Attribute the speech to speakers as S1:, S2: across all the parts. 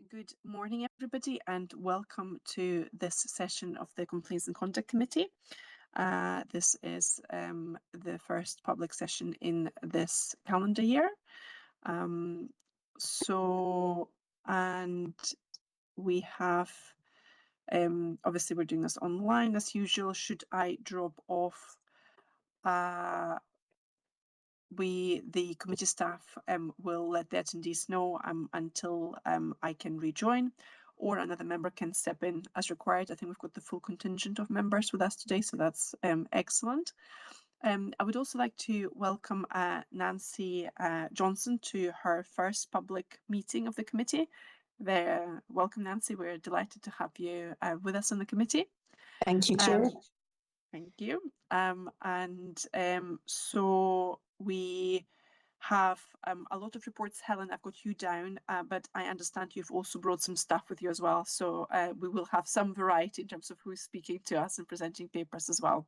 S1: Good morning, everybody, and welcome to this session of the Complaints and Conduct Committee. This is the first public session in this calendar year. And we have, obviously we're doing this online as usual. Should I drop off, the committee staff will let the attendees know until I can rejoin, or another member can step in as required. I think we've got the full contingent of members with us today, so that's excellent. I would also like to welcome Nancy Johnson to her first public meeting of the committee. Welcome, Nancy. We're delighted to have you with us on the committee.
S2: Thank you, Chair.
S1: Thank you. So we have a lot of reports. Helen, I've got you down, but I understand you've also brought some stuff with you as well. So we will have some variety in terms of who's speaking to us and presenting papers as well.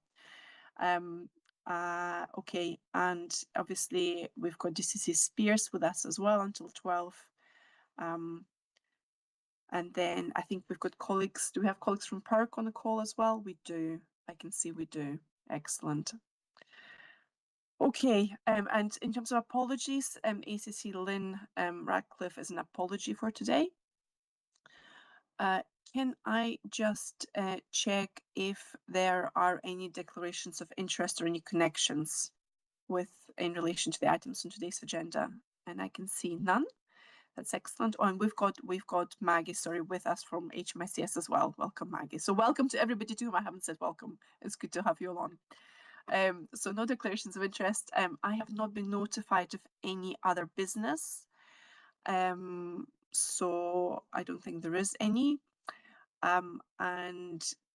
S1: Okay, and obviously we've got DCC Spears with us as well until 12. And then I think we've got colleagues. Do we have colleagues from PERC on the call as well? We do. I can see we do. Excellent. Okay, and in terms of apologies, ACC Lynn Radcliffe is an apology for today. Can I just check if there are any declarations of interest or any connections in relation to the items on today's agenda? And I can see none. That's excellent. Oh, and we've got Maggie, with us from HMICS as well. Welcome, Maggie. So welcome to everybody to whom I haven't said welcome. It's good to have you along. So no declarations of interest. I have not been notified of any other business. So I don't think there is any.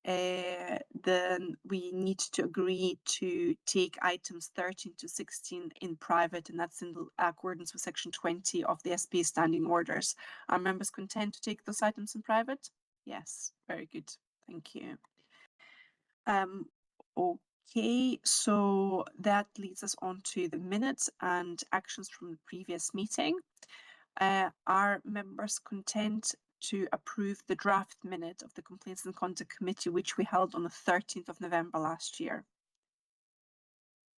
S1: Then we need to agree to take items 13 to 16 in private, and that's in accordance with section 20 of the SP standing orders. Are members content to take those items in private? Yes, very good. Thank you. Okay, so that leads us on to the minutes and actions from the previous meeting. Are members content to approve the draft minute of the Complaints and Conduct Committee, which we held on the 13th of November last year?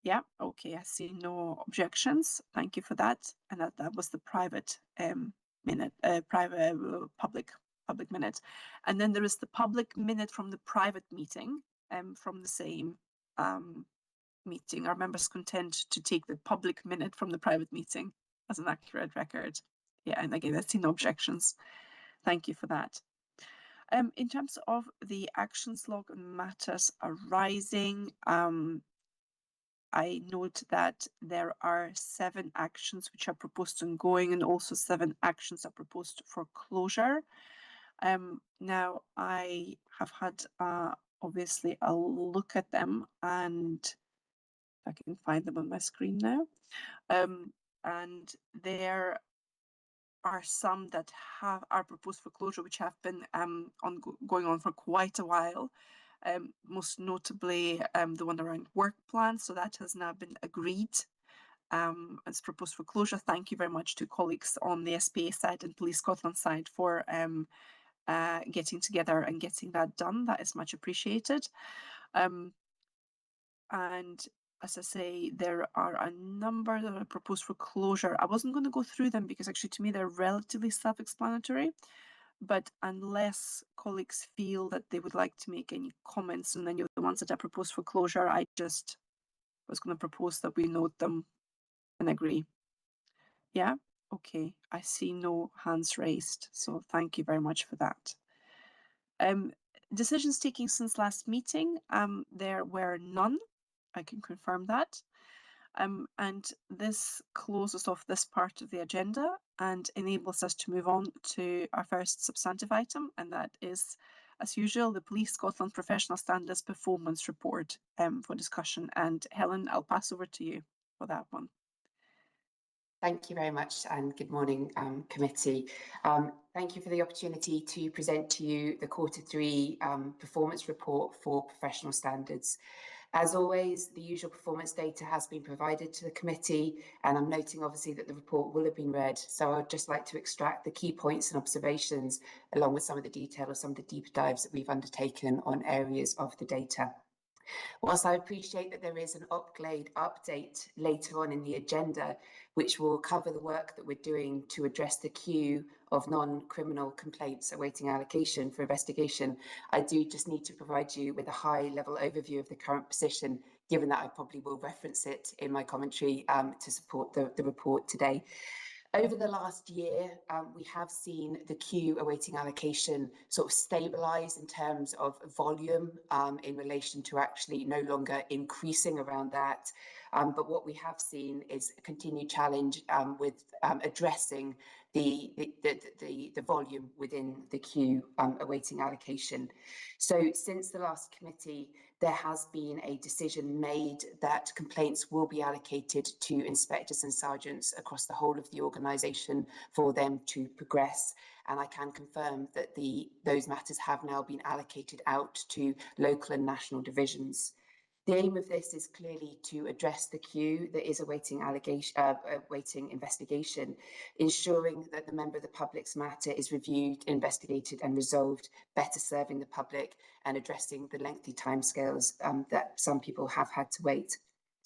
S1: Yeah, okay, I see no objections. Thank you for that. And that was the private minute, public minute. And then there is the public minute from the private meeting from the same meeting. Are members content to take the public minute from the private meeting as an accurate record? Yeah, and again, I see no objections. Thank you for that. In terms of the actions log and matters arising, I note that there are 7 actions which are proposed ongoing, and also 7 actions are proposed for closure. Now, I have had obviously a look at them, and I can find them on my screen now. And there are some that are proposed for closure, which have been going on for quite a while. Most notably, the one around work plans. So that has now been agreed as proposed for closure. Thank you very much to colleagues on the SPA side and Police Scotland side for getting together and getting that done. That is much appreciated. And as I say, there are a number that are proposed for closure. I wasn't going to go through them because actually to me they're relatively self-explanatory, but unless colleagues feel that they would like to make any comments on any of the ones that are proposed for closure, I just was going to propose that we note them and agree. Yeah, okay, I see no hands raised, so thank you very much for that. Decisions taken since last meeting, there were none. I can confirm that. And this closes off this part of the agenda and enables us to move on to our first substantive item, and that is, as usual, the Police Scotland Professional Standards Performance Report for discussion. And Helen, I'll pass over to you for that one.
S2: Thank you very much, and good morning, committee. Thank you for the opportunity to present to you the Quarter 3 performance report for professional standards. As always, the usual performance data has been provided to the committee, and I'm noting obviously that the report will have been read. So I'd just like to extract the key points and observations along with some of the detail of some of the deeper dives that we've undertaken on areas of the data. Whilst I appreciate that there is an update later on in the agenda, which will cover the work that we're doing to address the queue of non-criminal complaints awaiting allocation for investigation, I do just need to provide you with a high-level overview of the current position, given that I probably will reference it in my commentary to support the report today. Over the last year, we have seen the queue awaiting allocation sort of stabilise in terms of volume in relation to actually no longer increasing around that. But what we have seen is a continued challenge with addressing the volume within the queue awaiting allocation. So since the last committee, there has been a decision made that complaints will be allocated to inspectors and sergeants across the whole of the organisation for them to progress. And I can confirm that those matters have now been allocated out to local and national divisions. The aim of this is clearly to address the queue that is awaiting investigation, ensuring that the member of the public's matter is reviewed, investigated and resolved, better serving the public and addressing the lengthy timescales that some people have had to wait.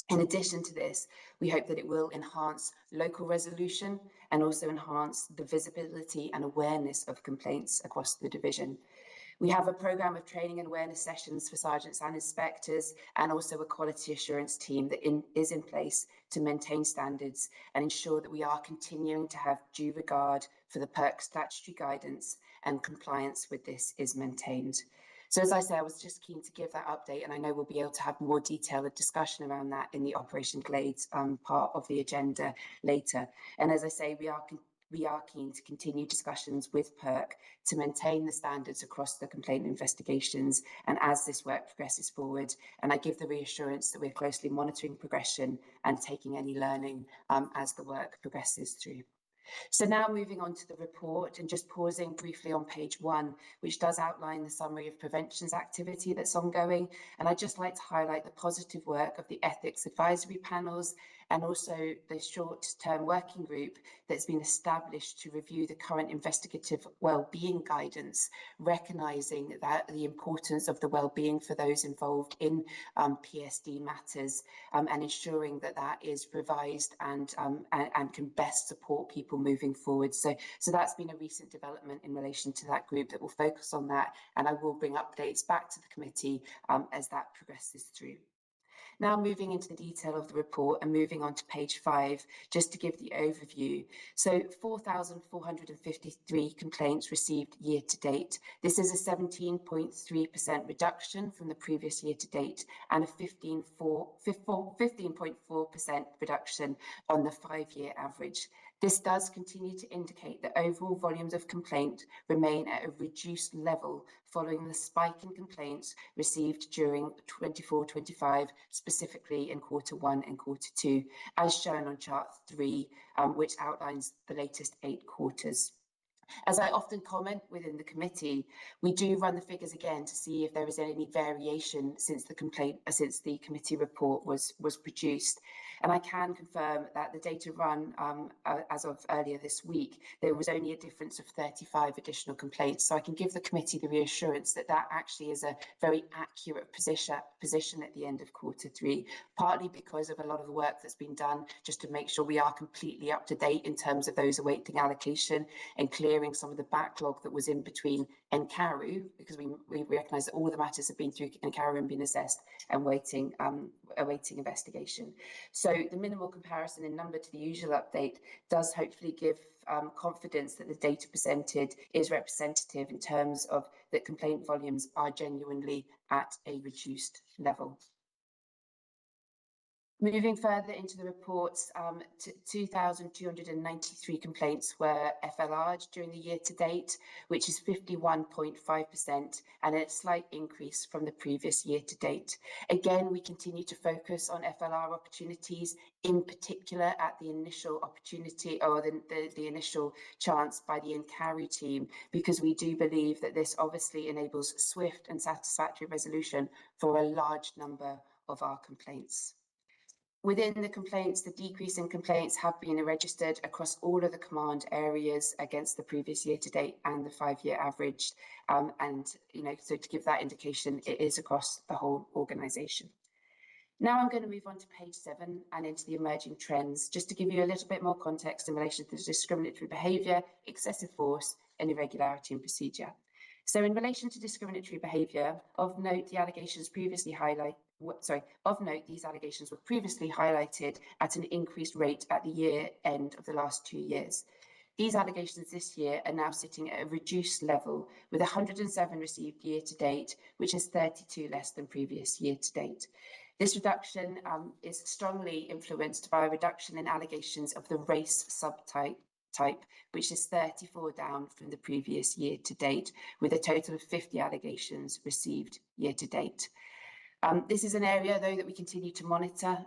S2: In addition to this, we hope that it will enhance local resolution and also enhance the visibility and awareness of complaints across the division. We have a programme of training and awareness sessions for sergeants and inspectors, and also a quality assurance team that is in place to maintain standards and ensure that we are continuing to have due regard for the PERC statutory guidance and compliance with this is maintained. So as I say, I was just keen to give that update, and I know we'll be able to have more detailed discussion around that in the Operation Glades part of the agenda later. And as I say, we are keen to continue discussions with PERC to maintain the standards across the complaint investigations and as this work progresses forward. And I give the reassurance that we're closely monitoring progression and taking any learning as the work progresses through. So now moving on to the report and just pausing briefly on page 1, which does outline the summary of preventions activity that's ongoing. And I'd just like to highlight the positive work of the ethics advisory panels and also the short-term working group that's been established to review the current investigative wellbeing guidance, recognising that the importance of the wellbeing for those involved in PSD matters and ensuring that that is revised and can best support people moving forward. So that's been a recent development in relation to that group that will focus on that, and I will bring updates back to the committee as that progresses through. Now moving into the detail of the report and moving on to page 5, just to give the overview. So 4,453 complaints received year to date. This is a 17.3% reduction from the previous year to date and a 15.4% reduction on the 5-year average. This does continue to indicate that overall volumes of complaint remain at a reduced level following the spike in complaints received during 24-25, specifically in Q1 and Q2, as shown on chart 3, which outlines the latest 8 quarters. As I often comment within the committee, we do run the figures again to see if there is any variation since the committee report was produced. And I can confirm that the data run as of earlier this week, there was only a difference of 35 additional complaints. So I can give the committee the reassurance that that actually is a very accurate position at the end of Q3, partly because of a lot of the work that's been done just to make sure we are completely up to date in terms of those awaiting allocation and clearing some of the backlog that was in between NCARU, because we recognise that all the matters have been through NCARU and been assessed and awaiting investigation. So the minimal comparison in number to the usual update does hopefully give confidence that the data presented is representative in terms of that complaint volumes are genuinely at a reduced level. Moving further into the reports, 2,293 complaints were FLR'd during the year to date, which is 51.5% and a slight increase from the previous year to date. Again, we continue to focus on FLR opportunities, in particular at the initial opportunity or the initial chance by the NCARU team, because we do believe that this obviously enables swift and satisfactory resolution for a large number of our complaints. Within the complaints, the decrease in complaints have been registered across all of the command areas against the previous year to date and the 5-year average. So to give that indication, it is across the whole organisation. Now I'm going to move on to page 7 and into the emerging trends, just to give you a little bit more context in relation to discriminatory behaviour, excessive force and irregularity in procedure. So in relation to discriminatory behaviour, of note, these allegations were previously highlighted at an increased rate at the year end of the last 2 years. These allegations this year are now sitting at a reduced level, with 107 received year to date, which is 32 less than previous year to date. This reduction is strongly influenced by a reduction in allegations of the race subtype, which is 34 down from the previous year to date, with a total of 50 allegations received year to date. This is an area, though, that we continue to monitor,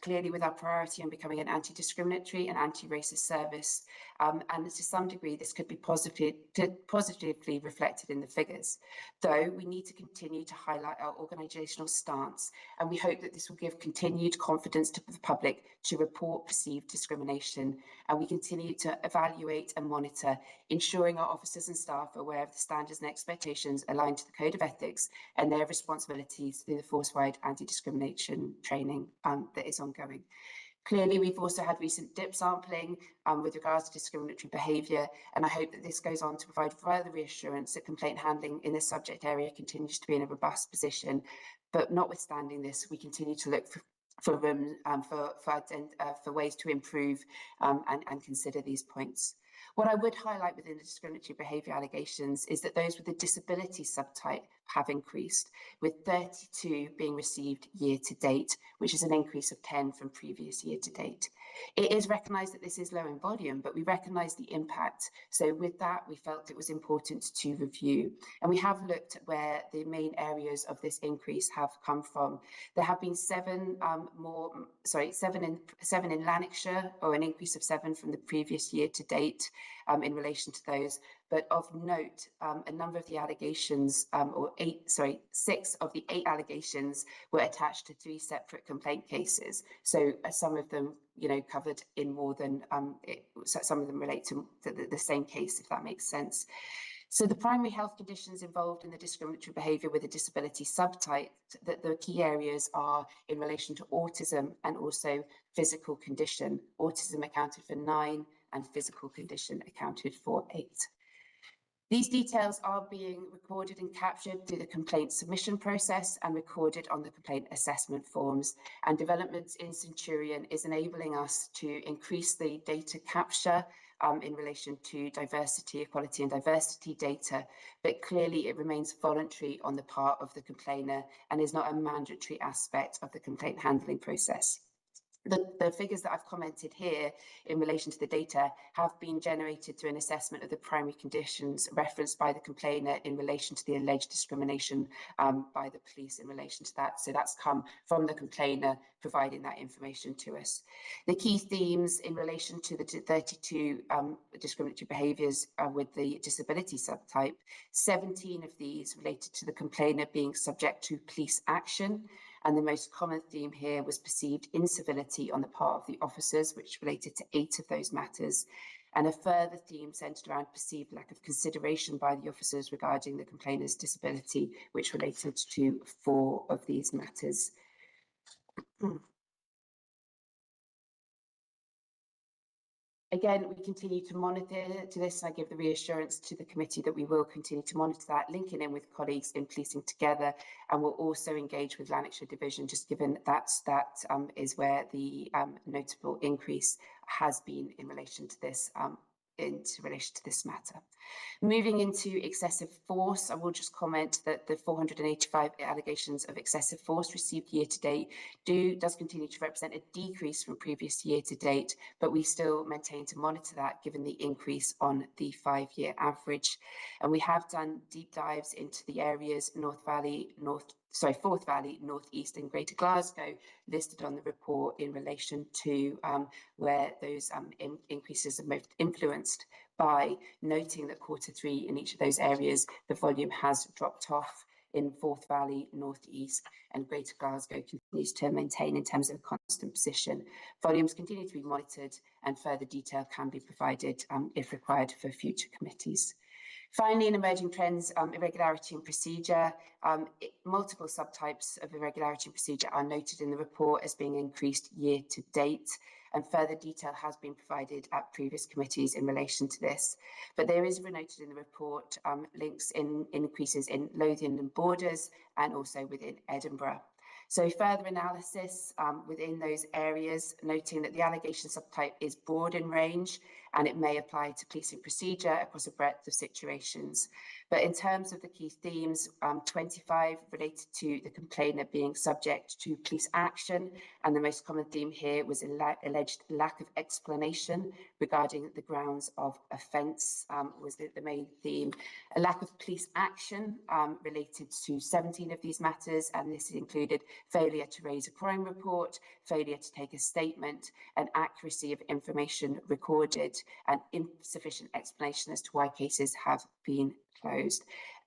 S2: clearly with our priority on becoming an anti-discriminatory and anti-racist service. And to some degree, this could be positively reflected in the figures. Though we need to continue to highlight our organisational stance, and we hope that this will give continued confidence to the public to report perceived discrimination. And we continue to evaluate and monitor, ensuring our officers and staff are aware of the standards and expectations aligned to the Code of Ethics and their responsibilities through the force-wide anti-discrimination training that is ongoing. Clearly, we've also had recent dip sampling with regards to discriminatory behaviour, and I hope that this goes on to provide further reassurance that complaint handling in this subject area continues to be in a robust position. But notwithstanding this, we continue to look for room for ways to improve and consider these points. What I would highlight within the discriminatory behaviour allegations is that those with a disability subtype have increased, with 32 being received year to date, which is an increase of 10 from previous year to date. It is recognised that this is low in volume, but we recognise the impact. So with that, we felt it was important to review. And we have looked at where the main areas of this increase have come from. There have been 7 in Lanarkshire, or an increase of 7 from the previous year to date in relation to those. But of note, a number of the allegations, 6 of the 8 allegations were attached to 3 separate complaint cases. So some of them, covered in more than, some of them relate to the same case, if that makes sense. So the primary health conditions involved in the discriminatory behaviour with a disability subtype, that the key areas are in relation to autism and also physical condition. Autism accounted for 9 and physical condition accounted for 8. These details are being recorded and captured through the complaint submission process and recorded on the complaint assessment forms. And developments in Centurion is enabling us to increase the data capture in relation to diversity, equality and diversity data, but clearly it remains voluntary on the part of the complainer and is not a mandatory aspect of the complaint handling process. The figures that I've commented here in relation to the data have been generated through an assessment of the primary conditions referenced by the complainer in relation to the alleged discrimination by the police in relation to that. So that's come from the complainer providing that information to us. The key themes in relation to the 32 discriminatory behaviours with the disability subtype, 17 of these related to the complainer being subject to police action. And the most common theme here was perceived incivility on the part of the officers, which related to 8 of those matters. And a further theme centred around perceived lack of consideration by the officers regarding the complainer's disability, which related to 4 of these matters. Again, we continue to monitor this, and I give the reassurance to the committee that we will continue to monitor that, linking in with colleagues in policing together, and we'll also engage with Lanarkshire Division, just given that is where the notable increase has been in relation to this matter. Moving into excessive force, I will just comment that the 485 allegations of excessive force received year to date does continue to represent a decrease from previous year to date, but we still maintain to monitor that given the increase on the 5-year average. And we have done deep dives into the areas Forth Valley, North East and Greater Glasgow, listed on the report in relation to where those increases are most influenced by, noting that Q3 in each of those areas, the volume has dropped off. in Forth Valley, North East and Greater Glasgow continues to maintain in terms of a constant position. Volumes continue to be monitored and further detail can be provided if required for future committees. Finally, in emerging trends, irregularity in procedure, multiple subtypes of irregularity in procedure are noted in the report as being increased year to date, and further detail has been provided at previous committees in relation to this. But there is noted in the report links in increases in Lothian and Borders and also within Edinburgh. So further analysis within those areas, noting that the allegation subtype is broad in range and it may apply to policing procedure across a breadth of situations. But in terms of the key themes, 25 related to the complainant being subject to police action, and the most common theme here was alleged lack of explanation regarding the grounds of offence was the main theme. A lack of police action related to 17 of these matters, and this included failure to raise a crime report, failure to take a statement, and accuracy of information recorded, and insufficient explanation as to why cases have been closed.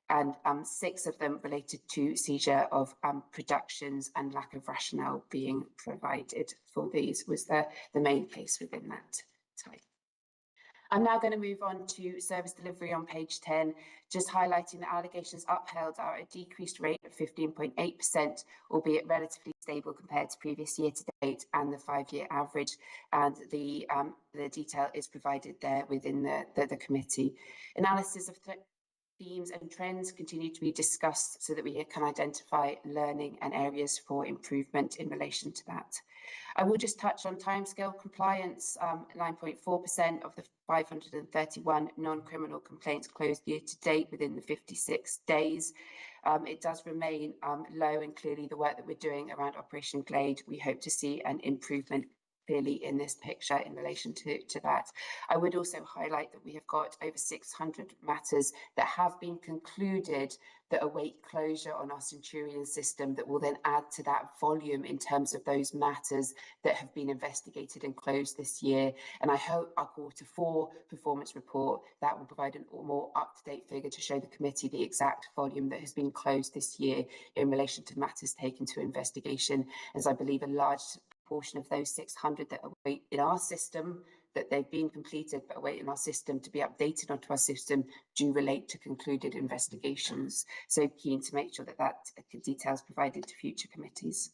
S2: And 6 of them related to seizure of productions and lack of rationale being provided for these was the main case within that type. I'm now going to move on to service delivery on page 10, just highlighting that allegations upheld are a decreased rate of 15.8%, albeit relatively stable compared to previous year to date and the 5-year average. And the detail is provided there within the committee. Analysis of themes and trends continue to be discussed so that we can identify learning and areas for improvement in relation to that. I will just touch on timescale compliance. 9.4% of the 531 non-criminal complaints closed year to date within the 56 days. It does remain low, and clearly the work that we're doing around Operation Glade, we hope to see an improvement clearly in this picture in relation to that. I would also highlight that we have got over 600 matters that have been concluded that await closure on our Centurion system that will then add to that volume in terms of those matters that have been investigated and closed this year. And I hope our Q4 performance report that will provide a more up-to-date figure to show the committee the exact volume that has been closed this year in relation to matters taken to investigation, as I believe a large portion of those 600 that await in our system, that they've been completed but await in our system to be updated onto our system, do relate to concluded investigations. So keen to make sure that that detail is provided to future committees.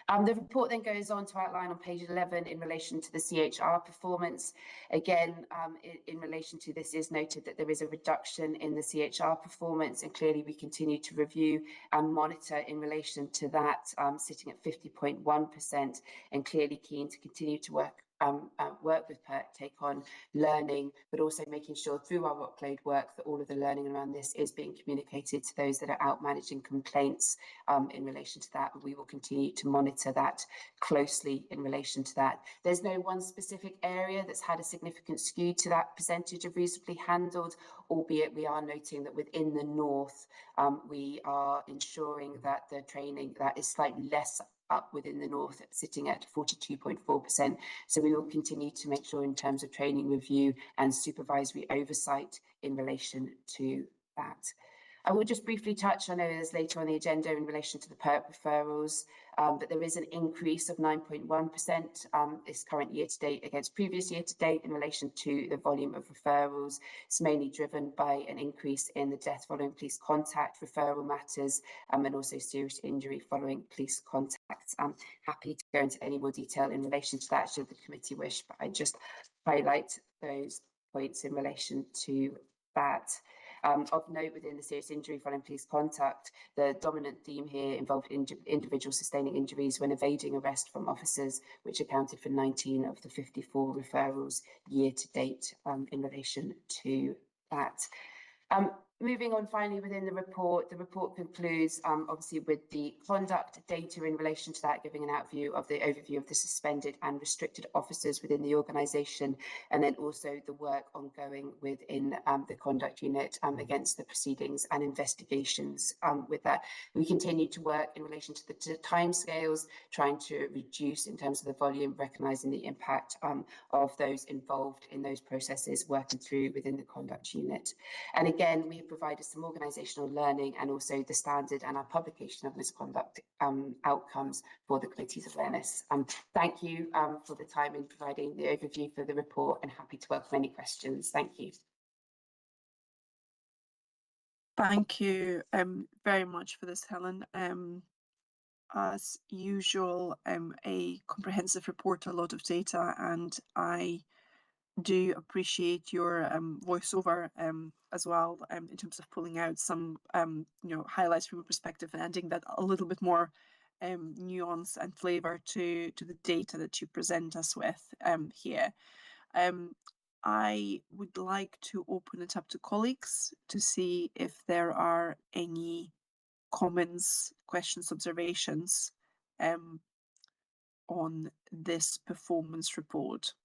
S2: The report then goes on to outline on page 11 in relation to the CHR performance. Again, in relation to this is noted that there is a reduction in the CHR performance, and clearly we continue to review and monitor in relation to that, sitting at 50.1%, and clearly keen to continue to work with PERC, take on learning, but also making sure through our workload work that all of the learning around this is being communicated to those that are out managing complaints in relation to that. We will continue to monitor that closely in relation to that. There's no one specific area that's had a significant skew to that percentage of reasonably handled, albeit we are noting that within the north, we are ensuring that the training that is slightly less up within the north, sitting at 42.4%. So we will continue to make sure in terms of training review and supervisory oversight in relation to that. I will just briefly touch, I know there's later on the agenda in relation to the PERC referrals, but there is an increase of 9.1% this current year to date against previous year to date in relation to the volume of referrals. It's mainly driven by an increase in the death following police contact referral matters and also serious injury following police contact. I'm happy to go into any more detail in relation to that should the committee wish, but I just highlight those points in relation to that. Of note, within the serious injury following police contact, the dominant theme here involved individuals sustaining injuries when evading arrest from officers, which accounted for 19 of the 54 referrals year to date in relation to that. Moving on finally within the report concludes obviously with the conduct data in relation to that, giving an overview of the suspended and restricted officers within the organisation, and then also the work ongoing within the conduct unit against the proceedings and investigations. With that, we continue to work in relation to the timescales, trying to reduce in terms of the volume, recognising the impact of those involved in those processes working through within the conduct unit. And again, we provided some organisational learning and also the standard and our publication of misconduct outcomes for the committee's awareness. Thank you for the time in providing the overview for the report, and happy to welcome any questions. Thank you.
S1: Thank you very much for this, Helen. As usual, a comprehensive report, a lot of data, and I do appreciate your voiceover as well in terms of pulling out some highlights from your perspective and adding that a little bit more nuance and flavour to the data that you present us with here. I would like to open it up to colleagues to see if there are any comments, questions, observations on this performance report.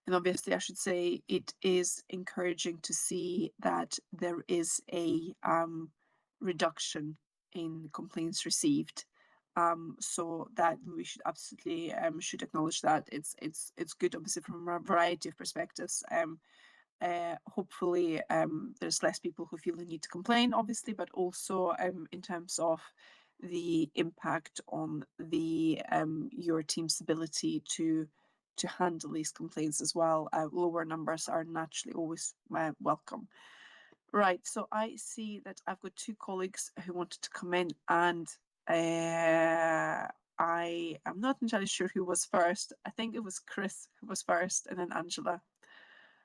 S1: And obviously, I should say it is encouraging to see that there is a reduction in complaints received. So that we should absolutely should acknowledge that it's good, obviously, from a variety of perspectives. Hopefully, there's less people who feel the need to complain, obviously, but also in terms of the impact on the your team's ability to handle these complaints as well. Lower numbers are naturally always welcome. Right, so I see that I've got two colleagues who wanted to come in, and I am not entirely sure who was first. I think it was Chris who was first, and then Angela.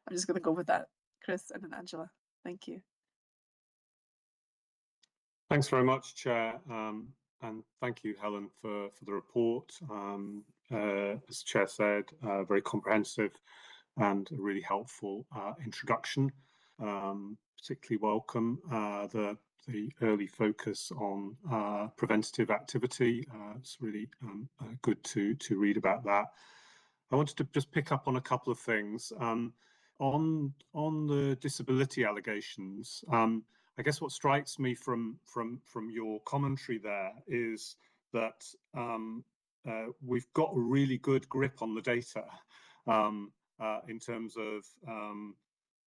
S1: I'm just going to go with that. Chris and then Angela. Thank you.
S3: Thanks very much, Chair. And thank you, Helen, for the report. As the Chair said, very comprehensive and a really helpful introduction. Particularly welcome the early focus on preventative activity. It's really good to read about that. I wanted to just pick up on a couple of things. On the disability allegations, I guess what strikes me from your commentary there is that we've got a really good grip on the data in terms of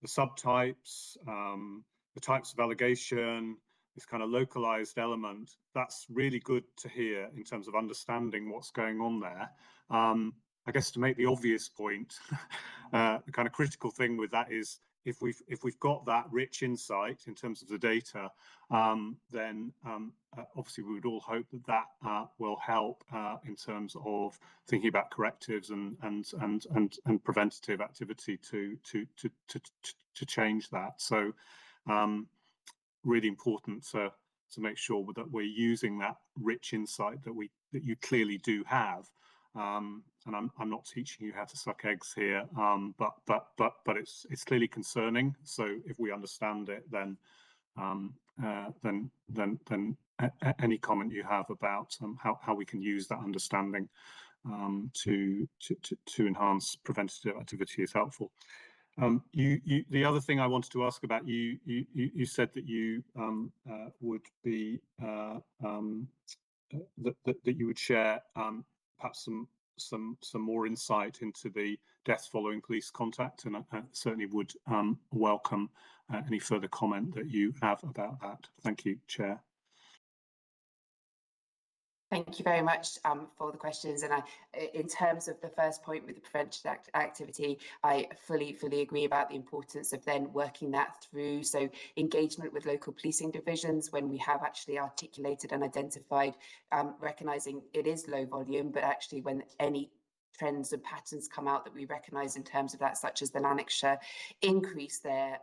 S3: the subtypes, the types of allegation, this kind of localized element. That's really good to hear in terms of understanding what's going on there. I guess to make the obvious point, the kind of critical thing with that is if we've got that rich insight in terms of the data, then obviously we would all hope that will help in terms of thinking about correctives and preventative activity to change that. So really important to make sure that we're using that rich insight that you clearly do have. And I'm not teaching you how to suck eggs here, but it's clearly concerning. So if we understand it, then any comment you have about how we can use that understanding to enhance preventative activity is helpful. The other thing I wanted to ask about, you said that you would be that you would share perhaps some more insight into the deaths following police contact, and I certainly would welcome any further comment that you have about that. Thank you, Chair.
S2: Thank you very much for the questions. And in terms of the first point with the prevention activity, I fully agree about the importance of then working that through. So engagement with local policing divisions when we have actually articulated and identified, recognising it is low volume, but actually when any trends and patterns come out that we recognise in terms of that, such as the Lanarkshire, increase that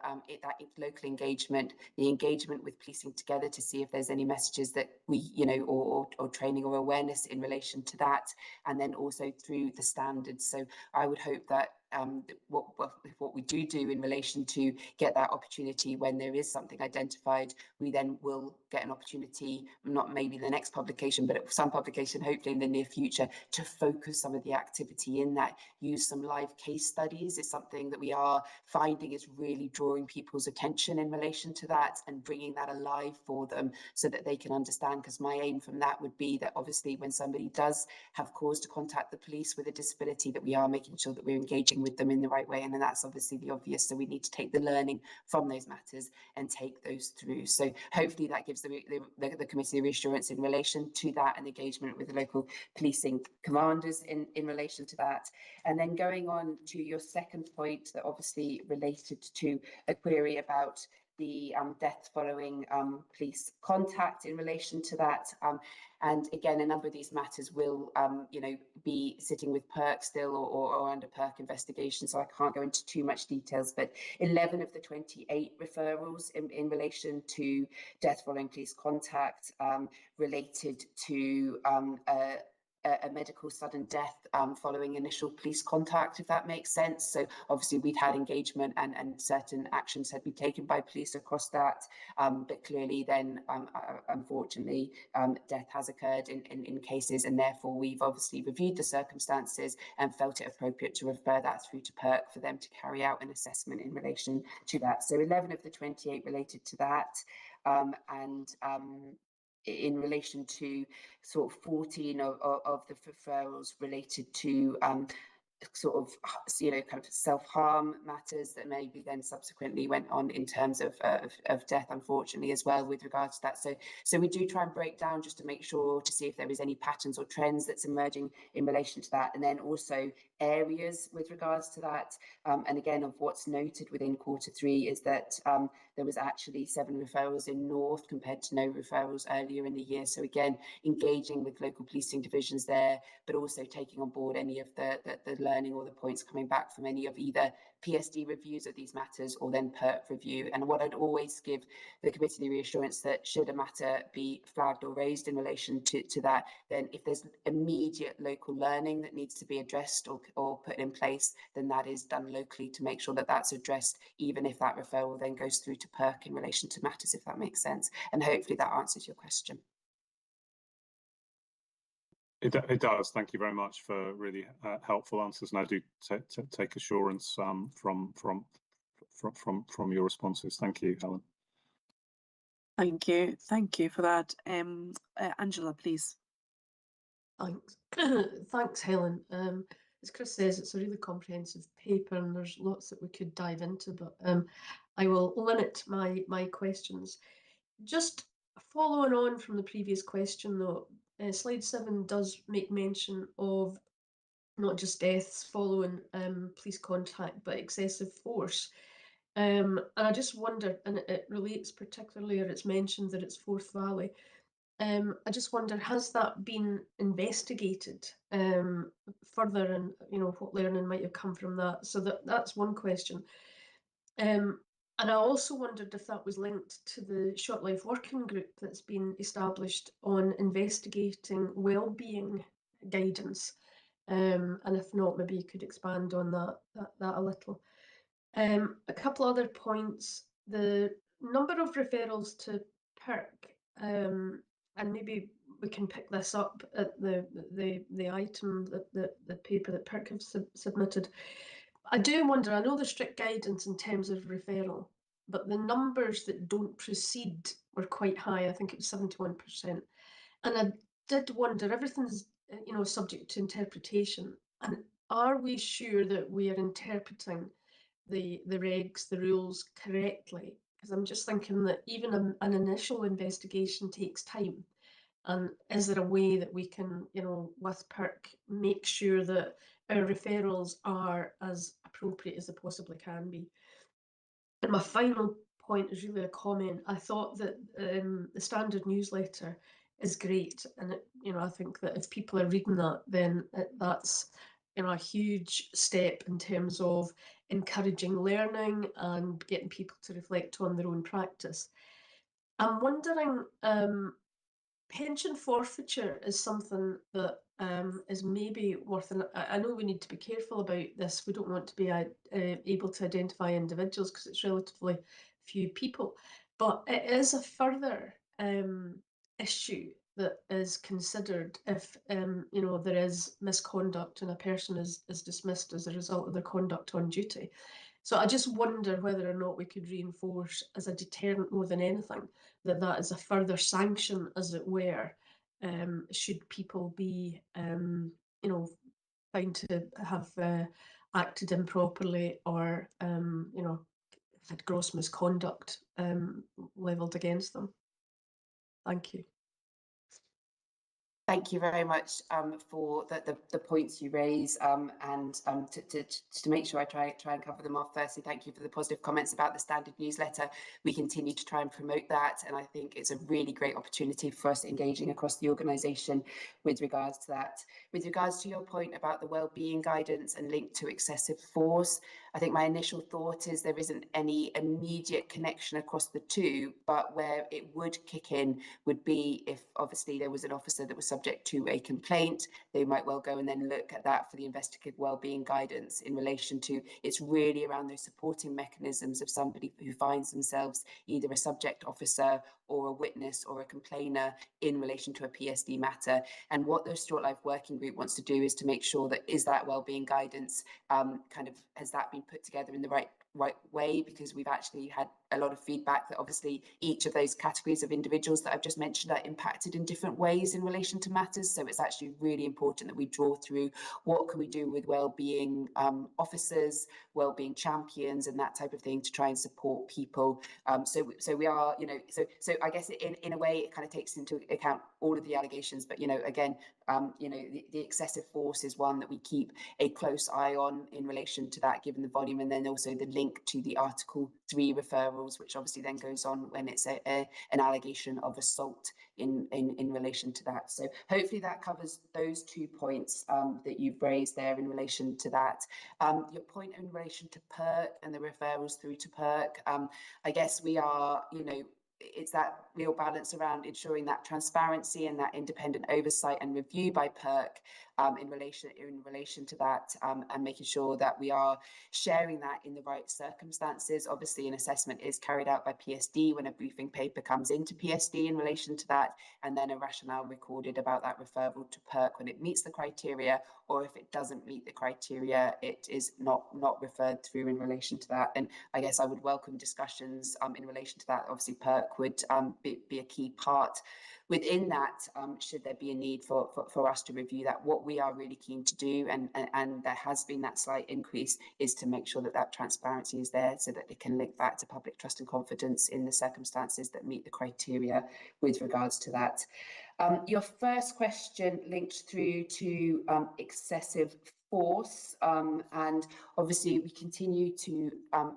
S2: local engagement, the engagement with policing together to see if there's any messages that we, or training or awareness in relation to that, and then also through the standards. So I would hope that what we do in relation to get that opportunity when there is something identified, we then will get an opportunity, not maybe the next publication, but some publication hopefully in the near future, to focus some of the activity in that. Use some live case studies is something that we are finding is really drawing people's attention in relation to that and bringing that alive for them so that they can understand, because my aim from that would be that obviously when somebody does have cause to contact the police with a disability, that we are making sure that we're engaging engaging with them in the right way. And then that's obviously the obvious. So we need to take the learning from those matters and take those through. So hopefully that gives the committee reassurance in relation to that, and engagement with the local policing commanders in relation to that. And then going on to your second point that obviously related to a query about the death following police contact in relation to that. And again, a number of these matters will, be sitting with PERC still or under PERC investigation, so I can't go into too much details, but 11 of the 28 referrals in relation to death following police contact related to a medical sudden death following initial police contact, if that makes sense. So obviously we'd had engagement and certain actions had been taken by police across that, but clearly then unfortunately death has occurred in cases, and therefore we've obviously reviewed the circumstances and felt it appropriate to refer that through to PERC for them to carry out an assessment in relation to that. So 11 of the 28 related to that, in relation to sort of 14 of the referrals related to kind of self-harm matters that maybe then subsequently went on in terms of death, unfortunately, as well with regards to that. So we do try and break down just to make sure to see if there is any patterns or trends that's emerging in relation to that, and then also areas with regards to that. And again, of what's noted within Q3 is that there was actually 7 referrals in North compared to no referrals earlier in the year. So again, engaging with local policing divisions there, but also taking on board any of the learning or the points coming back from any of either PSD reviews of these matters or then PERC review. And what I'd always give the committee the reassurance that should a matter be flagged or raised in relation to that, then if there's immediate local learning that needs to be addressed or put in place, then that is done locally to make sure that that's addressed, even if that referral then goes through to PERC in relation to matters, if that makes sense. And hopefully that answers your question.
S3: It does. Thank you very much for really helpful answers, and I do take assurance from your responses. Thank you, Helen.
S1: Thank you for that. Angela, please.
S4: Thanks, thanks, Helen. As Chris says, it's a really comprehensive paper, and there's lots that we could dive into, but I will limit my questions. Just following on from the previous question, though, slide 7 does make mention of not just deaths following police contact, but excessive force. And I just wonder, and it relates particularly, or it's mentioned that it's Forth Valley. I just wonder, has that been investigated further, and what learning might have come from that? So that's one question. And I also wondered if that was linked to the Short Life Working Group that's been established on investigating wellbeing guidance. And if not, maybe you could expand on that a little. A couple other points: the number of referrals to PERC, and maybe we can pick this up at the item, the paper that PERC have submitted. I do wonder, I know there's strict guidance in terms of referral, but the numbers that don't proceed were quite high. I think it was 71%. And I did wonder, everything's subject to interpretation, and are we sure that we are interpreting the regs, the rules correctly? Because I'm just thinking that even an initial investigation takes time. And is there a way that we can, with PERC, make sure that our referrals are as appropriate as they possibly can be? And my final point is really a comment. I thought that the standard newsletter is great, and I think that if people are reading that, then that's a huge step in terms of encouraging learning and getting people to reflect on their own practice. I'm wondering, pension forfeiture is something that is maybe worth, and I know we need to be careful about this. We don't want to be able to identify individuals because it's relatively few people, but it is a further issue that is considered if there is misconduct and a person is dismissed as a result of their conduct on duty. So I just wonder whether or not we could reinforce as a deterrent more than anything that is a further sanction, as it were, should people be, found to have acted improperly or, you know, had gross misconduct levelled against them. Thank you.
S2: Thank you very much for the points you raise, and to make sure I try and cover them off. Firstly, thank you for the positive comments about the standard newsletter. We continue to try and promote that, and I think it's a really great opportunity for us engaging across the organisation with regards to that. With regards to your point about the wellbeing guidance and linked to excessive force, I think my initial thought is there isn't any immediate connection across the two, but where it would kick in would be if obviously there was an officer that was subject to a complaint. They might well go and then look at that for the investigative wellbeing guidance in relation to, it's really around those supporting mechanisms of somebody who finds themselves either a subject officer or a witness or a complainer in relation to a PSD matter. And what the Short Life Working Group wants to do is to make sure that is that wellbeing guidance kind of, has that been put together in the right way, because we've actually had a lot of feedback that obviously each of those categories of individuals that I've just mentioned are impacted in different ways in relation to matters. So it's actually really important that we draw through what can we do with wellbeing officers, wellbeing champions, and that type of thing to try and support people. So we are, you know, so I guess in a way it kind of takes into account all of the allegations, but you know, again, you know, the excessive force is one that we keep a close eye on in relation to that, given the volume, and then also the link to the Article 3 referrals, which obviously then goes on when it's an allegation of assault in relation to that. So hopefully that covers those 2 points that you've raised there in relation to that. Your point in relation to PERC and the referrals through to PERC, I guess we are, you know, it's that real balance around ensuring that transparency and that independent oversight and review by PERC in relation to that, and making sure that we are sharing that in the right circumstances. Obviously, an assessment is carried out by PSD when a briefing paper comes into PSD in relation to that, and then a rationale recorded about that referral to PERC when it meets the criteria, or if it doesn't meet the criteria, it is not referred through in relation to that. And I guess I would welcome discussions in relation to that. Obviously, PERC would be a key part within that, should there be a need for us to review that. What we are really keen to do, and there has been that slight increase, is to make sure that that transparency is there so that it can link back to public trust and confidence in the circumstances that meet the criteria with regards to that. Your first question linked through to excessive force, and obviously we continue to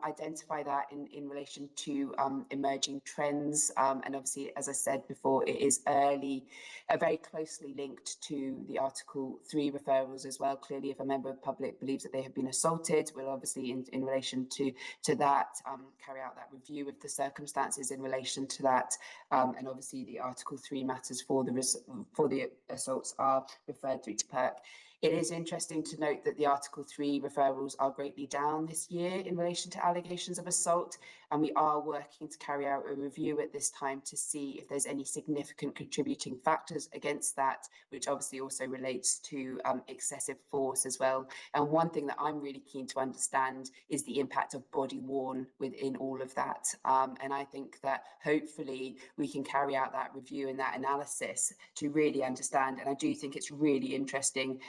S2: identify that in relation to emerging trends, and obviously, as I said before, it is very closely linked to the Article 3 referrals as well. Clearly, if a member of the public believes that they have been assaulted, we'll obviously in relation to that carry out that review of the circumstances in relation to that, and obviously the Article 3 matters for the assaults are referred through to PERC. It is interesting to note that the Article 3 referrals are greatly down this year in relation to allegations of assault, and we are working to carry out a review at this time to see if there's any significant contributing factors against that, which obviously also relates to excessive force as well. And one thing that I'm really keen to understand is the impact of body worn within all of that. And I think that hopefully we can carry out that review and that analysis to really understand. And I do think it's really interesting,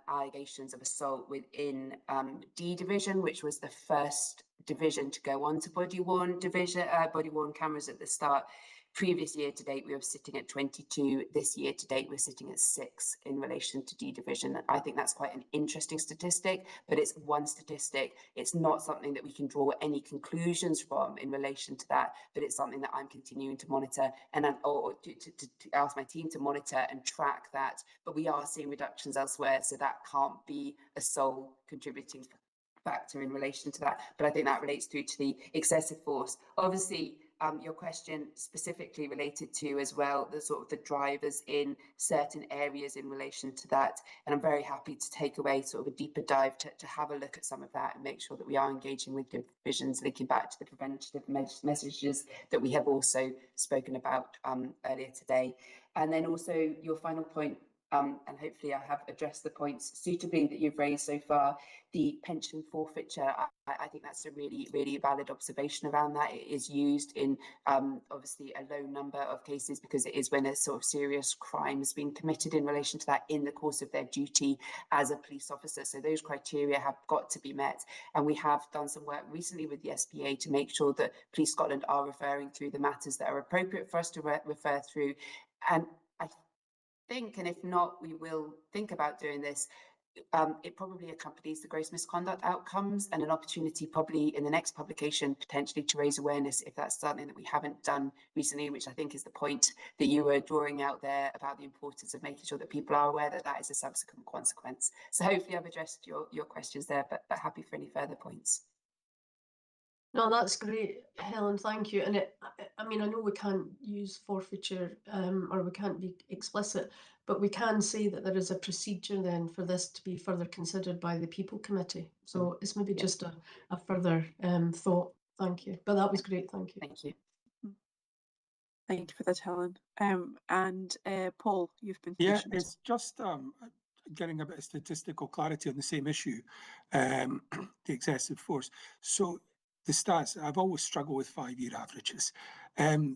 S2: allegations of assault within D division, which was the first division to go on to body worn cameras at the start. Previous year to date, we were sitting at 22. This year to date, we're sitting at 6 in relation to D division. I think that's quite an interesting statistic, but it's one statistic. It's not something that we can draw any conclusions from in relation to that, but it's something that I'm continuing to monitor and to ask my team to monitor and track that. But we are seeing reductions elsewhere, so that can't be a sole contributing factor in relation to that. But I think that relates through to the excessive force. Obviously, your question specifically related to as well the sort of the drivers in certain areas in relation to that, and I'm very happy to take away sort of a deeper dive to have a look at some of that and make sure that we are engaging with divisions, linking back to the preventative messages that we have also spoken about earlier today. And then also your final point and hopefully I have addressed the points suitably that you've raised so far. The pension forfeiture, I think that's a really, really valid observation around that. It is used in obviously a low number of cases because it is when a sort of serious crime has been committed in relation to that in the course of their duty as a police officer. So those criteria have got to be met. And we have done some work recently with the SPA to make sure that Police Scotland are referring through the matters that are appropriate for us to refer through. And I think, and if not, we will think about doing this. It probably accompanies the gross misconduct outcomes and an opportunity probably in the next publication potentially to raise awareness if that's something that we haven't done recently, which I think is the point that you were drawing out there about the importance of making sure that people are aware that that is a subsequent consequence. So hopefully I've addressed your questions there, but happy for any further points.
S4: No, that's great, Helen, thank you. And I mean, I know we can't use forfeiture or we can't be explicit, but we can say that there is a procedure then for this to be further considered by the People Committee. So it's maybe just a further thought. Thank you. But that was great, thank you.
S2: Thank you.
S1: Thank you for that, Helen. And Paul, you've been
S5: Yeah,
S1: patient.
S5: it's just getting a bit of statistical clarity on the same issue, the excessive force. So the stats, I've always struggled with 5-year averages.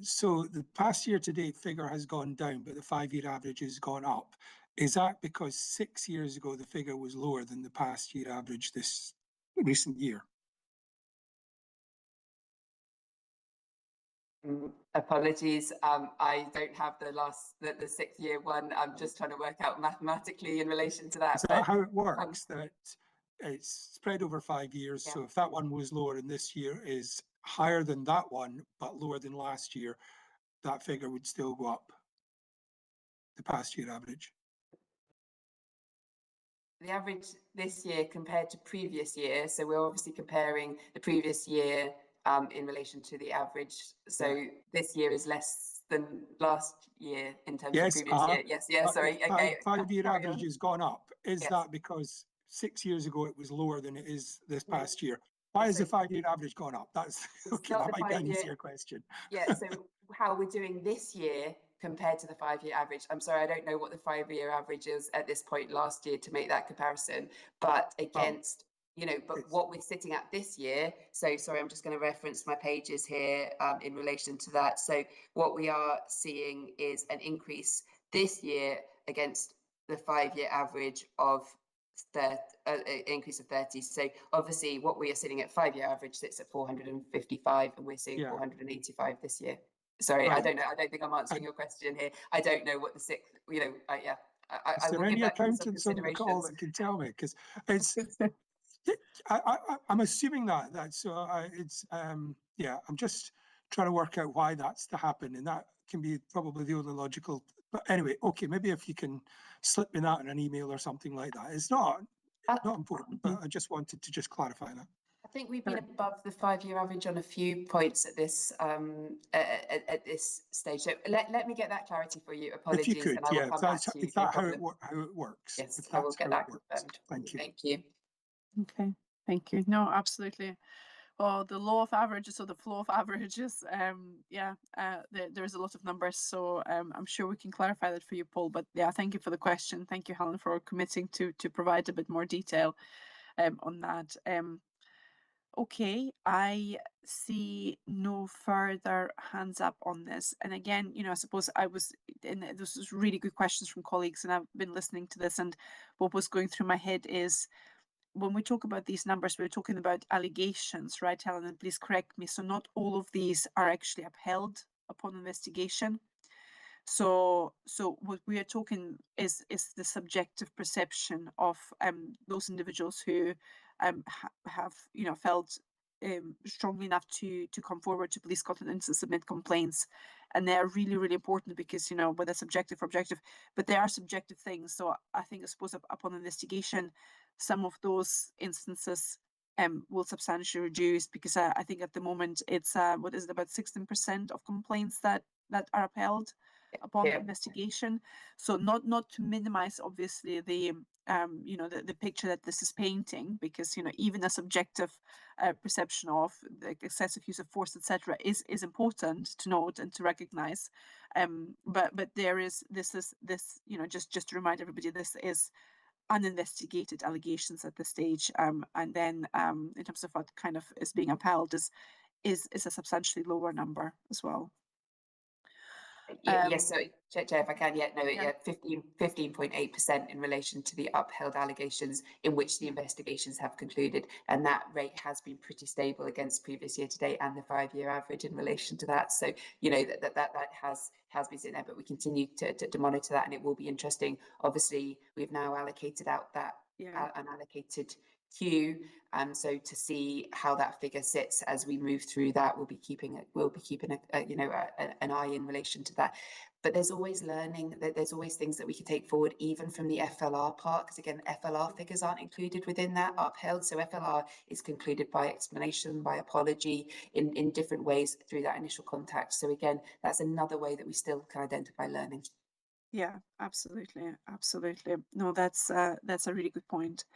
S5: So the past year to date figure has gone down, but the 5-year average has gone up. Is that because 6 years ago the figure was lower than the past year average this recent year?
S2: Apologies, I don't have the 6-year one. I'm just trying to work out mathematically in relation to that.
S5: Is that how it works? That it's spread over 5 years.
S2: Yeah.
S5: So if that one was lower and this year is higher than that one, but lower than last year, that figure would still go up, the past year average.
S2: The average this year compared to previous year, so we're obviously comparing the previous year in relation to the average. So this year is less than last year in terms of previous year. Yes, yeah, sorry. Okay.
S5: 5-year average has gone up. Is
S2: Yes.
S5: that because 6 years ago it was lower than it is this past year? Why has the 5-year average gone up? That's okay. That might be an easier question.
S2: Yeah. So how we're doing this year compared to the 5-year average. I'm sorry, I don't know what the 5-year average is at this point last year to make that comparison, but against, you know, but what we're sitting at this year. So sorry, I'm just going to reference my pages here in relation to that. So what we are seeing is an increase this year against the 5-year average of increase of 30. So obviously what we are sitting at 5-year average sits at 455 and we're seeing 485 this year. Sorry, right. I don't know. I don't think I'm answering your question here. I don't know what the 6th, you know, yeah.
S5: Is there any accountants on the call that can tell me? Because it's, I'm assuming that's, yeah, I'm just trying to work out why that's to happen. And that can be probably the only logical, but anyway, okay, maybe if you can slip me that in an email or something like that. It's not important, but I just wanted to just clarify that.
S2: I think we've been above the 5-year average on a few points at this stage. So let me get that clarity for you. Apologies,
S5: if you could,
S2: and I will come back to you.
S5: Is that how it works?
S2: Yes, I will get that confirmed.
S5: Thank you.
S2: Thank you.
S1: Okay, thank you. No, absolutely. Well, the law of averages or the flow of averages, there's a lot of numbers, so I'm sure we can clarify that for you, Paul. But yeah, thank you for the question. Thank you, Helen, for committing to provide a bit more detail on that. Okay, I see no further hands up on this. And again, you know, I suppose this was really good questions from colleagues, and I've been listening to this, and what was going through my head is, when we talk about these numbers, we're talking about allegations, right, Helen? And please correct me. So not all of these are actually upheld upon investigation. So what we are talking is the subjective perception of those individuals who have, you know, felt strongly enough to come forward to Police Scotland and to submit complaints. And they're really, really important because, you know, whether subjective or objective, but they are subjective things. So I think, I suppose, upon investigation, some of those instances will substantially reduce, because I think at the moment it's what is it, about 16% of complaints that are upheld upon investigation. So not to minimize obviously the you know, the picture that this is painting, because, you know, even a subjective perception of the excessive use of force, etc., is important to note and to recognize. But there is this, you know, just to remind everybody, this is uninvestigated allegations at this stage, and then in terms of what kind of is being upheld is a substantially lower number as well.
S2: Yes, so Chair, if I can, 15.8% in relation to the upheld allegations in which the investigations have concluded, and that rate has been pretty stable against previous year to date and the 5-year average in relation to that. So, you know, that has been sitting there, but we continue to monitor that, and it will be interesting. Obviously, we've now allocated out that unallocated queue, so to see how that figure sits as we move through that, we'll be keeping an eye in relation to that. But there's always learning, there's always things that we can take forward, even from the FLR part, because again, FLR figures aren't included within that upheld. So FLR is concluded by explanation, by apology, in different ways through that initial contact. So again, that's another way that we still can identify learning.
S1: Yeah, absolutely, absolutely. No, that's a really good point.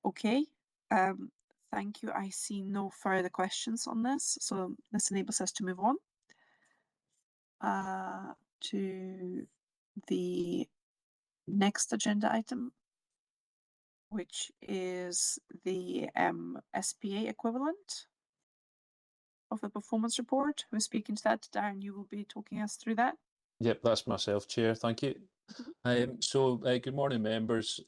S1: Okay, thank you. I see no further questions on this, so this enables us to move on to the next agenda item, which is the SPA equivalent of the performance report. Who's speaking to that? Darren, you will be talking us through that.
S6: Yep, that's myself, Chair. Thank you. Good morning, members.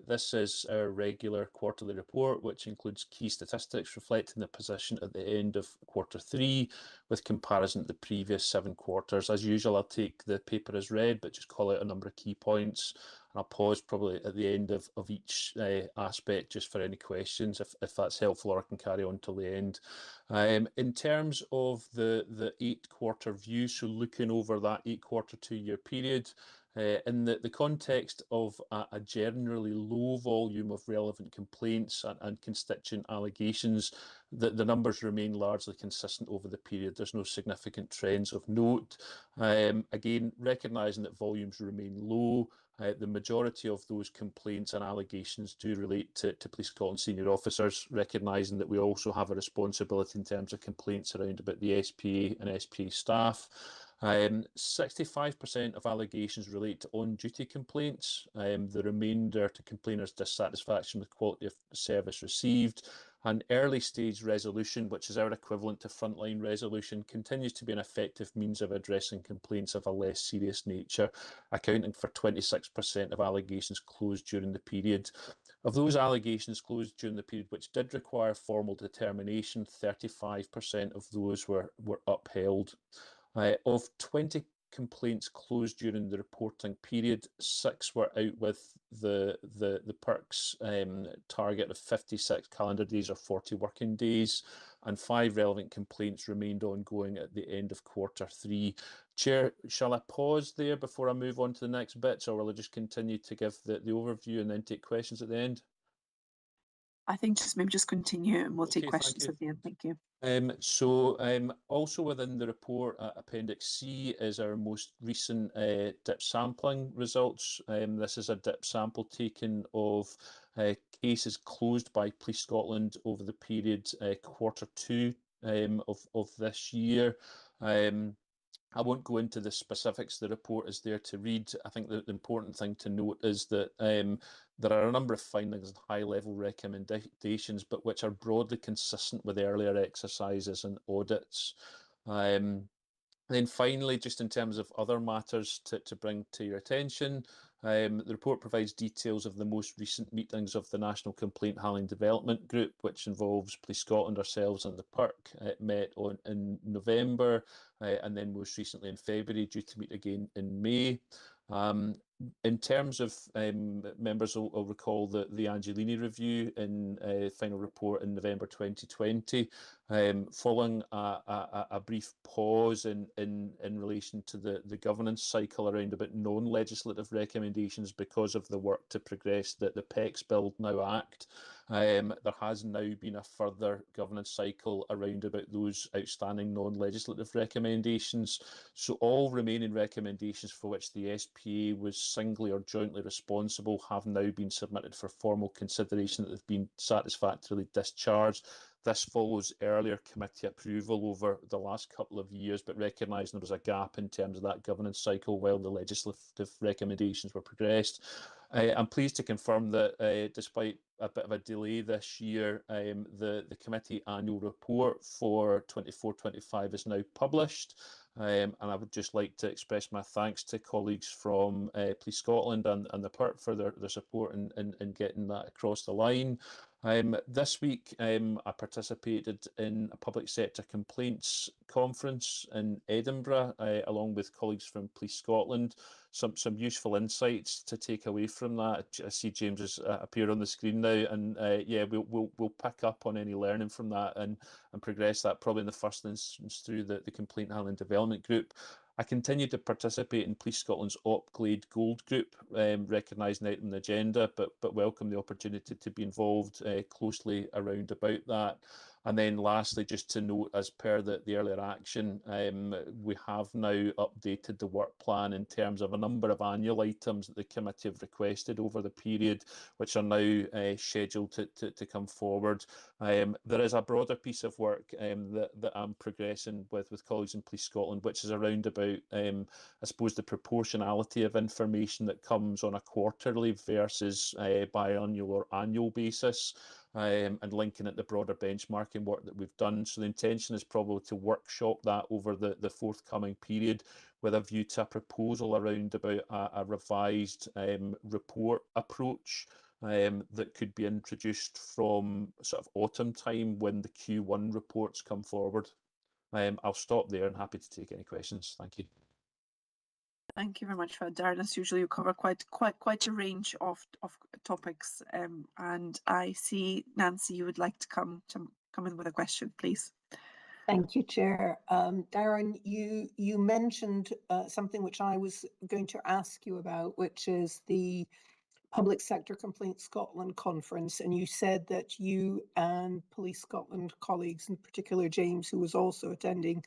S6: This is our regular quarterly report, which includes key statistics reflecting the position at the end of Q3 with comparison to the previous 7 quarters. As usual, I'll take the paper as read, but just call out a number of key points. And I'll pause probably at the end of each aspect just for any questions, if that's helpful, or I can carry on till the end. In terms of the 8-quarter view, so looking over that 8-quarter 2-year period, in the context of a generally low volume of relevant complaints and constituent allegations, the numbers remain largely consistent over the period. There's no significant trends of note. Again, recognising that volumes remain low, the majority of those complaints and allegations do relate to Police Scotland senior officers, recognising that we also have a responsibility in terms of complaints around about the SPA and SPA staff. 65% of allegations relate to on-duty complaints, the remainder to complainers' dissatisfaction with quality of service received. And early stage resolution, which is our equivalent to frontline resolution, continues to be an effective means of addressing complaints of a less serious nature, accounting for 26% of allegations closed during the period. Of those allegations closed during the period which did require formal determination, 35% of those were upheld. Of 20 complaints closed during the reporting period, 6 were out with the PERC's target of 56 calendar days or 40 working days, and 5 relevant complaints remained ongoing at the end of Q3. Chair, shall I pause there before I move on to the next bits, or will I just continue to give the overview and then take questions at the end?
S1: I think just continue, and we'll take questions at the end. Thank you.
S6: Also within the report, Appendix C is our most recent DIP sampling results. This is a DIP sample taken of cases closed by Police Scotland over the period Q2 of this year. I won't go into the specifics. The report is there to read. I think the important thing to note is that there are a number of findings and high-level recommendations, but which are broadly consistent with earlier exercises and audits. Then finally, just in terms of other matters to bring to your attention, the report provides details of the most recent meetings of the National Complaint Handling Development Group, which involves Police Scotland, ourselves and the PERC. It met in November and then most recently in February, due to meet again in May. In terms of members will recall the Angelini review in final report in November 2020, following a brief pause in relation to the governance cycle around about non-legislative recommendations because of the work to progress the PECS Build Now Act. There has now been a further governance cycle around about those outstanding non-legislative recommendations. So all remaining recommendations for which the SPA was singly or jointly responsible have now been submitted for formal consideration that they've been satisfactorily discharged. This follows earlier committee approval over the last couple of years, but recognising there was a gap in terms of that governance cycle while the legislative recommendations were progressed. I'm pleased to confirm that despite a bit of a delay this year, the committee annual report for 24-25 is now published. And I would just like to express my thanks to colleagues from Police Scotland and the PIRT for their support in getting that across the line. This week, I participated in a public sector complaints conference in Edinburgh, along with colleagues from Police Scotland. Some useful insights to take away from that. I see James has appeared on the screen now, and yeah, we'll pick up on any learning from that and progress that probably in the first instance through the complaint handling development group. I continue to participate in Police Scotland's Opglade Gold Group, recognising it in the agenda, but welcome the opportunity to be involved closely around about that. And then lastly, just to note, as per the earlier action, we have now updated the work plan in terms of a number of annual items that the committee have requested over the period, which are now scheduled to come forward. There is a broader piece of work that I'm progressing with colleagues in Police Scotland, which is around about, I suppose, the proportionality of information that comes on a quarterly versus biannual or annual basis. And linking it to broader benchmarking work that we've done. So the intention is probably to workshop that over the forthcoming period with a view to a proposal around about a revised report approach that could be introduced from sort of autumn time when the Q1 reports come forward. I'll stop there and happy to take any questions. Thank you.
S1: Thank you very much for that, Darren. As usual, you cover quite a range of topics. And I see, Nancy, you would like to come in with a question, please.
S7: Thank you, Chair. Darren, you mentioned something which I was going to ask you about, which is the Public Sector Complaints Scotland conference, and you said that you and Police Scotland colleagues, in particular James, who was also attending,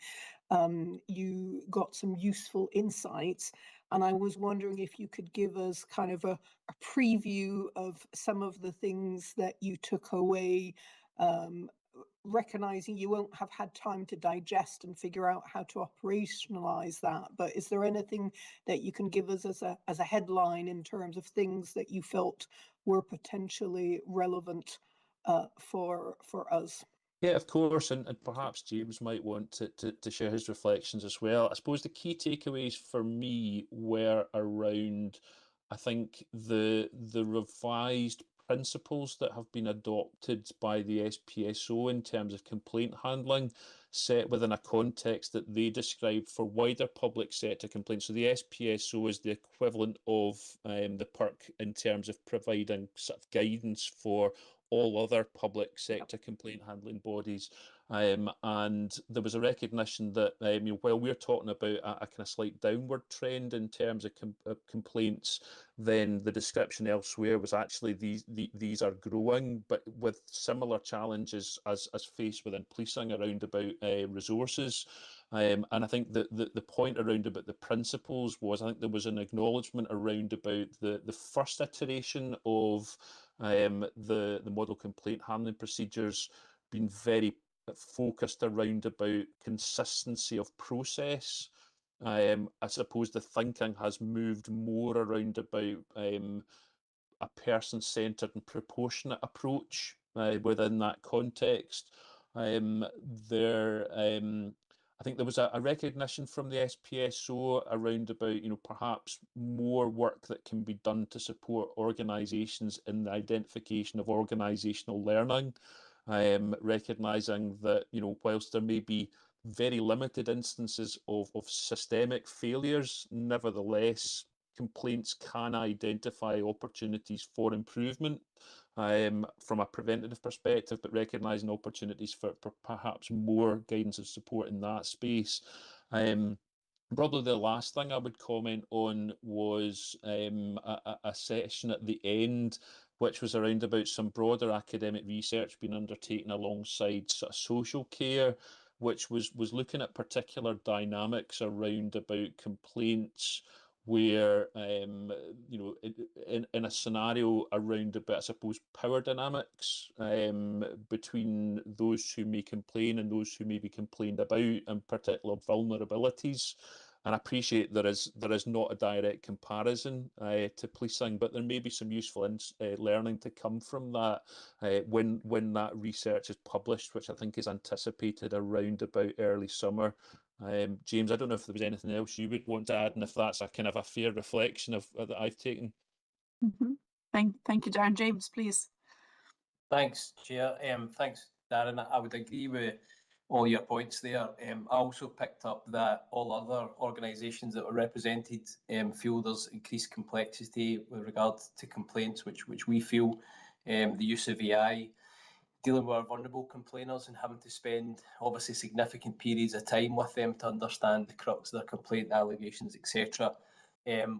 S7: you got some useful insights. And I was wondering if you could give us kind of a preview of some of the things that you took away, recognizing you won't have had time to digest and figure out how to operationalize that. But is there anything that you can give us as a headline in terms of things that you felt were potentially relevant for us?
S6: Yeah, of course, and perhaps James might want to share his reflections as well. I suppose the key takeaways for me were around, I think, the revised principles that have been adopted by the SPSO in terms of complaint handling, set within a context that they describe for wider public sector complaints. So the SPSO is the equivalent of the PIRC in terms of providing sort of guidance for all other public sector complaint handling bodies. And there was a recognition that while we're talking about a kind of slight downward trend in terms of complaints, then the description elsewhere was actually these are growing, but with similar challenges as faced within policing around about resources. And I think that the point around about the principles was, I think there was an acknowledgement around about the first iteration of the model complaint handling procedures being very focused around about consistency of process. I suppose the thinking has moved more around about a person-centred and proportionate approach within that context. I think there was a recognition from the SPSO around about, perhaps more work that can be done to support organisations in the identification of organisational learning, recognising that, whilst there may be very limited instances of systemic failures, nevertheless, complaints can identify opportunities for improvement from a preventative perspective, but recognising opportunities for perhaps more guidance and support in that space. Probably the last thing I would comment on was a session at the end which was around about some broader academic research being undertaken alongside sort of social care, which was looking at particular dynamics around about complaints where, you know, in a scenario around about, I suppose, power dynamics between those who may complain and those who may be complained about, and particular vulnerabilities. And I appreciate there is not a direct comparison to policing, but there may be some useful learning to come from that when that research is published, which I think is anticipated around about early summer. James, I don't know if there was anything else you would want to add, and if that's a kind of a fair reflection of that I've taken.
S1: Thank you, Darren. James, please.
S8: Thanks, Chair. Thanks, Darren. I would agree with all your points there. I also picked up that all other organisations that were represented feel there's increased complexity with regard to complaints, which we feel the use of AI, dealing with our vulnerable complainers and having to spend obviously significant periods of time with them to understand the crux of their complaint, allegations, etc.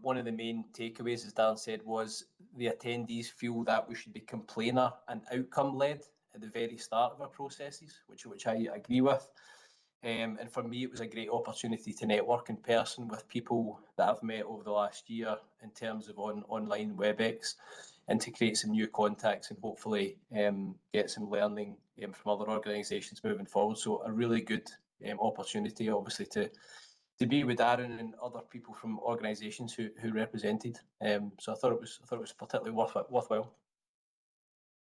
S8: One of the main takeaways, as Dan said, was the attendees feel that we should be complainer and outcome led at the very start of our processes, which I agree with. And for me, it was a great opportunity to network in person with people that I've met over the last year in terms of online WebEx, and to create some new contacts and hopefully get some learning from other organisations moving forward. So a really good opportunity, obviously, to be with Darren and other people from organisations who represented. So I thought it was particularly worthwhile.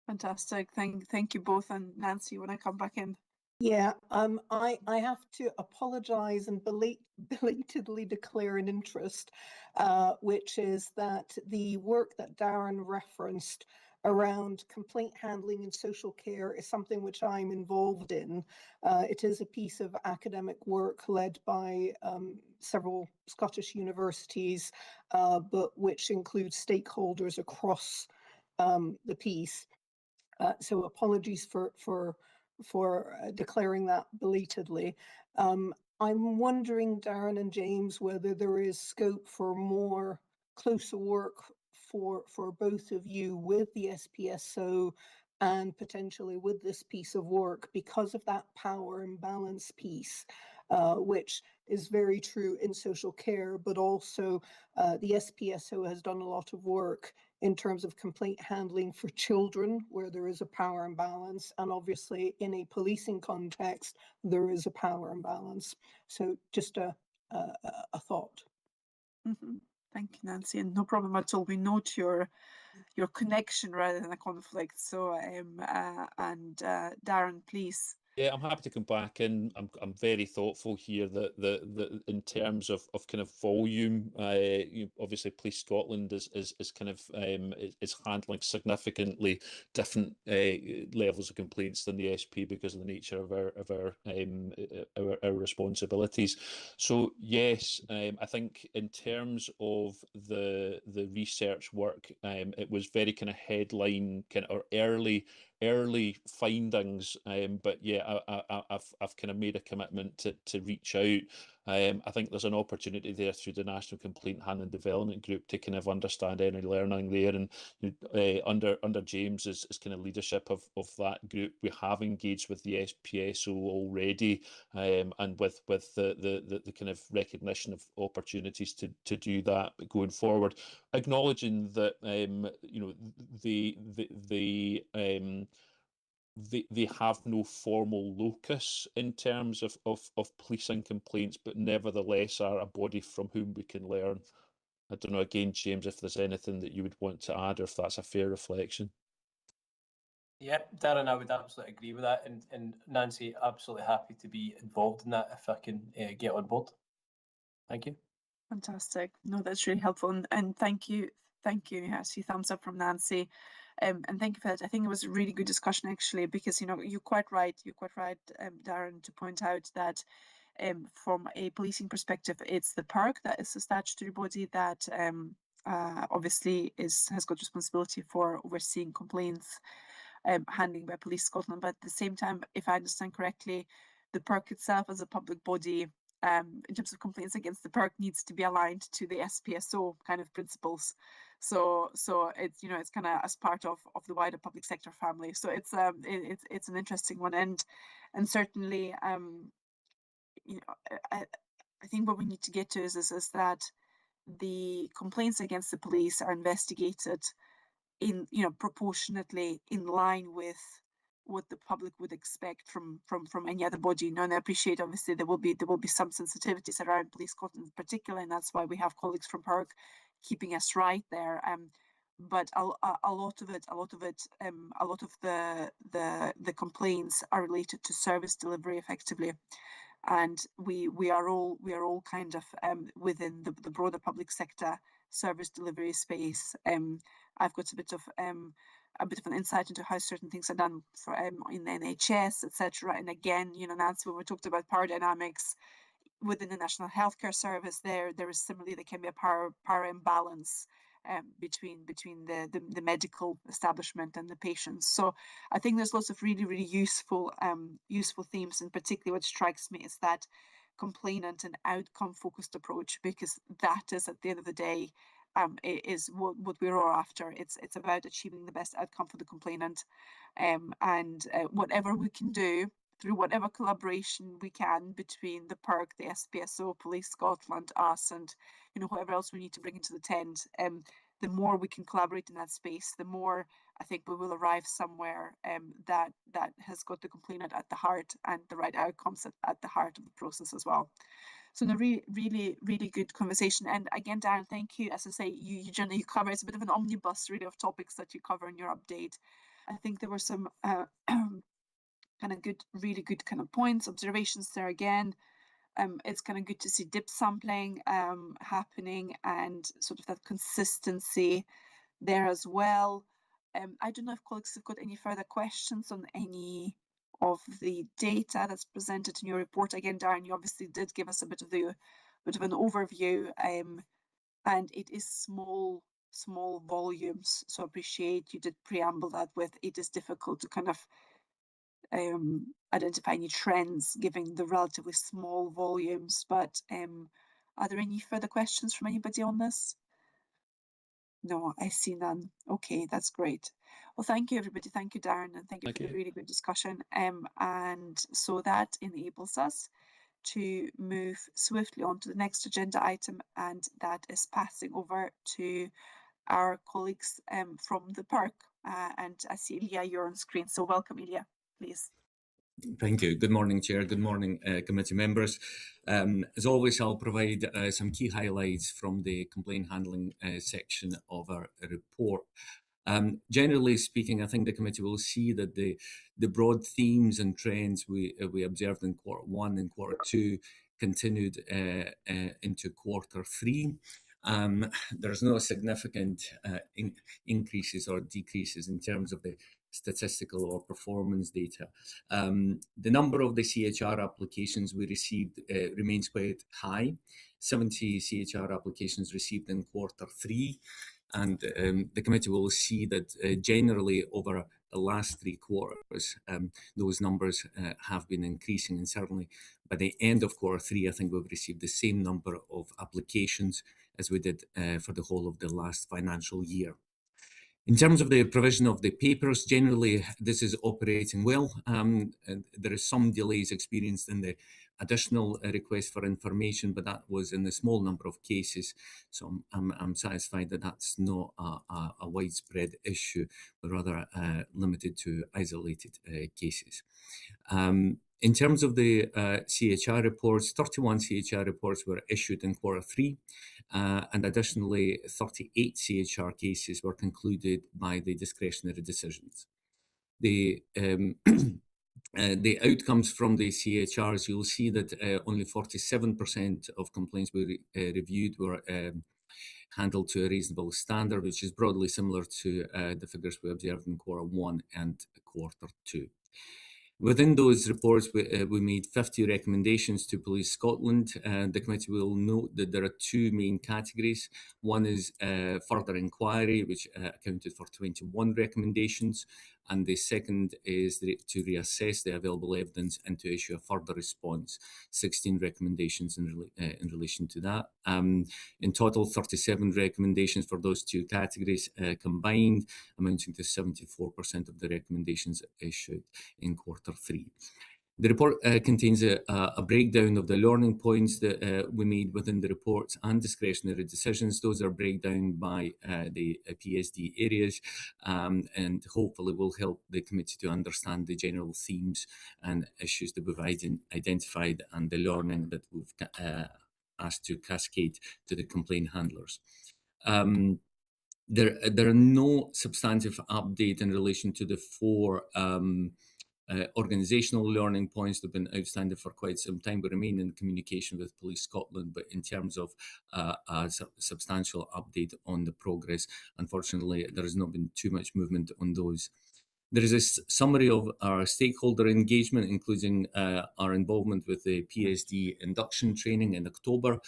S1: Fantastic. Thank you both. And Nancy, when I come back in.
S7: Yeah, I have to apologise and belatedly declare an interest, which is that the work that Darren referenced around complaint handling and social care is something which I'm involved in. It is a piece of academic work led by several Scottish universities, but which includes stakeholders across the piece. So apologies for declaring that belatedly. I'm wondering, Darren and James, whether there is scope for more closer work for both of you with the SPSO and potentially with this piece of work because of that power imbalance piece, which is very true in social care, but also the SPSO has done a lot of work in terms of complaint handling for children, where there is a power imbalance, and obviously in a policing context, there is a power imbalance. So just a thought.
S1: Thank you, Nancy, and no problem at all. We note your connection rather than a conflict. So, Darren, please.
S6: Yeah, I'm happy to come back in. I'm very thoughtful here that in terms of kind of volume, obviously Police Scotland is kind of is handling significantly different levels of complaints than the SP because of the nature of our responsibilities. So yes, I think in terms of the research work, it was very kind of headline kind of early findings, but yeah, I've kind of made a commitment to reach out. I think there's an opportunity there through the National Complaint Handling Development Group to kind of understand any learning there, and under James's kind of leadership of that group, we have engaged with the SPSO already, and with the kind of recognition of opportunities to do that going forward, acknowledging that they have no formal locus in terms of policing complaints, but nevertheless are a body from whom we can learn. I don't know, again, James, if there's anything that you would want to add, or if that's a fair reflection.
S8: Yeah, Darren, I would absolutely agree with that. And Nancy, absolutely happy to be involved in that if I can get on board. Thank you.
S1: Fantastic. No, that's really helpful. And thank you. I see thumbs up from Nancy. And thank you for that. I think it was a really good discussion, actually, because, you're quite right, Darren, to point out that from a policing perspective, it's the PERC that is the statutory body that obviously has got responsibility for overseeing complaints handling by Police Scotland. But at the same time, if I understand correctly, the PERC itself as a public body, in terms of complaints against the PERC, needs to be aligned to the SPSO kind of principles. So it's, you know, it's kind of as part of the wider public sector family. So it's it's an interesting one, and certainly you know, I think what we need to get to is that the complaints against the police are investigated in, you know, proportionately in line with what the public would expect from any other body. You know, and I appreciate, obviously there will be some sensitivities around Police Scotland in particular, and that's why we have colleagues from PERC keeping us right there. But a lot of the complaints are related to service delivery effectively, and we are all kind of within the broader public sector service delivery space. I've got a bit of an insight into how certain things are done for in the NHS, etc. And again, you know, that's when we talked about power dynamics within the National Healthcare Service. There is similarly, there can be a power imbalance between the medical establishment and the patients. So I think there's lots of really useful themes, and particularly what strikes me is that complainant and outcome focused approach, because that is, at the end of the day, is what we're all after. It's about achieving the best outcome for the complainant, and whatever we can do through whatever collaboration we can between the PERC, the SPSO, Police Scotland, us, and, you know, whoever else we need to bring into the tent. The more we can collaborate in that space, the more I think we will arrive somewhere that has got the complainant at the heart and the right outcomes at the heart of the process as well. So a really good conversation. And again, Darren, thank you. As I say, you generally cover, it's a bit of an omnibus really of topics that you cover in your update. I think there were some kind of really good kind of points, observations there again. It's kind of good to see dip sampling happening, and sort of that consistency there as well. I don't know if colleagues have got any further questions on any of the data that's presented in your report. Again, Darren, you obviously did give us a bit of an overview, and it is small volumes. So I appreciate you did preamble that with, it is difficult to kind of identify any trends given the relatively small volumes. But are there any further questions from anybody on this? No, I see none. Okay, that's great. Well, thank you, everybody. Thank you, Darren, and thank you for the really good discussion. And so that enables us to move swiftly on to the next agenda item, and that is passing over to our colleagues from the PERC. And I see, Ilya, you're on screen, so welcome, Ilya, please.
S9: Thank you. Good morning, Chair. Good morning, committee members. As always, I'll provide some key highlights from the complaint handling section of our report. Generally speaking, I think the committee will see that the broad themes and trends we observed in Q1 and Q2 continued into Q3. There's no significant increases or decreases in terms of the statistical or performance data. The number of the CHR applications we received remains quite high. 70 CHR applications received in Q3. And the committee will see that generally over the last 3 quarters, those numbers have been increasing. And certainly by the end of Q3, I think we've received the same number of applications as we did for the whole of the last financial year. In terms of the provision of the papers, generally this is operating well. And there is some delays experienced in the additional request for information, but that was in a small number of cases. So I'm satisfied that that's not a widespread issue, but rather limited to isolated cases. In terms of the CHR reports, 31 CHR reports were issued in Q3, and additionally 38 CHR cases were concluded by the discretionary decisions. The outcomes from the CHRs, you'll see that only 47% of complaints we reviewed were handled to a reasonable standard, which is broadly similar to the figures we observed in Q1 and Q2. Within those reports, we made 50 recommendations to Police Scotland. The committee will note that there are 2 main categories. One is further inquiry, which accounted for 21 recommendations, And the second is to reassess the available evidence and to issue a further response, 16 recommendations in relation to that. In total, 37 recommendations for those two categories combined, amounting to 74% of the recommendations issued in Q3. The report contains a breakdown of the learning points that we made within the reports and discretionary decisions. Those are breakdown by the PSD areas, and hopefully will help the committee to understand the general themes and issues that we've identified and the learning that we've asked to cascade to the complaint handlers. There are no substantive update in relation to the four organisational learning points that have been outstanding for quite some time. We remain in communication with Police Scotland, but in terms of a substantial update on the progress, unfortunately, there has not been too much movement on those. There is a summary of our stakeholder engagement, including our involvement with the PSD induction training in October.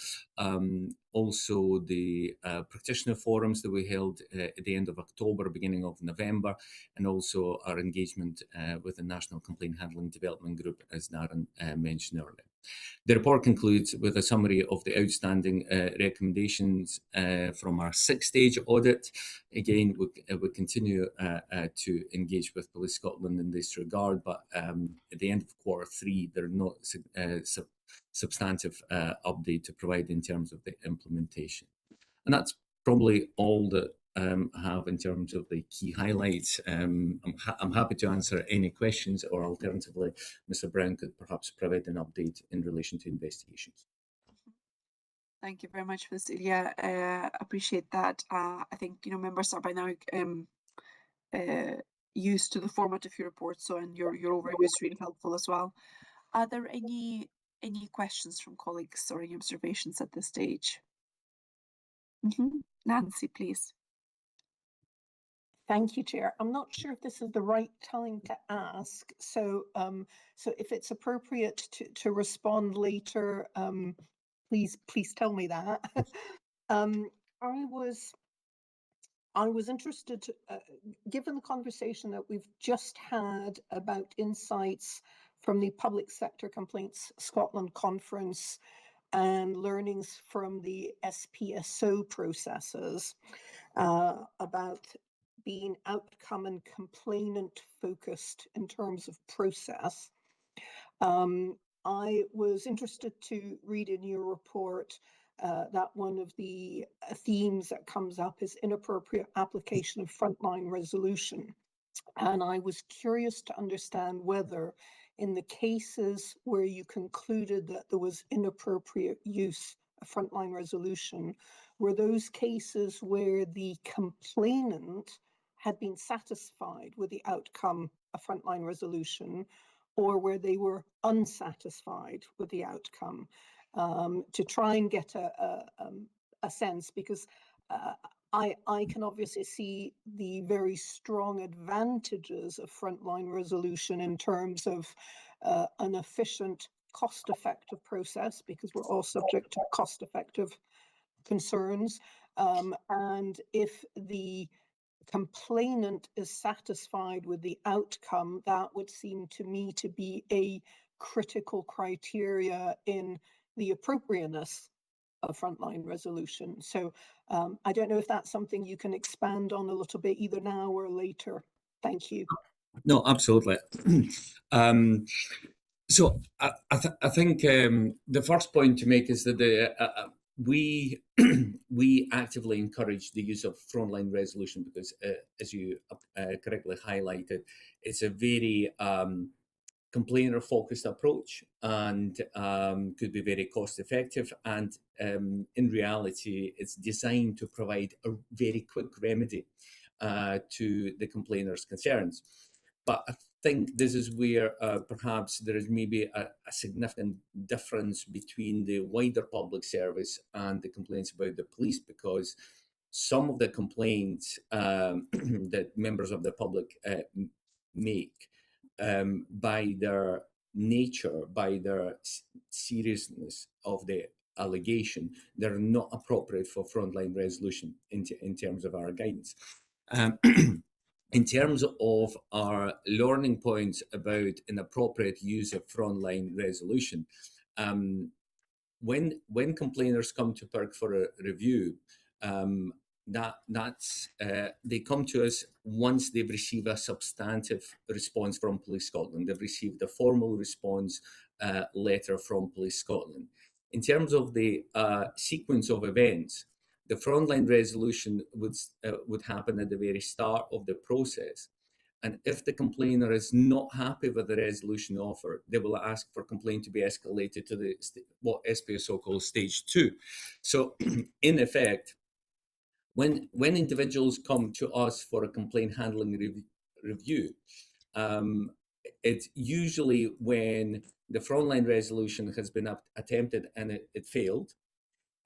S9: Also, the practitioner forums that we held at the end of October, beginning of November, and also our engagement with the National Complaint Handling Development Group, as Darren mentioned earlier. The report concludes with a summary of the outstanding recommendations from our 6-stage audit. Again, we continue to engage with Police Scotland in this regard, but at the end of Q3, there are no substantive update to provide in terms of the implementation. And that's probably all that I have in terms of the key highlights. I'm happy to answer any questions, or alternatively, Mr. Brown could perhaps provide an update in relation to investigations.
S1: Thank you very much for this, Ilya. Appreciate that. I think members are by now used to the format of your report, so and your overview is really helpful as well. Are there any questions from colleagues or any observations at this stage? Nancy, please.
S7: Thank you, Chair. I'm not sure if this is the right time to ask, so if it's appropriate to respond later, please tell me that. I was interested, given the conversation that we've just had about insights from the Public Sector Complaints Scotland Conference and learnings from the SPSO processes about being outcome and complainant focused in terms of process. I was interested to read in your report that one of the themes that comes up is inappropriate application of frontline resolution. And I was curious to understand whether in the cases where you concluded that there was inappropriate use of frontline resolution, were those cases where the complainant had been satisfied with the outcome of frontline resolution, or where they were unsatisfied with the outcome, to try and get a sense, because I can obviously see the very strong advantages of frontline resolution in terms of an efficient, cost-effective process, because we're all subject to cost-effective concerns. And if the complainant is satisfied with the outcome, that would seem to me to be a critical criteria in the appropriateness of frontline resolution. So I don't know if that's something you can expand on a little bit, either now or later. Thank you.
S9: No, absolutely. So I think the first point to make is that we actively encourage the use of frontline resolution because, as you correctly highlighted, it's a very complainer-focused approach and could be very cost-effective. And in reality, it's designed to provide a very quick remedy to the complainer's concerns. But I think this is where perhaps there is maybe a significant difference between the wider public service and the complaints about the police, because some of the complaints that members of the public make, by their nature, by their seriousness of the allegation, they're not appropriate for frontline resolution in terms of our guidance. In terms of our learning points about inappropriate use of frontline resolution, when complainers come to PIRG for a review, they come to us once they've received a substantive response from Police Scotland. They've received a formal response letter from Police Scotland. In terms of the sequence of events, the frontline resolution would happen at the very start of the process. And if the complainer is not happy with the resolution offered, they will ask for complaint to be escalated to the what SPSO calls stage 2. So in effect, when individuals come to us for a complaint handling review, it's usually when the frontline resolution has been attempted and it failed.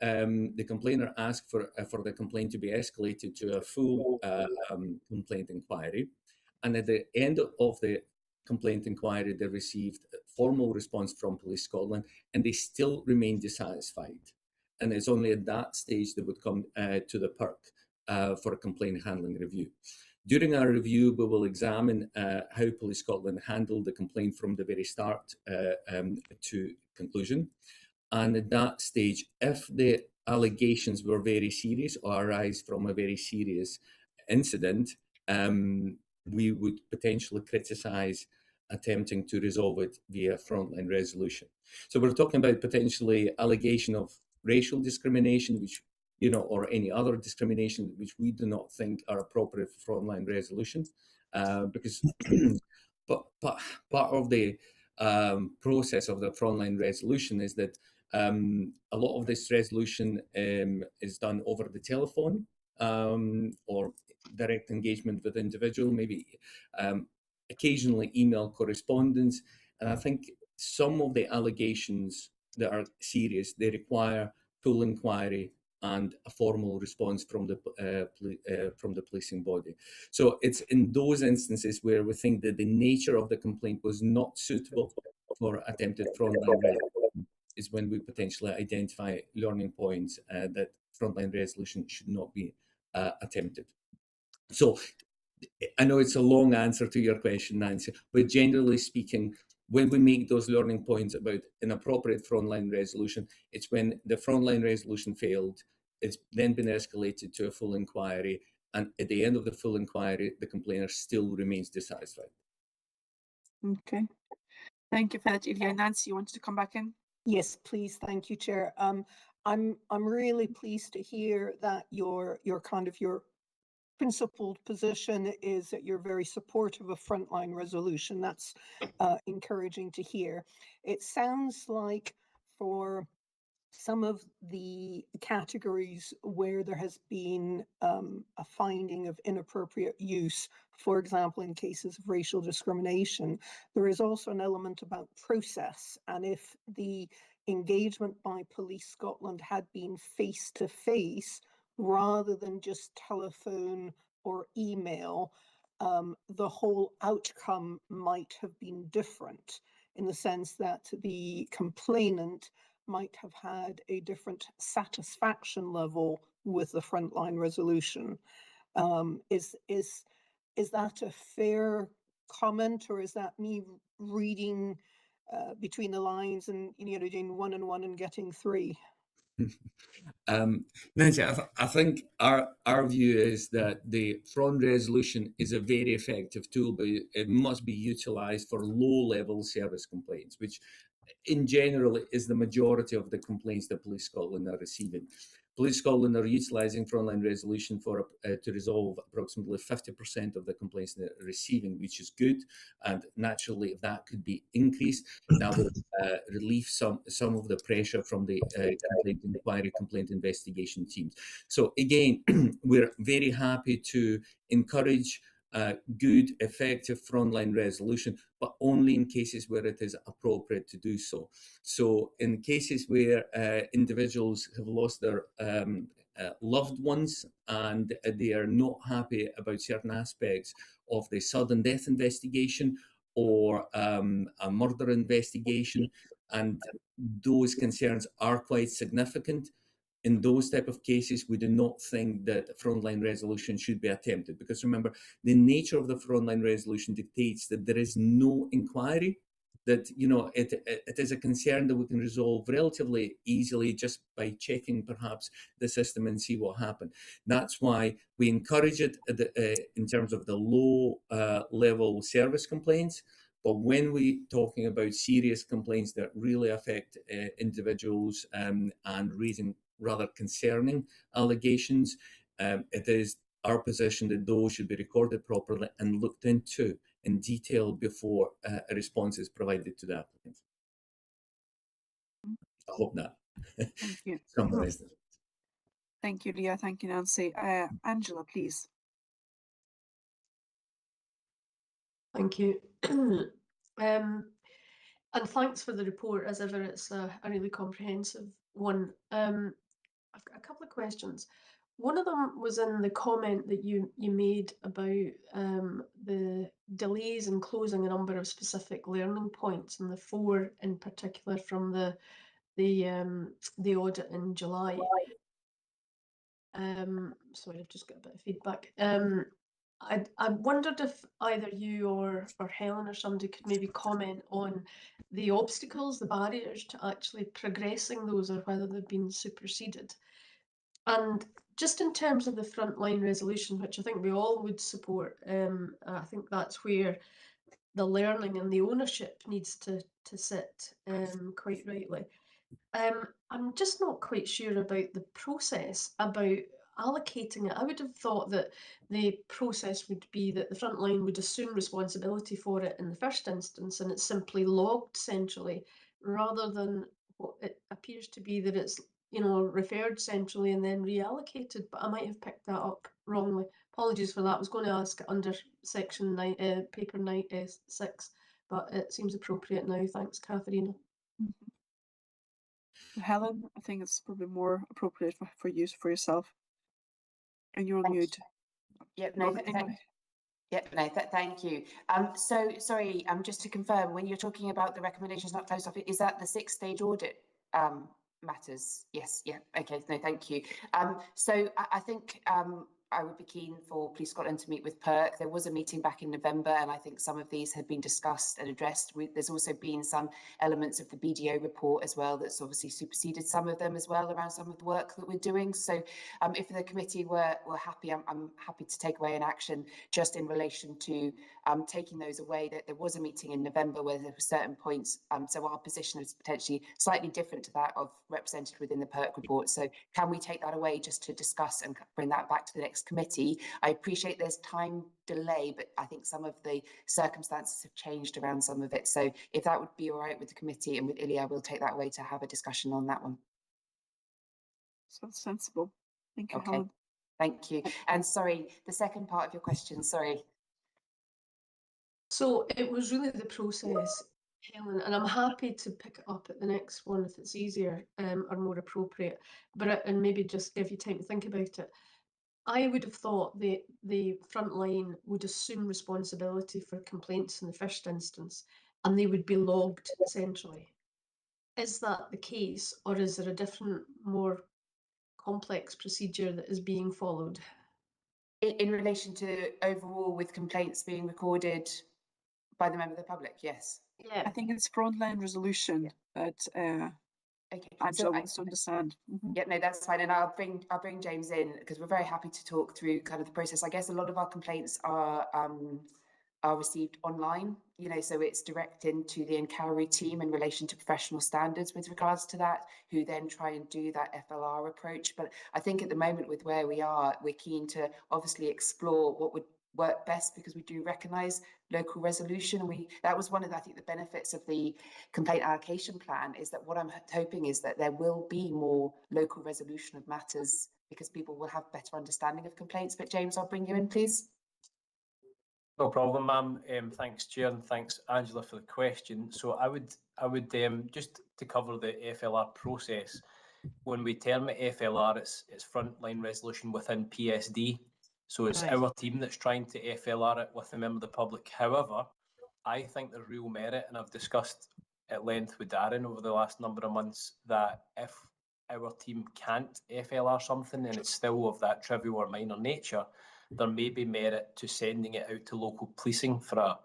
S9: The complainer asks for the complaint to be escalated to a full complaint inquiry. And at the end of the complaint inquiry, they received a formal response from Police Scotland, and they still remain dissatisfied. And it's only at that stage they would come to the PIRG for a complaint handling review. During our review, we will examine how Police Scotland handled the complaint from the very start to conclusion. And at that stage, if the allegations were very serious or arise from a very serious incident, we would potentially criticise attempting to resolve it via frontline resolution. So we're talking about potentially allegation of racial discrimination, which, or any other discrimination which we do not think are appropriate for frontline resolution, because but part of the process of the frontline resolution is that a lot of this resolution is done over the telephone or direct engagement with individual, maybe occasionally email correspondence. And I think some of the allegations that are serious, they require full inquiry and a formal response from the policing body. So it's in those instances where we think that the nature of the complaint was not suitable for attempted frontline resolution is when we potentially identify learning points that frontline resolution should not be attempted. So I know it's a long answer to your question, Nancy, but generally speaking, when we make those learning points about inappropriate frontline resolution, it's when the frontline resolution failed, it's then been escalated to a full inquiry, and at the end of the full inquiry, the complainer still remains dissatisfied.
S1: Okay. Thank you for that, Ilya. Nancy, you wanted to come back in?
S7: Yes, please. Thank you, Chair. I'm really pleased to hear that your principled position is that you're very supportive of frontline resolution. That's encouraging to hear. It sounds like for some of the categories where there has been a finding of inappropriate use, for example, in cases of racial discrimination, there is also an element about process. And if the engagement by Police Scotland had been face-to-face rather than just telephone or email, the whole outcome might have been different in the sense that the complainant might have had a different satisfaction level with the frontline resolution. Is that a fair comment, or is that me reading between the lines and doing 1 and 1 and getting 3?
S9: Nancy, I think our view is that the front resolution is a very effective tool, but it must be utilised for low-level service complaints, which in general is the majority of the complaints that Police Scotland are receiving. Police Scotland are utilising frontline resolution for to resolve approximately 50% of the complaints they're receiving, which is good. And naturally, if that could be increased, that would relieve some of the pressure from the complaint inquiry, complaint investigation teams. So again, we're very happy to encourage good, effective frontline resolution, but only in cases where it is appropriate to do so. So in cases where individuals have lost their loved ones and they are not happy about certain aspects of the sudden death investigation or a murder investigation, and those concerns are quite significant, in those type of cases, we do not think that frontline resolution should be attempted, because remember, the nature of the frontline resolution dictates that there is no inquiry, that, you know, it is a concern that we can resolve relatively easily just by checking perhaps the system and see what happened. That's why we encourage it in terms of the low level service complaints. But when we're talking about serious complaints that really affect individuals and raising rather concerning allegations, it is our position that those should be recorded properly and looked into in detail before a response is provided to the applicant. I hope that
S1: Thank you.
S9: summarised it.
S1: Thank you, Leah. Thank you, Nancy. Angela, please.
S4: Thank you. And thanks for the report. As ever, it's a really comprehensive one. I've got a couple of questions. One of them was in the comment that you made about the delays in closing a number of specific learning points, and the 4 in particular from the audit in July. Sorry, I've just got a bit of feedback. I wondered if either you or Helen or somebody could maybe comment on the obstacles, the barriers to actually progressing those, or whether they've been superseded. And just in terms of the frontline resolution, which I think we all would support, I think that's where the learning and the ownership needs to sit, quite rightly. I'm just not quite sure about the process, about allocating it. I would have thought that the process would be that the frontline would assume responsibility for it in the first instance, and it's simply logged centrally, rather than what it appears to be that it's, you know, referred centrally and then reallocated. But I might have picked that up wrongly. Apologies for that. I was going to ask under section 9, paper 96, but it seems appropriate now. Thanks, Katharina.
S1: Helen, I think it's probably more appropriate for you, for yourself. And you're on mute.
S2: Yep, no, thank you. So sorry, just to confirm, when you're talking about the recommendations not closed off, is that the 6-stage audit matters? Yes, yeah, okay, no, thank you. So I think I would be keen for Police Scotland to meet with PERC. There was a meeting back in November, and I think some of these had been discussed and addressed. There's also been some elements of the BDO report as well that's obviously superseded some of them as well around some of the work that we're doing. So if the committee were happy, I'm happy to take away an action just in relation to taking those away. That there was a meeting in November where there were certain points. So our position is potentially slightly different to that of represented within the PERC report. So can we take that away just to discuss and bring that back to the next committee? I appreciate there's time delay, but I think some of the circumstances have changed around some of it. So if that would be all right with the committee and with Ilya, we'll take that away to have a discussion on that one.
S1: Sounds sensible. Thank you,
S2: Okay.
S1: Helen.
S2: Thank you. And sorry, the second part of your question, sorry.
S4: So it was really the process, Helen, and I'm happy to pick it up at the next one if it's easier or more appropriate, but and maybe just give you time to think about it. I would have thought the front line would assume responsibility for complaints in the first instance, and they would be logged centrally. Is that the case, or is there a different, more complex procedure that is being followed?
S2: In relation to overall with complaints being recorded by the member of the public, yes.
S4: Yeah.
S1: I think it's frontline resolution that
S2: Okay.
S1: Angela wants to understand.
S2: Yep, no, that's fine. And I'll bring James in because we're very happy to talk through kind of the process. I guess a lot of our complaints are received online, you know, so it's directed to the inquiry team in relation to professional standards with regards to that, who then try and do that FLR approach. But I think at the moment with where we are, we're keen to obviously explore what would work best, because we do recognise local resolution. And that was one of the, I think, the benefits of the complaint allocation plan, is that what I'm hoping is that there will be more local resolution of matters because people will have better understanding of complaints. But James, I'll bring you in, please.
S8: No problem, ma'am. Thanks, Chair, and thanks, Angela, for the question. So I would just to cover the FLR process. When we term it FLR, it's frontline resolution within PSD. So it's
S4: Right.
S8: our team that's trying to FLR it with a member of the public. However, I think there's real merit, and I've discussed at length with Darren over the last number of months, that if our team can't FLR something and it's still of that trivial or minor nature, there may be merit to sending it out to local policing for a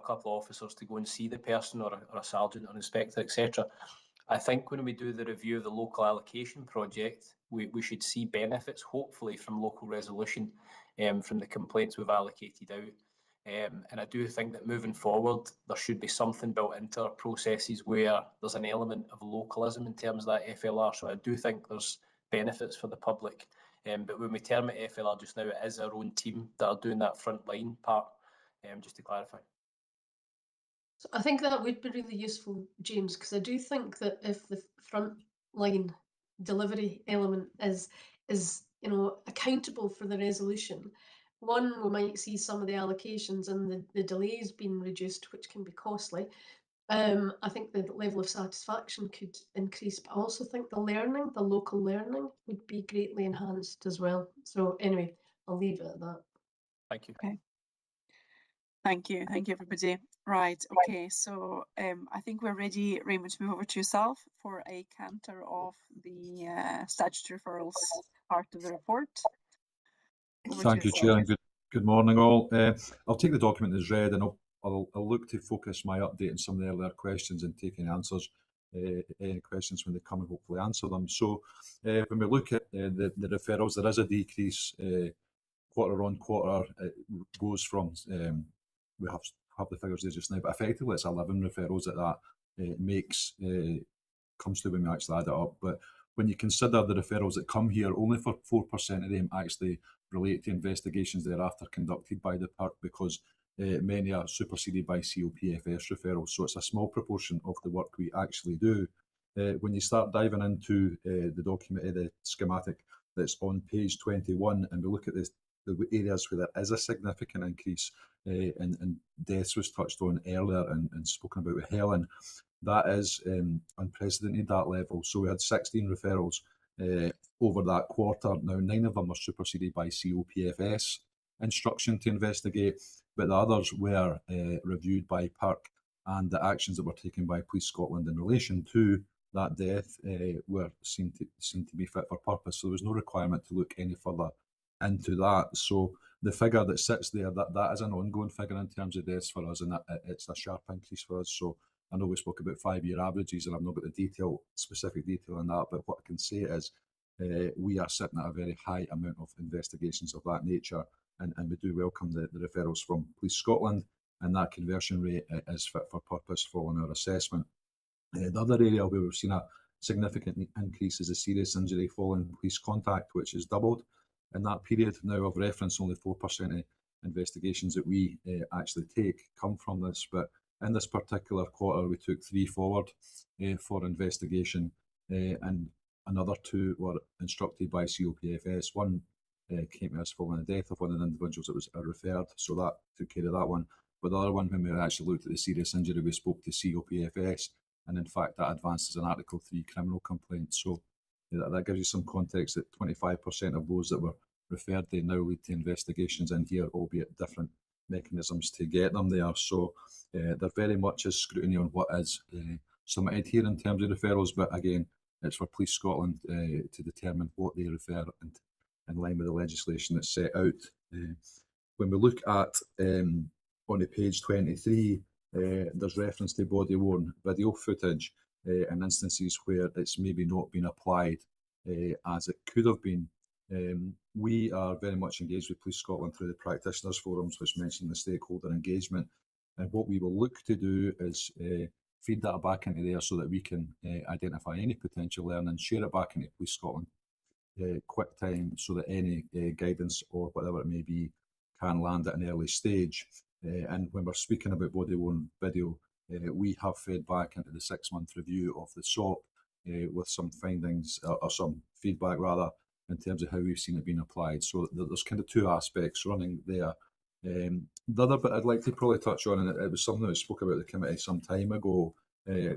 S8: couple of officers to go and see the person, or a sergeant or inspector, etc. I think when we do the review of the local allocation project, we should see benefits, hopefully, from local resolution, from the complaints we've allocated out. And I do think that moving forward, there should be something built into our processes where there's an element of localism in terms of that FLR. So I do think there's benefits for the public. But when we term it FLR just now, it is our own team that are doing that frontline part, just to clarify.
S4: So I think that would be really useful, James, because I do think that if the frontline delivery element is accountable for the resolution, one, we might see some of the allocations and the delays being reduced, which can be costly. I think the level of satisfaction could increase, but I also think the local learning would be greatly enhanced as well. So anyway, I'll leave it at that.
S8: Thank you.
S1: Okay. Thank you, everybody. Right, okay, so I think we're ready, Raymond, to move over to yourself for a canter of the statutory referrals part of the report.
S10: Thank you, Chair, and good morning all. I'll take the document as read, and I'll look to focus my update on some of the earlier questions and taking answers, any questions when they come, and hopefully answer them. So when we look at the referrals, there is a decrease quarter on quarter. It goes from, we have the figures there just now, but effectively it's 11 referrals that makes, comes to when we actually add it up. But when you consider the referrals that come here, only for 4% of them actually relate to investigations thereafter conducted by the PIRC, because many are superseded by COPFS referrals. So it's a small proportion of the work we actually do. When you start diving into the document, the schematic that's on page 21, and we look at the areas where there is a significant increase, and deaths was touched on earlier and spoken about with Helen, that is unprecedented, that level. So we had 16 referrals over that quarter. Now, 9 of them were superseded by COPFS instruction to investigate, but the others were reviewed by PIRC, and the actions that were taken by Police Scotland in relation to that death were seen to be fit for purpose. So there was no requirement to look any further into that. So the figure that sits there, that is an ongoing figure in terms of deaths for us, and it's a sharp increase for us. So I know we spoke about 5-year averages, and I've not got the specific detail on that, but what I can say is we are sitting at a very high amount of investigations of that nature, and we do welcome the referrals from Police Scotland, and that conversion rate is fit for purpose following our assessment. The other area where we've seen a significant increase is the serious injury following police contact, which has doubled in that period. Now, I've referenced only 4% of investigations that we actually take come from this, but in this particular quarter, we took 3 forward for investigation, and another 2 were instructed by COPFS. One came to us following the death of one of the individuals that was referred, so that took care of that one. But the other one, when we actually looked at the serious injury, we spoke to COPFS, and in fact, that advanced as an Article 3 criminal complaint. So that gives you some context that 25% of those that were referred, they now lead to investigations in here, albeit different mechanisms to get them there. So there very much is scrutiny on what is submitted here in terms of referrals, but again, it's for Police Scotland to determine what they refer and in line with the legislation that's set out. When we look at on page 23, there's reference to body-worn video footage and instances where it's maybe not been applied as it could have been. We are very much engaged with Police Scotland through the practitioners forums, which mention the stakeholder engagement. And what we will look to do is feed that back into there so that we can identify any potential learning, share it back into Police Scotland quick time, so that any guidance or whatever it may be can land at an early stage. And when we're speaking about body-worn video, we have fed back into the 6-month review of the SOP with some findings or some feedback rather, in terms of how we've seen it being applied. So there's kind of 2 aspects running there. The other bit I'd like to probably touch on, and it was something that I spoke about the committee some time ago,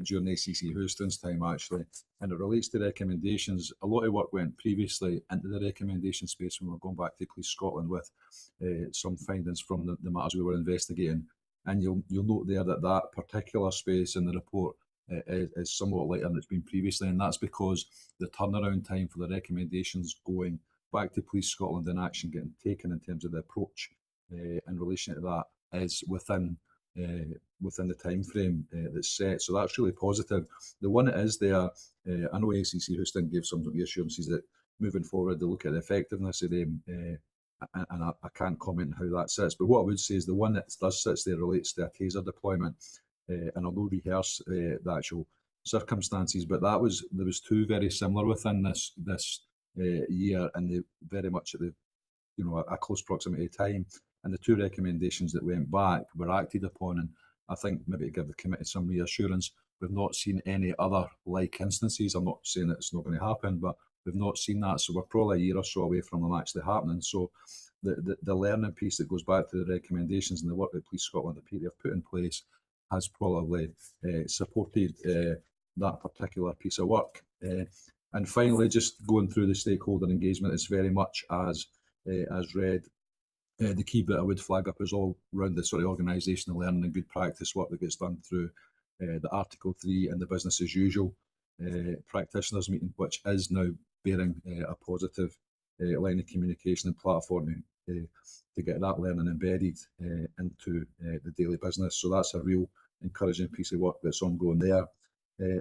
S10: during ACC Houston's time actually, and it relates to recommendations. A lot of work went previously into the recommendation space when we were going back to Police Scotland with some findings from the matters we were investigating. And you'll note there that particular space in the report is somewhat lighter than it's been previously, and that's because the turnaround time for the recommendations going back to Police Scotland and action getting taken in terms of the approach in relation to that is within the time frame that's set. So that's really positive. The one that is there, I know ACC Houston gave some reassurances that moving forward they look at the effectiveness of them, and I can't comment on how that sits. But what I would say is the one that does sit there relates to a taser deployment, and I'll rehearse the actual circumstances. But there was two very similar within this year, and they very much at the a close proximity time. And the two recommendations that went back were acted upon, and I think maybe to give the committee some reassurance, we've not seen any other like instances. I'm not saying that it's not going to happen, but we've not seen that, so we're probably a year or so away from them actually happening. So the learning piece that goes back to the recommendations and the work that Police Scotland and PD have put in place has probably supported that particular piece of work. And finally, just going through the stakeholder engagement, it's very much as read. The key bit I would flag up is all around the sort of organisational learning and good practice work that gets done through the Article 3 and the business as usual practitioners meeting, which is now bearing a positive line of communication and platform to get that learning embedded into the daily business. So that's a real encouraging piece of work that's ongoing there.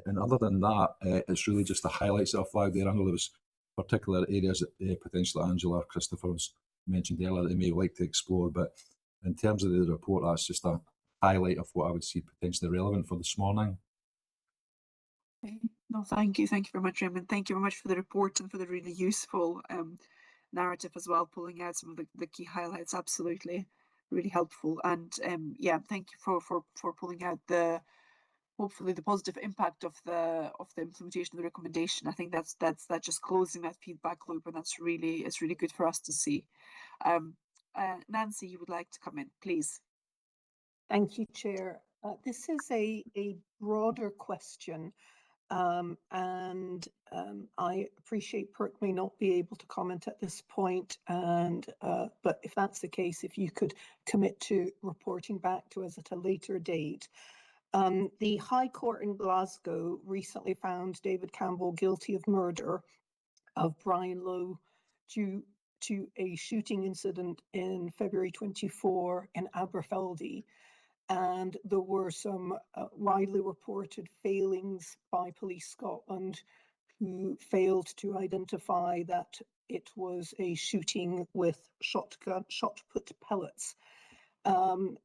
S10: And other than that, it's really just the highlights that I flagged there. I know there was particular areas that potentially Angela or Christopher was mentioned earlier that they may like to explore, but in terms of the report, that's just a highlight of what I would see potentially relevant for this morning.
S1: Okay. No, thank you very much, Raymond. Thank you very much for the report and for the really useful narrative as well, pulling out some of the key highlights. Absolutely, really helpful. And yeah, thank you for pulling out hopefully the positive impact of the implementation of the recommendation. I think that's just closing that feedback loop, and it's really good for us to see. Nancy, you would like to come in, please.
S7: Thank you, Chair. This is a broader question, and I appreciate PERC may not be able to comment at this point, and but if that's the case, if you could commit to reporting back to us at a later date. The High Court in Glasgow recently found David Campbell guilty of murder of Brian Lowe due to a shooting incident in February 24 in Aberfeldy. And there were some widely reported failings by Police Scotland, who failed to identify that it was a shooting with shot put pellets.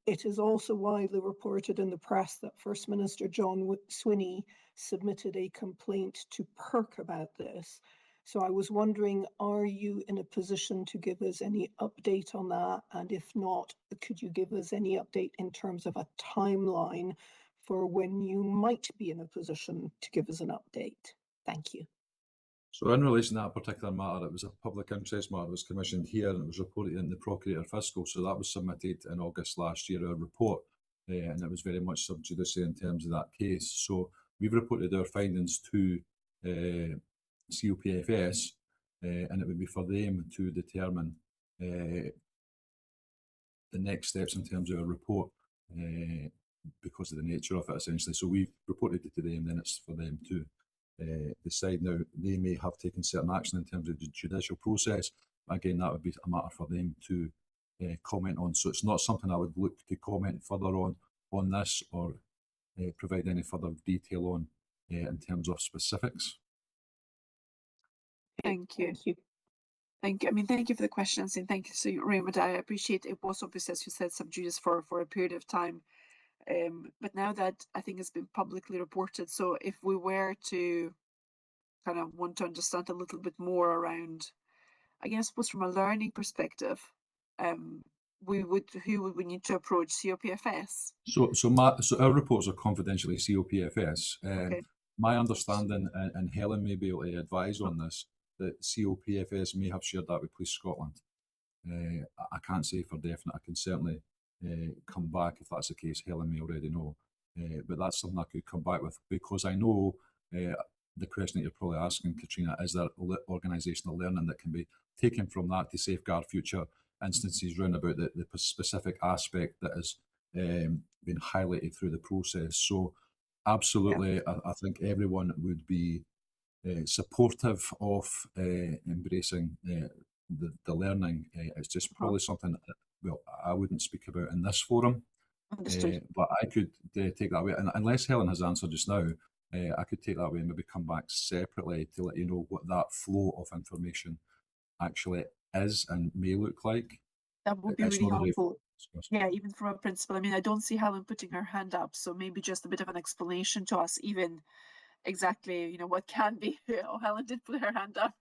S7: It is also widely reported in the press that First Minister John Swinney submitted a complaint to PERC about this. So I was wondering, are you in a position to give us any update on that? And if not, could you give us any update in terms of a timeline for when you might be in a position to give us an update? Thank you.
S10: So in relation to that particular matter, it was a public interest matter that was commissioned here, and it was reported in the Procurator Fiscal. So that was submitted in August last year, our report, and it was very much sub judice in terms of that case. So we've reported our findings to COPFS, and it would be for them to determine the next steps in terms of our report, because of the nature of it, essentially. So we've reported it to them, then it's for them to decide. Now, they may have taken certain action in terms of the judicial process. Again, that would be a matter for them to comment on. So it's not something I would look to comment further on this or provide any further detail on in terms of specifics.
S1: Thank you. Thank you. I mean, thank you for the questions, and thank you, so Raymond. I appreciate it. Was obviously, as you said, sub judice for a period of time. But now that I think it's been publicly reported, so if we were to kind of want to understand a little bit more around, I guess, what's from a learning perspective, who would we need to approach? COPFS?
S10: So our reports are confidentially COPFS.
S1: Okay.
S10: My understanding, and Helen may be able to advise on this, that COPFS may have shared that with Police Scotland. I can't say for definite. I can certainly come back if that's the case. Helen may already know, but that's something I could come back with, because I know the question that you're probably asking, Katrina, is there organisational learning that can be taken from that to safeguard future instances round about the specific aspect that has been highlighted through the process. So absolutely. I think everyone would be supportive of embracing the learning. It's just probably something that, well, I wouldn't speak about in this forum.
S1: Understood.
S10: But I could take that away, and unless Helen has answered just now, I could take that away and maybe come back separately to let you know what that flow of information actually is and may look like.
S1: That would be
S10: It's
S1: really
S10: not a very
S1: helpful.
S10: discussed.
S1: Yeah, even from a principal. I mean, I don't see Helen putting her hand up, so maybe just a bit of an explanation to us, even exactly, you know, what can be. Oh, Helen did put her hand up.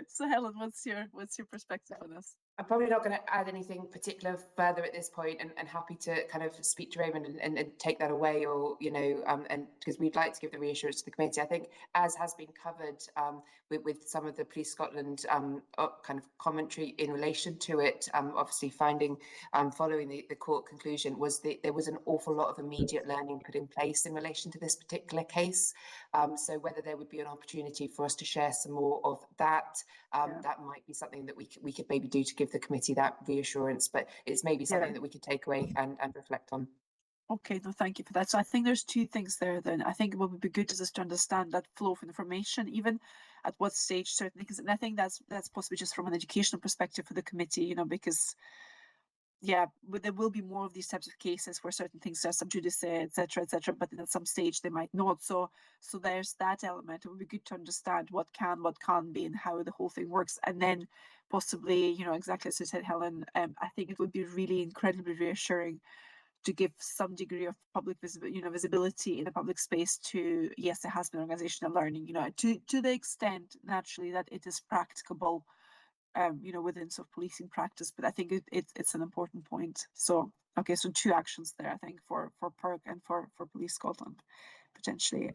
S1: So Helen, what's your perspective on this?
S2: I'm probably not going to add anything particular further at this point, and happy to kind of speak to Raymond and take that away, or, you know, and because we'd like to give the reassurance to the committee. I think, as has been covered with some of the Police Scotland kind of commentary in relation to it, obviously finding following the court conclusion was that there was an awful lot of immediate learning put in place in relation to this particular case. So whether there would be an opportunity for us to share some more of that, that might be something that we could maybe do to give the committee that reassurance, but it's maybe something that we could take away and reflect on.
S1: Okay, no, thank you for that. So I think there's two things there then. I think what would be good is just to understand that flow of information, even at what stage certain things, and I think that's possibly just from an educational perspective for the committee, you know, because yeah, but there will be more of these types of cases where certain things are sub judice, etc., but then at some stage they might not. So there's that element. It would be good to understand what can't be, and how the whole thing works, and then possibly, you know, exactly as you said, Helen. I think it would be really incredibly reassuring to give some degree of public visibility in the public space to, yes, there has been organizational learning, you know, to the extent naturally that it is practicable. You know, within sort of policing practice, but I think it's an important point. So, okay, so two actions there, I think, for PERC and for Police Scotland, potentially.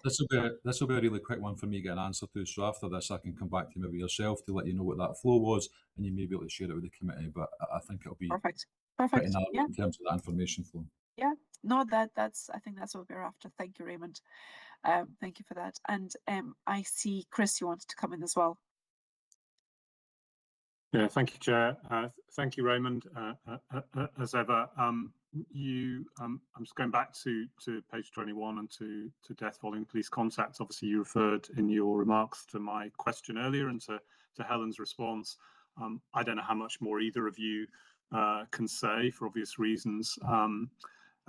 S10: This will be a really quick one for me to get an answer to. So after this, I can come back to you maybe yourself to let you know what that flow was, and you may be able to share it with the committee. But I think it'll be
S1: perfect.
S10: Pretty narrow in terms of the information flow.
S1: Yeah, no, I think that's what we're after. Thank you, Raymond. Thank you for that. And I see Chris, you wanted to come in as well.
S3: Yeah, thank you, Chair. Thank you, Raymond. As ever, I'm just going back to page 21 and to death following police contacts. Obviously, you referred in your remarks to my question earlier and to Helen's response. I don't know how much more either of you can say for obvious reasons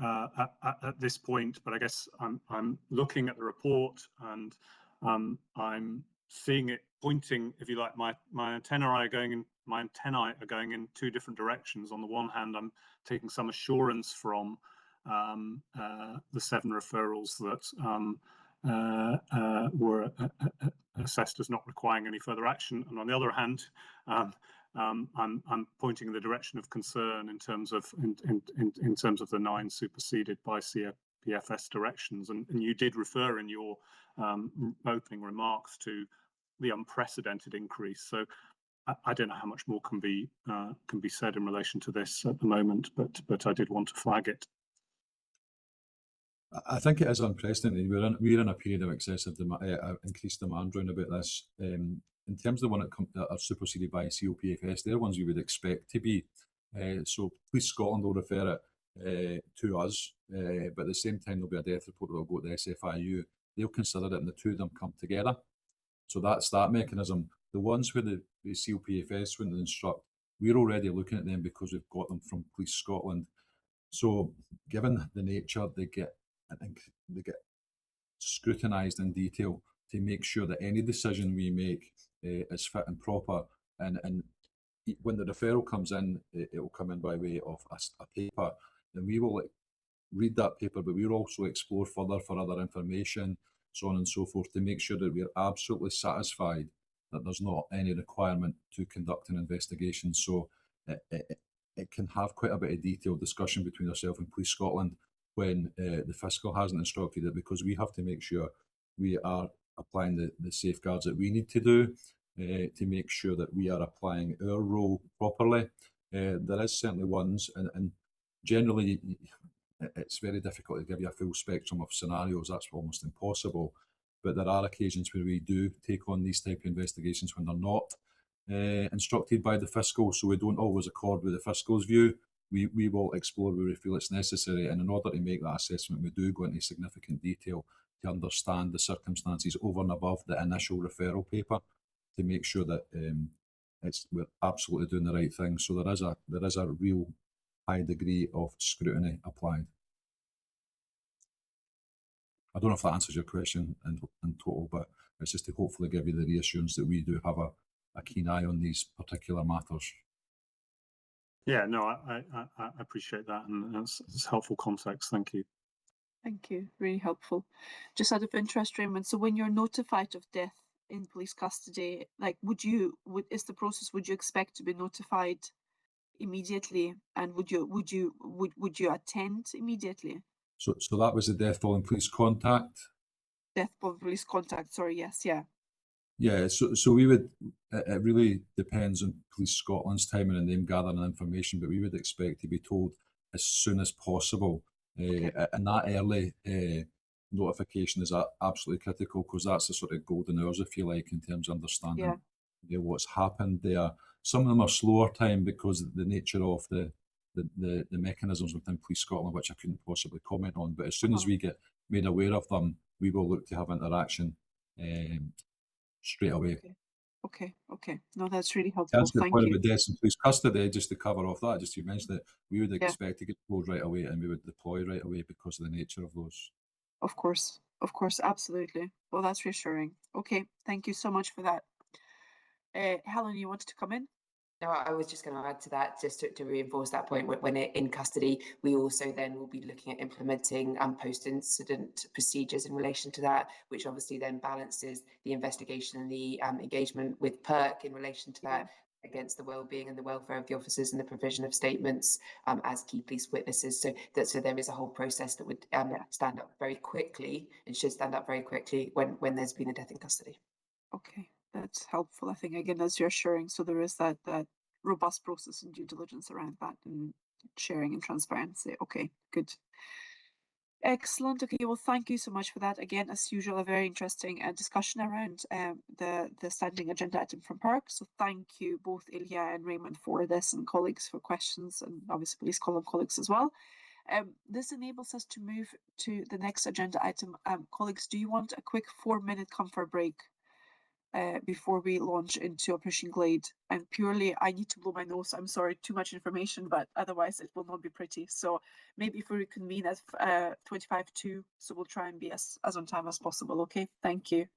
S3: at this point, but I guess I'm looking at the report and I'm seeing it pointing, if you like, my antennae are going in two different directions. On the one hand, I'm taking some assurance from the 7 referrals that were assessed as not requiring any further action, and on the other hand, I'm pointing in the direction of concern in terms of the 9 superseded by CPFS directions, and you did refer in your opening remarks to the unprecedented increase. So I don't know how much more can be said in relation to this at the moment, but I did want to flag it.
S10: I think it is unprecedented. We're in a period of excessive increased demand round about this. In terms of the one that are superseded by COPFS, they're ones we would expect to be. So Police Scotland will refer it to us, but at the same time there'll be a death report that will go to the SFIU. They'll consider it and the two of them come together. So that's that mechanism. The ones where the COPFS wouldn't instruct, we're already looking at them because we've got them from Police Scotland. So given the nature, they get scrutinised in detail to make sure that any decision we make is fit and proper. And when the referral comes in, it will come in by way of a paper, and we will read that paper, but we'll also explore further for other information, so on and so forth, to make sure that we're absolutely satisfied that there's not any requirement to conduct an investigation. So it can have quite a bit of detailed discussion between ourselves and Police Scotland when the fiscal hasn't instructed it, because we have to make sure we are applying the safeguards that we need to do to make sure that we are applying our role properly. There is certainly ones, and generally it's very difficult to give you a full spectrum of scenarios. That's almost impossible. But there are occasions where we do take on these type of investigations when they're not instructed by the fiscal, so we don't always accord with the fiscal's view. we will explore where we feel it's necessary. And in order to make that assessment, we do go into significant detail to understand the circumstances over and above the initial referral paper to make sure that we're absolutely doing the right thing. So there is a real high degree of scrutiny applied. I don't know if that answers your question in total, but it's just to hopefully give you the reassurance that we do have a keen eye on these particular matters.
S3: Yeah, no, I appreciate that, and that's helpful context. Thank you.
S1: Thank you. Really helpful. Just out of interest, Raymond, so when you're notified of death in police custody, like would you expect to be notified immediately, and would you attend immediately?
S10: So that was the death following police contact.
S1: Death following police contact. Sorry. Yes. Yeah.
S10: Yeah. So we would. It really depends on Police Scotland's timing and them gathering information, but we would expect to be told as soon as possible.
S1: Okay.
S10: And that early notification is absolutely critical, because that's the sort of golden hours, if you like, in terms of understanding what's happened there. Some of them are slower time because of the nature of the mechanisms within Police Scotland, which I couldn't possibly comment on. But as soon as we get made aware of them, we will look to have interaction straight away.
S1: Okay. No, that's really helpful.
S10: That's the
S1: Thank
S10: point
S1: you.
S10: about deaths in police custody, just to cover off that, just to mention that we would expect to get told right away, and we would deploy right away because of the nature of those.
S1: Of course, absolutely. Well, that's reassuring. Okay, thank you so much for that. Helen, you wanted to come in?
S2: No, I was just going to add to that, just to reinforce that point. When it in custody, we also then will be looking at implementing post-incident procedures in relation to that, which obviously then balances the investigation and the engagement with PERC in relation to that against the well-being and the welfare of the officers and the provision of statements as key police witnesses. So there is a whole process that would stand up very quickly, and should stand up very quickly when there's been a death in custody.
S1: Okay, that's helpful. I think, again, that's reassuring. So there is that robust process and due diligence around that, and sharing and transparency. Okay, good. Excellent. Okay, well, thank you so much for that. Again, as usual, a very interesting discussion around the standing agenda item from PERC. So thank you both Ilya and Raymond for this, and colleagues for questions, and obviously Police Column colleagues as well. This enables us to move to the next agenda item. Colleagues, do you want a quick 4-minute comfort break before we launch into Operation Glade? And purely, I need to blow my nose. I'm sorry, too much information, but otherwise it will not be pretty. So maybe if we reconvene at 25:02, so we'll try and be as on time as possible. Okay, thank you.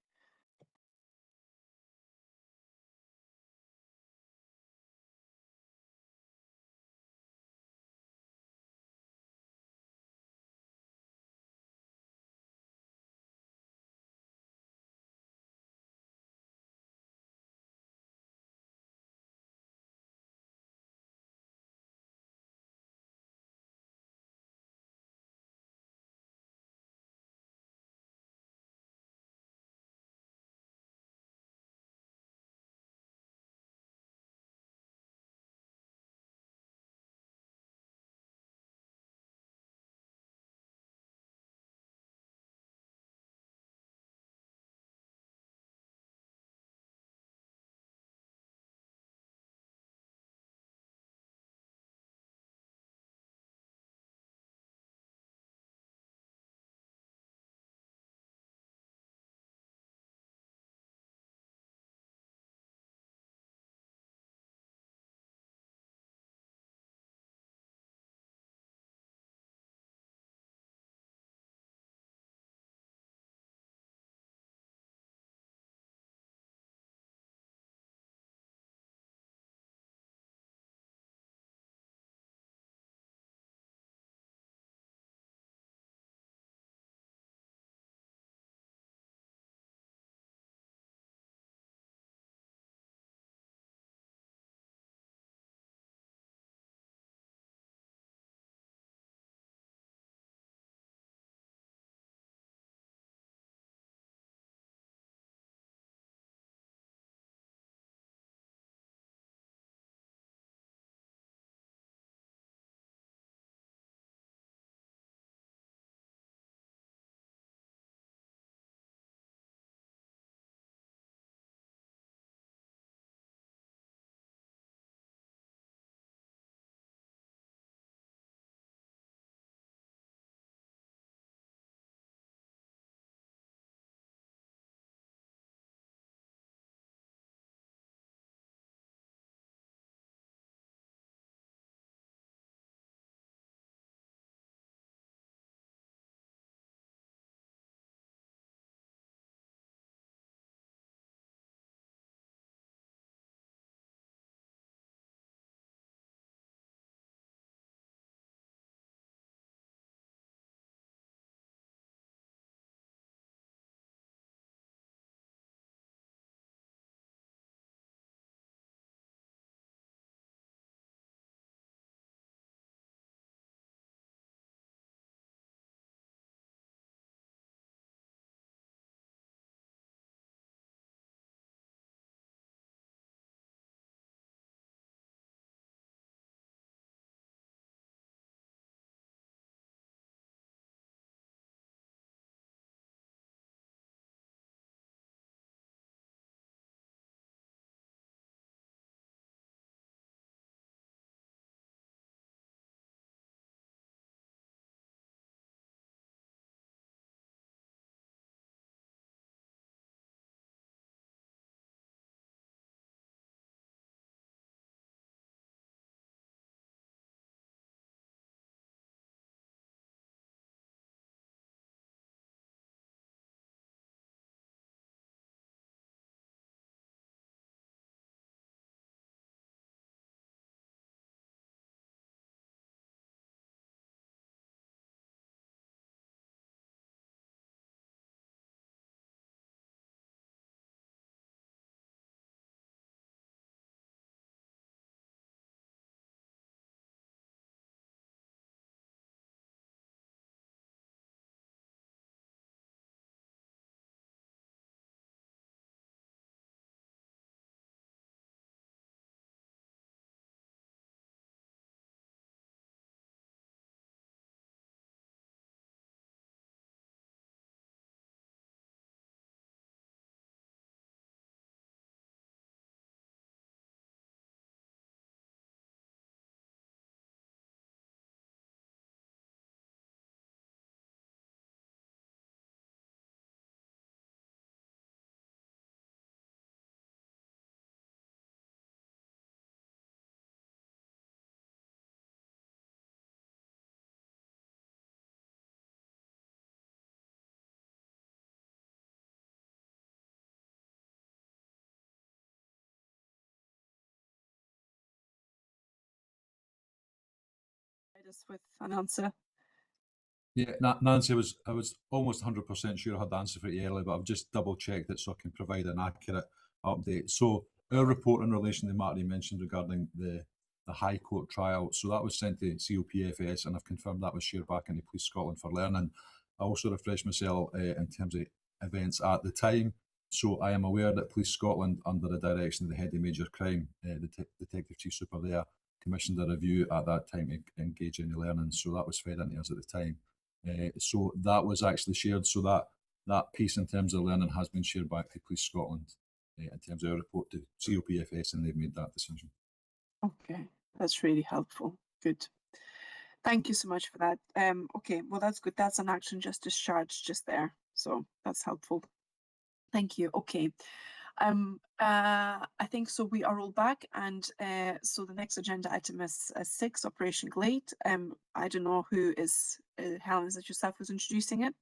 S1: provide us with an answer?
S10: Yeah, Nancy, I was almost 100% sure I had the answer for it earlier, but I've just double checked it so I can provide an accurate update. So our report in relation to the matter you mentioned regarding the High Court trial, so that was sent to COPFS, and I've confirmed that was shared back into Police Scotland for learning. I also refreshed myself in terms of events at the time. So I am aware that Police Scotland, under the direction of the head of major crime, the Detective Chief Super there, commissioned a review at that time to engage in the learning. So that was fed into us at the time. So that was actually shared. So that piece in terms of learning has been shared back to Police Scotland in terms of our report to COPFS, and they've made that decision.
S1: Okay, that's really helpful. Good. Thank you so much for that. Okay, well, that's good. That's an action just discharged just there. So that's helpful. Thank you. Okay. I think so we are all back, and so the next agenda item is 6, Operation Glade. I don't know who is, Helen, is it yourself who's introducing it?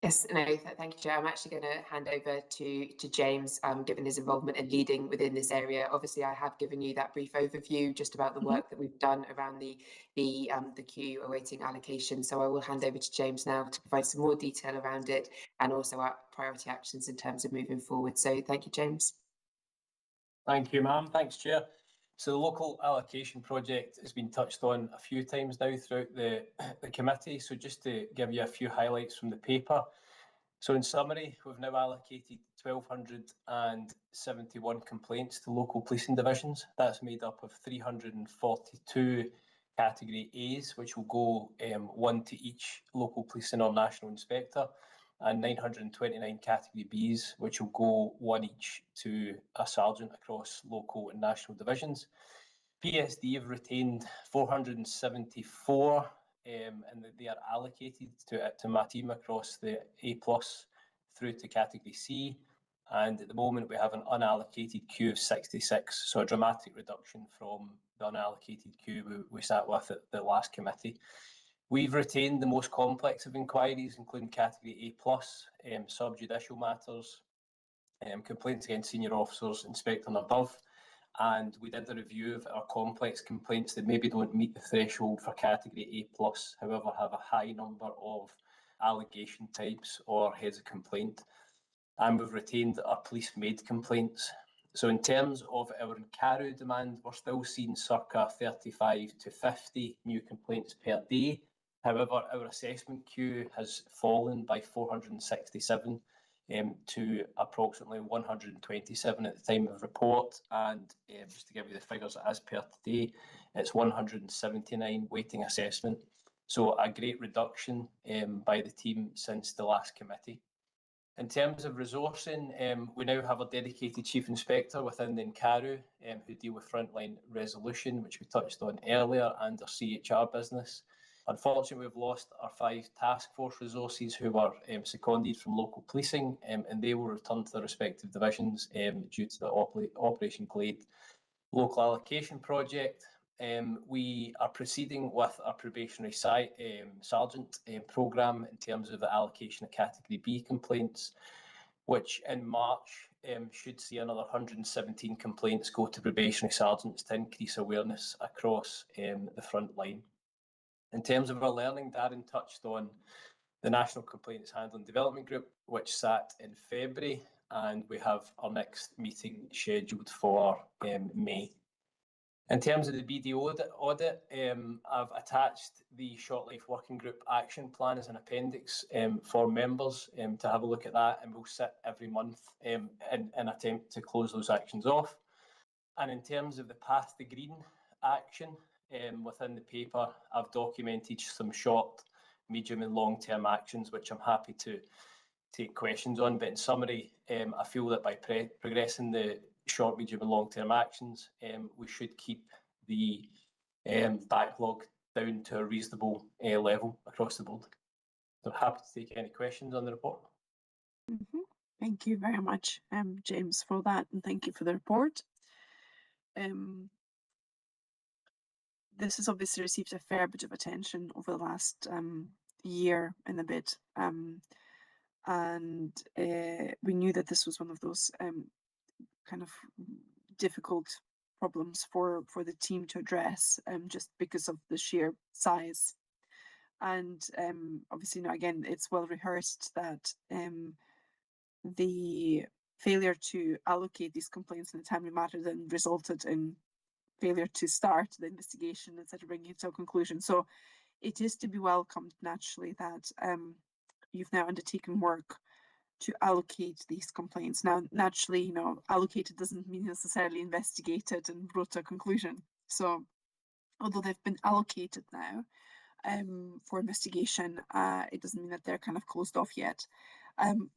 S2: Yes, no, thank you, Chair. I'm actually going to hand over to James, given his involvement in leading within this area. Obviously, I have given you that brief overview just about the work that we've done around the queue awaiting allocation. So I will hand over to James now to provide some more detail around it and also our priority actions in terms of moving forward. So thank you, James.
S8: Thank you, ma'am. Thanks, Chair. So the local allocation project has been touched on a few times now throughout the committee. So just to give you a few highlights from the paper. So in summary, we've now allocated 1,271 complaints to local policing divisions. That's made up of 342 category A's, which will go 1 to each local policing or national inspector, and 929 category B's, which will go 1 each to a sergeant across local and national divisions. PSD have retained 474 and they are allocated to my team across the A+ through to category C. And at the moment we have an unallocated queue of 66, so a dramatic reduction from the unallocated queue we sat with at the last committee. We've retained the most complex of inquiries, including category A+, subjudicial matters, complaints against senior officers, inspector and above. And we did a review of our complex complaints that maybe don't meet the threshold for category A+, however have a high number of allegation types or heads of complaint. And we've retained our police-made complaints. So in terms of our Carew demand, we're still seeing circa 35 to 50 new complaints per day. However, our assessment queue has fallen by 467 to approximately 127 at the time of report. And just to give you the figures as per today, it's 179 waiting assessment. So a great reduction by the team since the last committee. In terms of resourcing, we now have a dedicated Chief Inspector within the Carew who deal with frontline resolution, which we touched on earlier, and our CHR business. Unfortunately, we've lost our 5 task force resources who were seconded from local policing, and they will return to their respective divisions due to the Operation Glade local allocation project. We are proceeding with our probationary sergeant programme in terms of the allocation of category B complaints, which in March should see another 117 complaints go to probationary sergeants to increase awareness across the front line. In terms of our learning, Darren touched on the National Complaints Handling Development Group, which sat in February, and we have our next meeting scheduled for May. In terms of the BD audit, I've attached the Short Life Working Group Action Plan as an appendix for members to have a look at that, and we'll sit every month in an attempt to close those actions off. And in terms of the Path to Green action, within the paper, I've documented some short, medium and long-term actions, which I'm happy to take questions on. But in summary, I feel that by progressing the short, medium and long-term actions, we should keep the backlog down to a reasonable level across the board. So happy to take any questions on the report.
S1: Thank you very much, James, for that, and thank you for the report. This has obviously received a fair bit of attention over the last year and a bit, and we knew that this was one of those kind of difficult problems for the team to address, just because of the sheer size. And obviously, again, it's well rehearsed that the failure to allocate these complaints in a timely manner then resulted in failure to start the investigation instead of bringing it to a conclusion. So it is to be welcomed, naturally, that you've now undertaken work to allocate these complaints. Now, naturally, allocated doesn't mean necessarily investigated and brought to a conclusion. So although they've been allocated now for investigation, it doesn't mean that they're kind of closed off yet.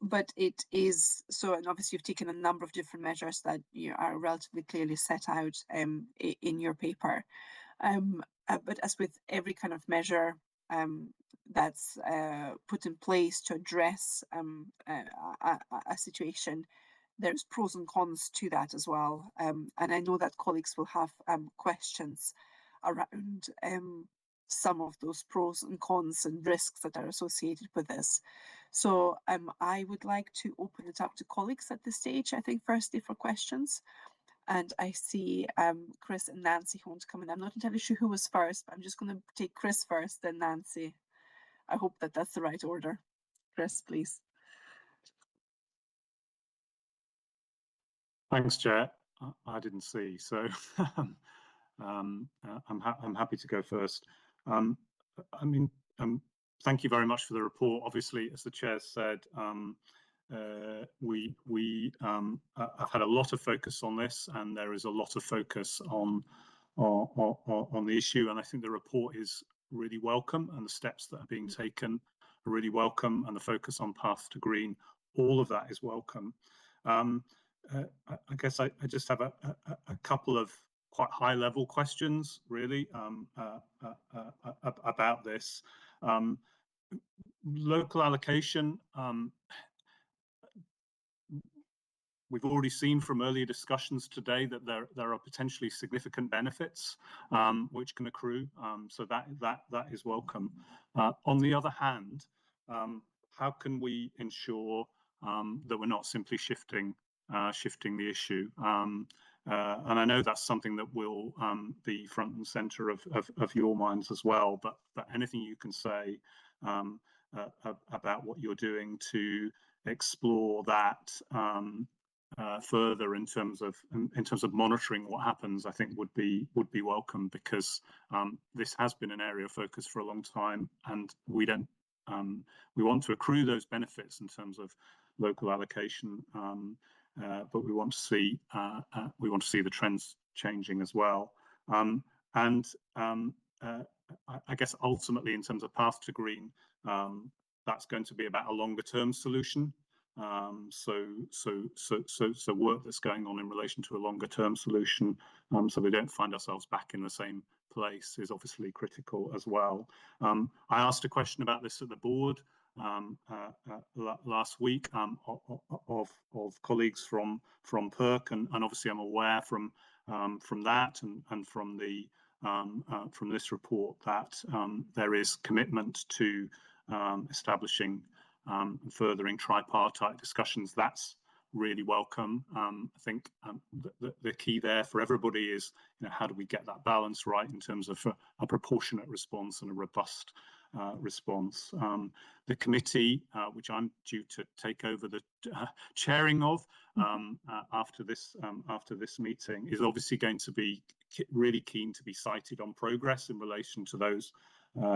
S1: But it is so, and obviously you've taken a number of different measures that are relatively clearly set out in your paper. But as with every kind of measure that's put in place to address a situation, there's pros and cons to that as well. And I know that colleagues will have questions around some of those pros and cons and risks that are associated with this. So I would like to open it up to colleagues at this stage, I think, firstly for questions. And I see Chris and Nancy who want to come in. I'm not entirely sure who was first, but I'm just going to take Chris first, then Nancy. I hope that that's the right order. Chris, please.
S3: Thanks, Chair. I didn't see, so I'm happy to go first. Thank you very much for the report. Obviously, as the Chair said, we have had a lot of focus on this, and there is a lot of focus on the issue. And I think the report is really welcome, and the steps that are being taken are really welcome, and the focus on path to green, all of that is welcome. I guess I just have a couple of quite high-level questions, really, about this. Local allocation, we've already seen from earlier discussions today that there are potentially significant benefits which can accrue, so that is welcome. On the other hand, how can we ensure that we're not simply shifting the issue? And I know that's something that will be front and center of your minds as well, but anything you can say about what you're doing to explore that further in terms of monitoring what happens, I think would be welcome, because this has been an area of focus for a long time, and we want to accrue those benefits in terms of local allocation, but we want to see the trends changing as well. I guess ultimately, in terms of path to green, that's going to be about a longer term solution. So work that's going on in relation to a longer term solution, so we don't find ourselves back in the same place, is obviously critical as well. I asked a question about this at the board last week of colleagues from PERC, and obviously I'm aware from that and from this report that there is commitment to establishing and furthering tripartite discussions. That's really welcome. I think the key there for everybody is, how do we get that balance right in terms of a proportionate response and a robust response. The committee, which I'm due to take over the chairing of after this meeting, is obviously going to be really keen to be cited on progress in relation to those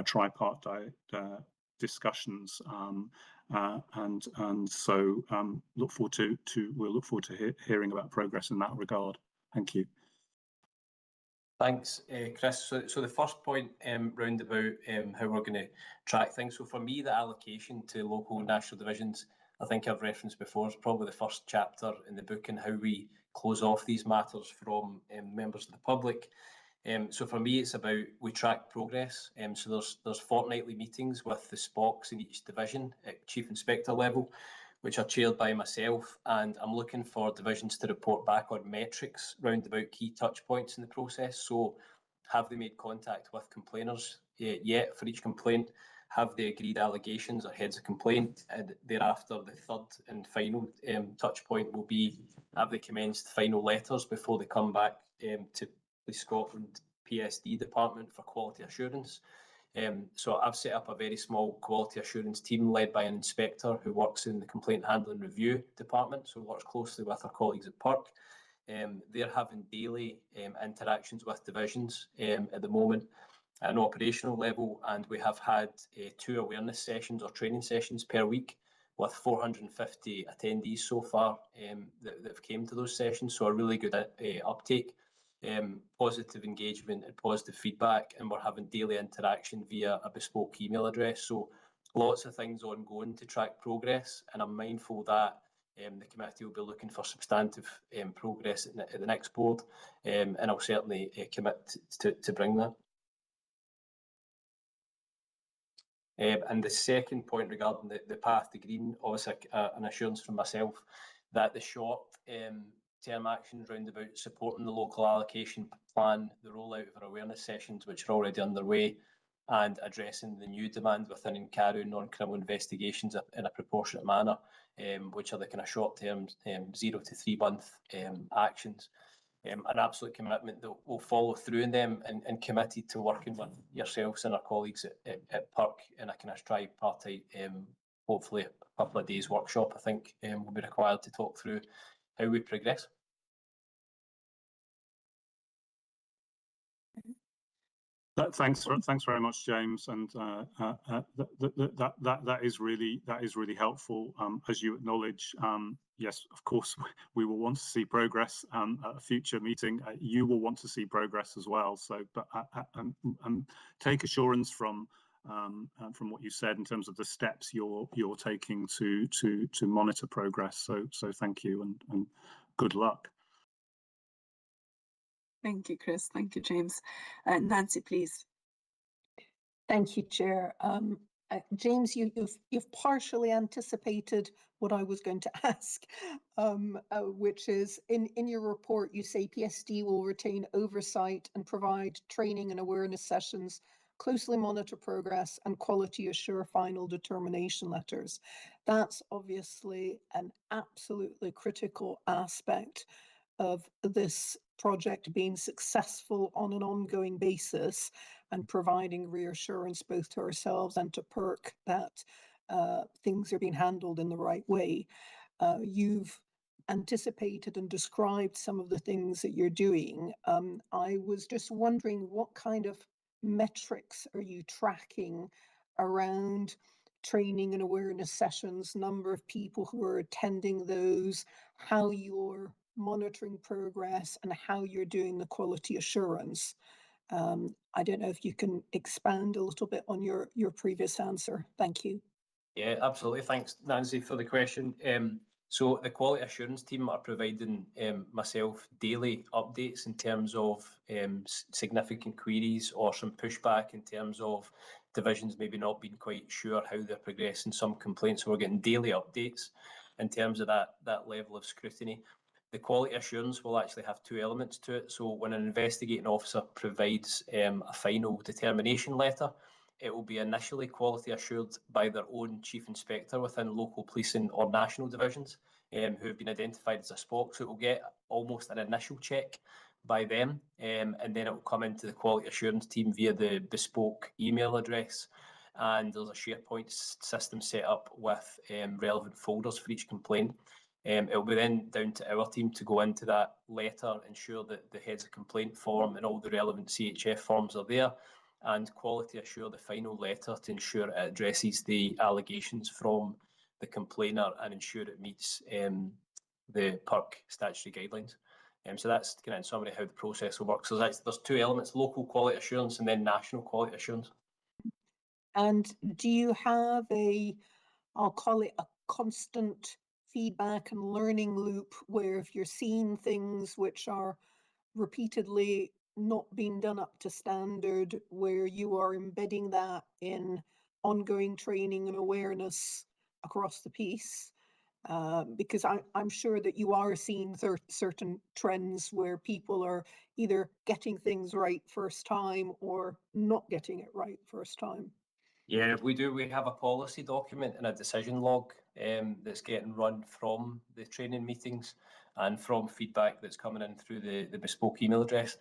S3: tripartite discussions, and so we'll look forward to hearing about progress in that regard. Thank you.
S8: Thanks, Chris. So the first point round about how we're going to track things. So for me, the allocation to local national divisions, I think I've referenced before, is probably the first chapter in the book, and how we close off these matters from members of the public. So for me, it's about we track progress. So there's fortnightly meetings with the SPOCs in each division at Chief Inspector level, which are chaired by myself, and I'm looking for divisions to report back on metrics round about key touch points in the process. So have they made contact with complainers yet for each complaint? have the agreed allegations or heads of complaint, and thereafter the third and final touch point will be, have they commenced final letters before they come back to the Scotland PSD department for quality assurance. So I've set up a very small quality assurance team led by an inspector who works in the complaint handling review department, so works closely with our colleagues at PERC. They're having daily interactions with divisions at the moment at an operational level, and we have had 2 awareness sessions or training sessions per week with 450 attendees so far that have came to those sessions, so a really good uptake. Positive engagement and positive feedback, and we're having daily interaction via a bespoke email address. So lots of things ongoing to track progress, and I'm mindful that the committee will be looking for substantive progress at the next board, and I'll certainly commit to bring that. And the second point regarding the path to green, obviously an assurance from myself that the short term actions round about supporting the local allocation plan, the rollout of our awareness sessions, which are already underway, and addressing the new demand within NCARU non-criminal investigations in a proportionate manner, which are the kind of short-term 0 to 3 month actions. An absolute commitment that we'll follow through in them, and committed to working with yourselves and our colleagues at PERC in a kind of tripartite, hopefully a couple of days workshop, I think will be required to talk through how we progress.
S3: Thanks very much, James, and that is really helpful. As you acknowledge, yes, of course, we will want to see progress at a future meeting. You will want to see progress as well. So, but take assurance from what you said in terms of the steps you're taking to monitor progress. So thank you and good luck.
S1: Thank you, Chris. Thank you, James. Nancy, please.
S7: Thank you, Chair. James, you've partially anticipated what I was going to ask, which is in your report, you say PSD will retain oversight and provide training and awareness sessions, closely monitor progress and quality assure final determination letters. That's obviously an absolutely critical aspect of this project being successful on an ongoing basis and providing reassurance both to ourselves and to PERC that things are being handled in the right way. You've anticipated and described some of the things that you're doing. I was just wondering, what kind of metrics are you tracking around training and awareness sessions, number of people who are attending those, how you're monitoring progress, and how you're doing the quality assurance? I don't know if you can expand a little bit on your previous answer. Thank you.
S8: Yeah, absolutely. Thanks, Nancy, for the question. So the quality assurance team are providing myself daily updates in terms of significant queries or some pushback in terms of divisions maybe not being quite sure how they're progressing some complaints. So we're getting daily updates in terms of that level of scrutiny. The quality assurance will actually have 2 elements to it. So when an investigating officer provides a final determination letter, it will be initially quality assured by their own chief inspector within local policing or national divisions who have been identified as a SPOC. So it will get almost an initial check by them, and then it will come into the quality assurance team via the bespoke email address. And there's a SharePoint system set up with relevant folders for each complaint. It will be then down to our team to go into that letter, ensure that the heads of complaint form and all the relevant CHF forms are there, and quality assure the final letter to ensure it addresses the allegations from the complainer and ensure it meets the PERC statutory guidelines. So that's kind of in summary how the process will work. So there's 2 elements: local quality assurance and then national quality assurance.
S7: And do you have I'll call it a constant feedback and learning loop, where if you're seeing things which are repeatedly not being done up to standard, where you are embedding that in ongoing training and awareness across the piece? Because I'm sure that you are seeing certain trends where people are either getting things right first time or not getting it right first time.
S8: Yeah, we do. We have a policy document and a decision log that's getting run from the training meetings and from feedback that's coming in through the bespoke email address.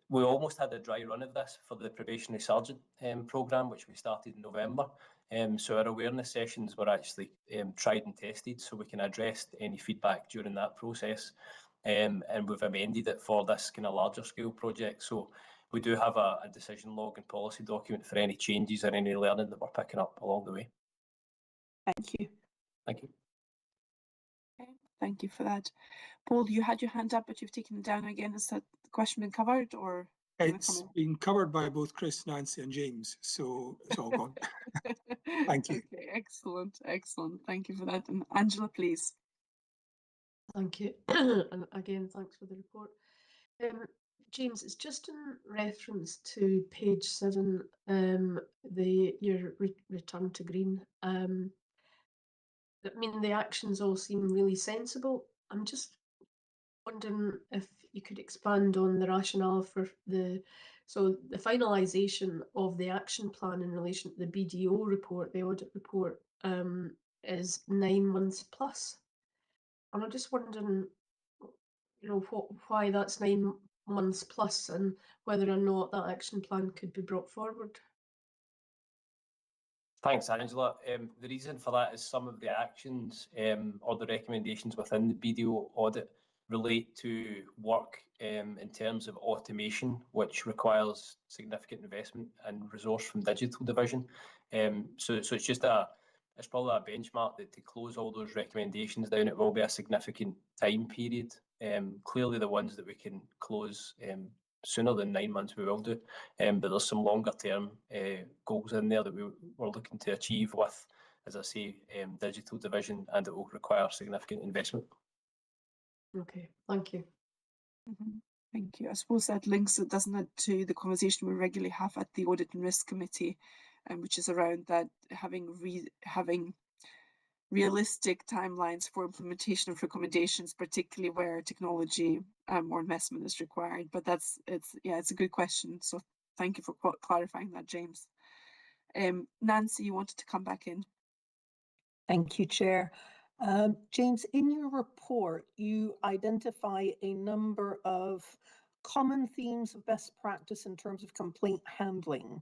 S8: We almost had a dry run of this for the probationary sergeant programme, which we started in November. So our awareness sessions were actually tried and tested, so we can address any feedback during that process. And we've amended it for this kind of larger scale project. So we do have a decision log and policy document for any changes or any learning that we're picking up along the way.
S1: Thank you.
S8: Thank you.
S1: Okay, thank you for that. Paul, you had your hand up, but you've taken it down again. Has that question been covered, or
S5: it's been covered by both Chris, Nancy, and James, so it's all gone. Thank you.
S1: Okay, excellent, excellent. Thank you for that. And Angela, please.
S4: Thank you. And again, thanks for the report. James, it's just in reference to page 7, your return to green. I mean, the actions all seem really sensible. I'm just wondering if you could expand on the rationale for the finalisation of the action plan in relation to the BDO report, the audit report, is 9 months plus. And I'm just wondering, why that's 9 months plus, and whether or not that action plan could be brought forward.
S8: Thanks, Angela. The reason for that is some of the actions or the recommendations within the BDO audit relate to work in terms of automation, which requires significant investment and resource from digital division. So it's just it's probably a benchmark that to close all those recommendations down, it will be a significant time period. Clearly the ones that we can close sooner than 9 months we will do, but there's some longer term goals in there that we're looking to achieve with, as I say, digital division, and it will require significant investment.
S4: Okay, thank you.
S1: Thank you. I suppose that links, doesn't it, to the conversation we regularly have at the Audit and Risk Committee, which is around that having realistic timelines for implementation of recommendations, particularly where technology or investment is required. But it's a good question. So thank you for clarifying that, James. Nancy, you wanted to come back in.
S7: Thank you, Chair. James, in your report, you identify a number of common themes of best practice in terms of complaint handling.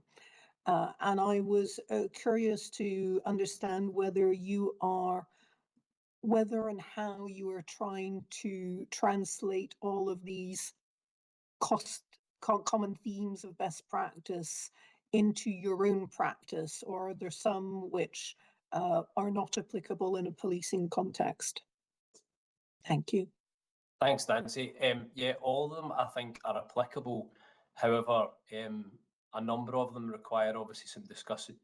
S7: And I was curious to understand whether and how you are trying to translate all of these common themes of best practice into your own practice, or are there some which are not applicable in a policing context? Thank you.
S8: Thanks, Nancy. Yeah, all of them I think are applicable. However, a number of them require obviously some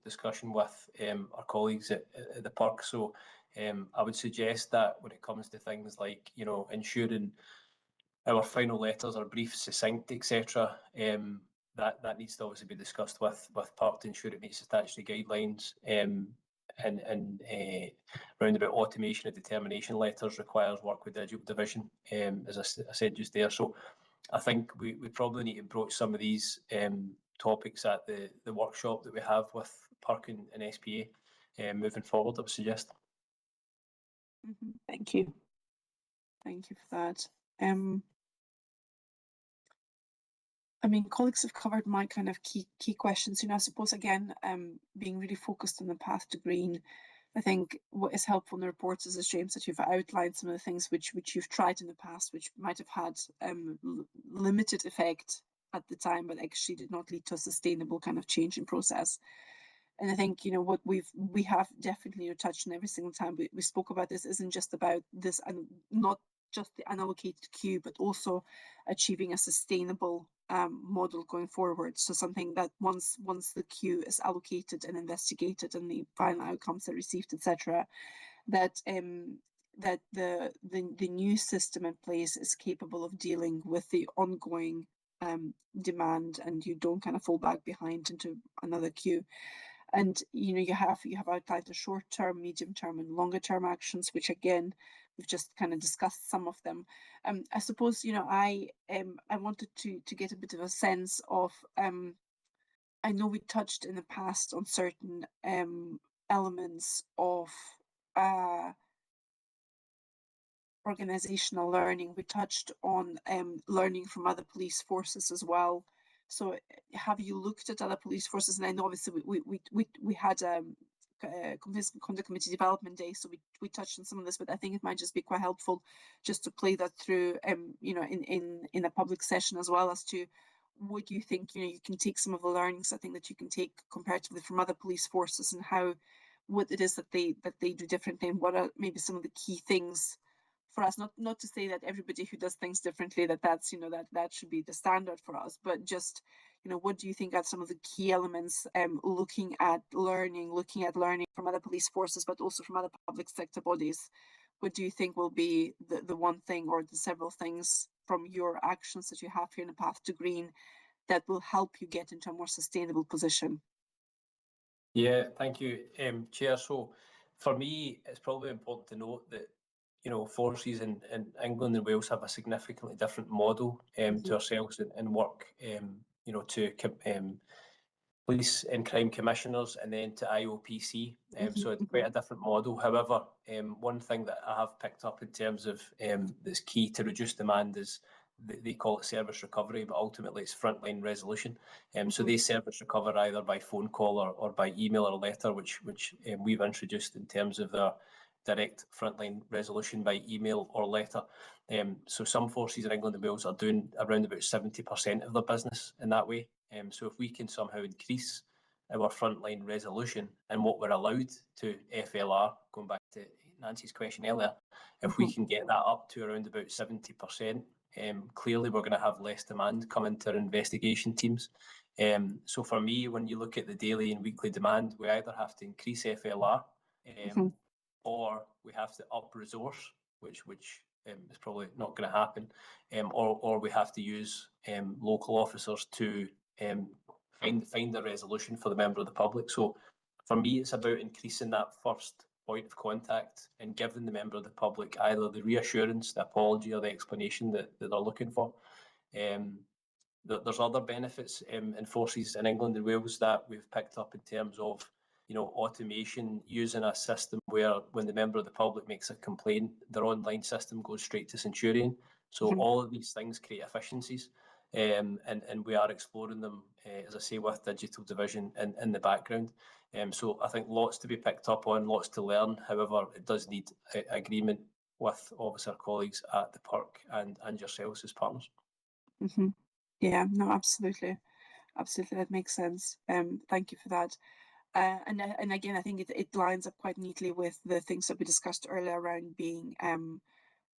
S8: discussion with our colleagues at the PERC. So I would suggest that when it comes to things like, ensuring our final letters are brief, succinct, etc., that needs to obviously be discussed with PERC to ensure it meets the statutory guidelines. And round about automation of determination letters requires work with digital division, as I said just there. So I think we probably need to broach some of these topics at the workshop that we have with PERC and SPA moving forward, I would suggest.
S1: Thank you. Thank you for that. I mean, colleagues have covered my kind of key questions. I suppose, again, being really focused on the path to green, I think what is helpful in the reports is, as James said, you've outlined some of the things which you've tried in the past, which might have had limited effect at the time, but actually did not lead to a sustainable kind of change in process. And I think, what we have definitely touched on every single time we spoke about this isn't just about this, and not just the unallocated queue, but also achieving a sustainable model going forward. So something that once the queue is allocated and investigated and the final outcomes are received, etc., that the new system in place is capable of dealing with the ongoing demand, and you don't kind of fall back behind into another queue. And you have outlined the short-term, medium-term, and longer-term actions, which again we've just kind of discussed some of them. I suppose I wanted to get a bit of a sense of I know we touched in the past on certain elements of organizational learning. We touched on learning from other police forces as well. So have you looked at other police forces? And I know obviously we had Complaints Conduct Committee Development Day, so we touched on some of this, but I think it might just be quite helpful just to play that through you know, in a public session as well, as to what you think, you know, you can take some of the learnings I think that you can take comparatively from other police forces, and how what it is that they do differently, and what are maybe some of the key things for us. Not to say that everybody who does things differently, that's, you know, that should be the standard for us, but just, you know, what do you think are some of the key elements, looking at learning from other police forces, but also from other public sector bodies? What do you think will be the one thing or the several things from your actions that you have here in the Path to Green that will help you get into a more sustainable position?
S8: Yeah, thank you, Chair. So for me, it's probably important to note that, you know, forces in England and Wales have a significantly different model to ourselves and work, you know, to police and crime commissioners and then to IOPC. So it's quite a different model. However, one thing that I have picked up in terms of that's key to reduce demand is they call it service recovery, but ultimately it's frontline resolution. So they service recover either by phone call or by email or letter, which we've introduced in terms of their direct frontline resolution by email or letter. So some forces in England and Wales are doing around about 70% of their business in that way. So if we can somehow increase our frontline resolution and what we're allowed to FLR, going back to Nancy's question earlier, if we can get that up to around about 70%, clearly we're going to have less demand coming to our investigation teams. So for me, when you look at the daily and weekly demand, we either have to increase FLR or we have to up resource, which is probably not going to happen, or we have to use local officers to find a resolution for the member of the public. So for me, it's about increasing that first point of contact and giving the member of the public either the reassurance, the apology, or the explanation that they're looking for. There's other benefits in forces in England and Wales that we've picked up in terms of, you know, automation, using a system where when the member of the public makes a complaint, their online system goes straight to Centurion. So all of these things create efficiencies, and we are exploring them, as I say, with Digital Division in the background. So I think lots to be picked up on, lots to learn. However, it does need agreement with obviously our colleagues at the PERC and yourselves as partners.
S1: Yeah, no, absolutely. Absolutely, that makes sense. Thank you for that. And again, I think it lines up quite neatly with the things that we discussed earlier around being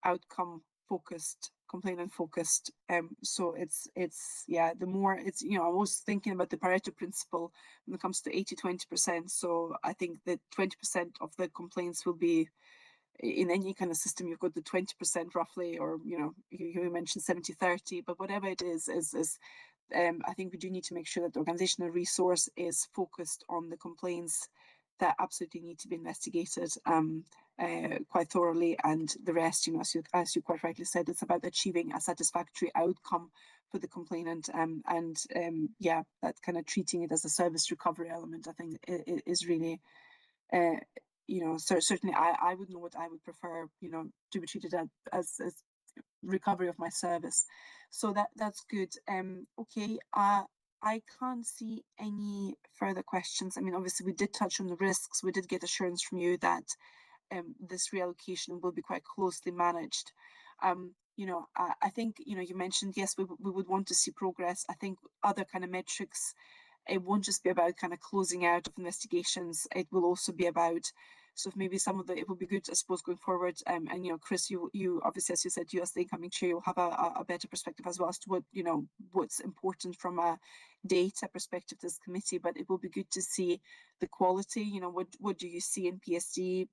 S1: outcome focused, complainant focused. So it's yeah, the more it's, you know, I was thinking about the Pareto principle when it comes to 80-20%. So I think that 20% of the complaints will be in any kind of system. You've got the 20% roughly, or, you know, you mentioned 70-30, but whatever it is I think we do need to make sure that the organizational resource is focused on the complaints that absolutely need to be investigated quite thoroughly, and the rest, you know, as you quite rightly said, it's about achieving a satisfactory outcome for the complainant, and yeah, that kind of treating it as a service recovery element, I think is really, you know, certainly I would know what I would prefer, you know, to be treated as recovery of my service. So that's good. Okay, I can't see any further questions. I mean, obviously we did touch on the risks. We did get assurance from you that this reallocation will be quite closely managed. You know, I think, you know, you mentioned, yes, we would want to see progress. I think other kind of metrics, it won't just be about kind of closing out of investigations. It will also be about, so maybe some of the, it would be good, I suppose, going forward. And, you know, Chris, you obviously, as you said, you as the incoming chair, you'll have a better perspective as well as to what, you know, what's important from a data perspective to this committee. But it will be good to see the quality, you know, what do you see in PSD?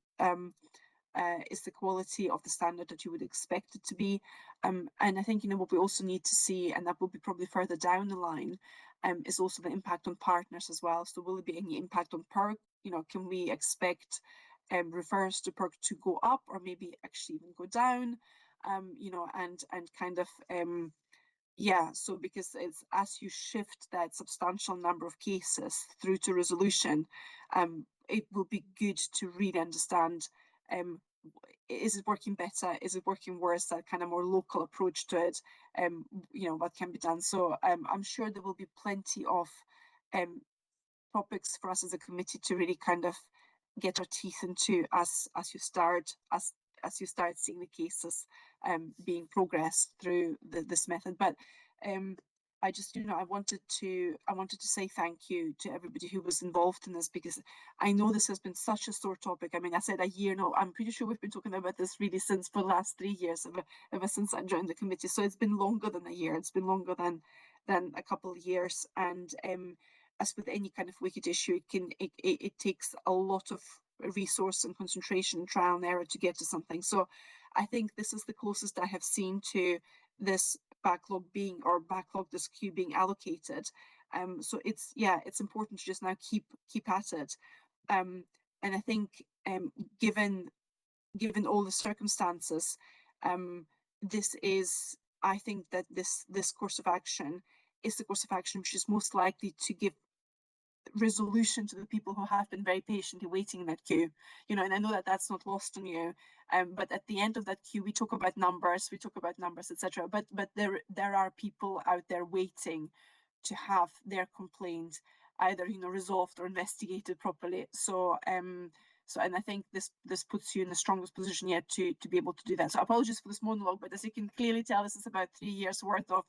S1: Is the quality of the standard that you would expect it to be? And I think, you know, what we also need to see, and that will be probably further down the line, is also the impact on partners as well. So will there be any impact on PERC? You know, can we expect refers to PERC to go up, or maybe actually even go down? You know, and kind of yeah, so because it's as you shift that substantial number of cases through to resolution, it will be good to really understand, is it working better? Is it working worse? That kind of more local approach to it, you know, what can be done. So I'm sure there will be plenty of topics for us as a committee to really kind of get our teeth into as you start seeing the cases being progressed through this method. But I just, you know, I wanted to say thank you to everybody who was involved in this, because I know this has been such a sore topic. I mean, I said a year. No, I'm pretty sure we've been talking about this really since for the last 3 years, ever since I joined the committee. So it's been longer than a year. It's been longer than a couple of years. And as with any kind of wicked issue, it takes a lot of resource and concentration, trial and error to get to something. So I think this is the closest I have seen to this backlog this queue being allocated. So it's important to just now keep at it. And I think given all the circumstances, I think that this course of action is the course of action which is most likely to give resolution to the people who have been very patiently waiting in that queue, you know. And I know that that's not lost on you, but at the end of that queue we talk about numbers, etc. But there are people out there waiting to have their complaint either, you know, resolved or investigated properly. So and I think this puts you in the strongest position yet to be able to do that. So apologies for this monologue, but as you can clearly tell, this is about 3 years worth of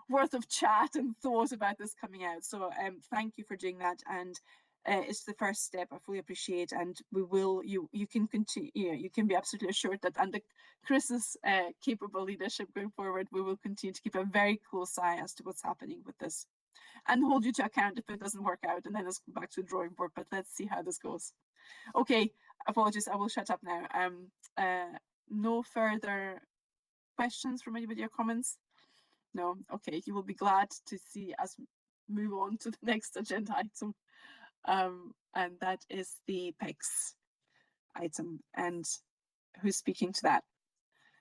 S1: worth of chat and thought about this coming out. So thank you for doing that, and it's the first step. I fully appreciate, and we will. You can continue. You can be absolutely assured that under Chris's capable leadership going forward, we will continue to keep a very close eye as to what's happening with this, and hold you to account if it doesn't work out, and then let's go back to the drawing board. But let's see how this goes. Okay, apologies. I will shut up now. No further questions from anybody or comments? No, okay, you will be glad to see us move on to the next agenda item, and that is the PECS item. And who's speaking to that?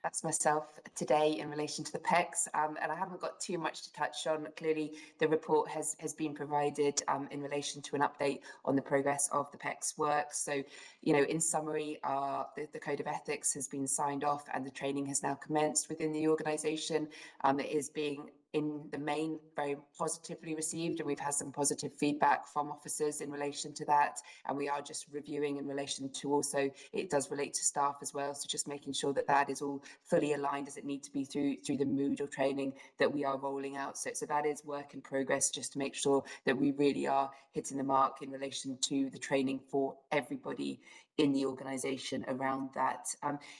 S2: That's myself today in relation to the PECS, and I haven't got too much to touch on. Clearly, the report has been provided in relation to an update on the progress of the PECS work. So, you know, in summary, the Code of Ethics has been signed off and the training has now commenced within the organisation. It is being in the main very positively received, and we've had some positive feedback from officers in relation to that, and we are just reviewing in relation to, also it does relate to staff as well, so just making sure that that is all fully aligned as it needs to be through the Moodle training that we are rolling out. So that is work in progress, just to make sure that we really are hitting the mark in relation to the training for everybody in the organisation around that.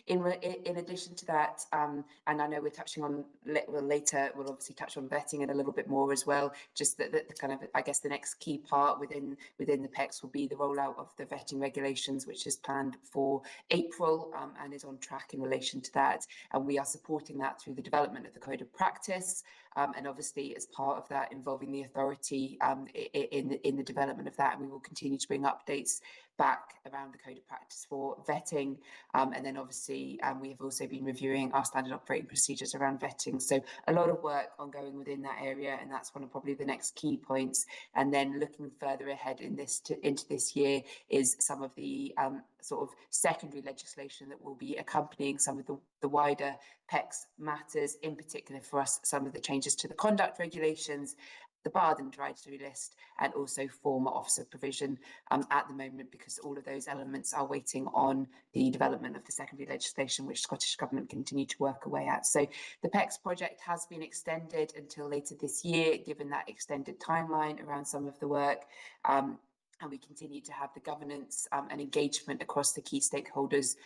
S2: In addition to that, and I know we're touching on later, we'll obviously touch on vetting it a little bit more as well. Just that the kind of, I guess, the next key part within the PECS will be the rollout of the vetting regulations, which is planned for April and is on track in relation to that. And we are supporting that through the development of the Code of Practice. And obviously, as part of that, involving the authority in the development of that, and we will continue to bring updates back around the Code of Practice for vetting. And then obviously, we have also been reviewing our standard operating procedures around vetting. So a lot of work ongoing within that area, and that's one of probably the next key points. And then looking further ahead into this year is some of the sort of secondary legislation that will be accompanying some of the wider PECS matters, in particular for us, some of the changes to the conduct regulations, the barred and advisory list, and also former officer provision at the moment, because all of those elements are waiting on the development of the secondary legislation, which Scottish Government continue to work away at. So the PECS project has been extended until later this year, given that extended timeline around some of the work. And we continue to have the governance and engagement across the key stakeholders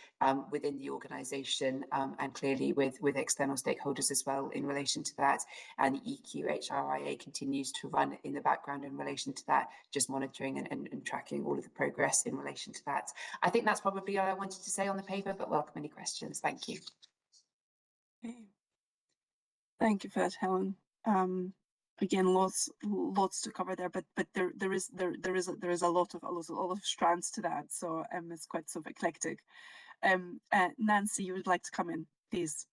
S2: within the organisation, and clearly with external stakeholders as well in relation to that. And the EQHRIA continues to run in the background in relation to that, just monitoring and tracking all of the progress in relation to that. I think that's probably all I wanted to say on the paper, but welcome any questions. Thank you.
S1: Okay. Thank you for that, Helen. Again, lots to cover there, but there is a lot of strands to that, so it's quite sort of eclectic. Nancy, you would like to come in, please?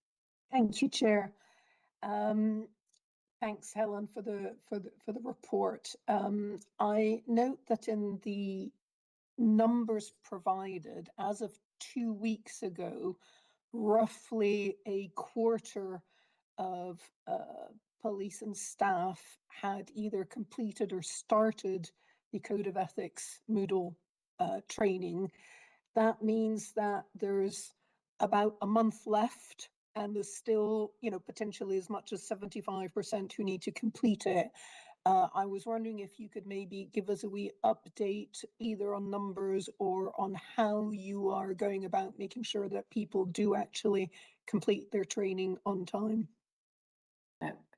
S7: Thank you, Chair. Thanks, Helen, for the report. I note that in the numbers provided, as of 2 weeks ago, roughly a quarter of police and staff had either completed or started the Code of Ethics Moodle training. That means that there's about a month left, and there's still, potentially as much as 75% who need to complete it. I was wondering if you could maybe give us a wee update either on numbers or on how you are going about making sure that people do actually complete their training on time.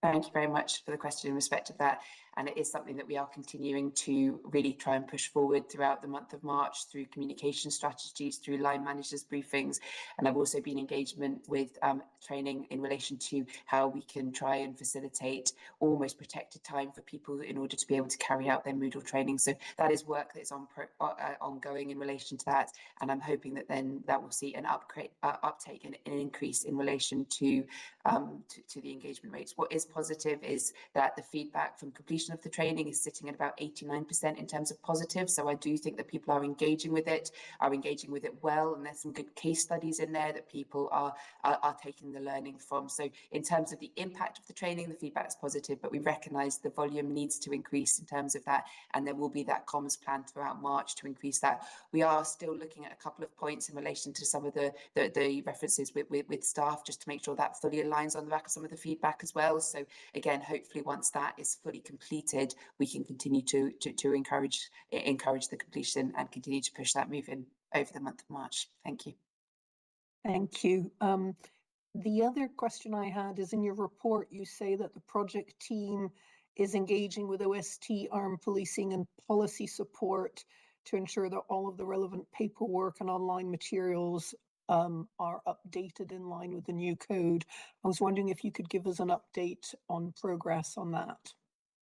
S2: Thank you very much for the question in respect of that. And it is something that we are continuing to really try and push forward throughout the month of March through communication strategies, through line managers briefings. And I've also been engagement with training in relation to how we can try and facilitate almost protected time for people in order to be able to carry out their Moodle training. So that is work that is ongoing in relation to that. And I'm hoping that then that will see an uptake and an increase in relation to the engagement rates. What is positive is that the feedback from completion of the training is sitting at about 89% in terms of positive. So I do think that people are engaging with it well, and there's some good case studies in there that people are taking the learning from. So in terms of the impact of the training, the feedback is positive, but we recognise the volume needs to increase in terms of that, and there will be that comms plan throughout March to increase that. We are still looking at a couple of points in relation to some of the references with staff, just to make sure that fully aligns on the back of some of the feedback as well. So again, hopefully once that is fully completed, we can continue to encourage the completion and continue to push that moving over the month of March. Thank you.
S7: Thank you. The other question I had is, in your report, you say that the project team is engaging with OST, armed policing and policy support to ensure that all of the relevant paperwork and online materials are updated in line with the new code. I was wondering if you could give us an update on progress on that.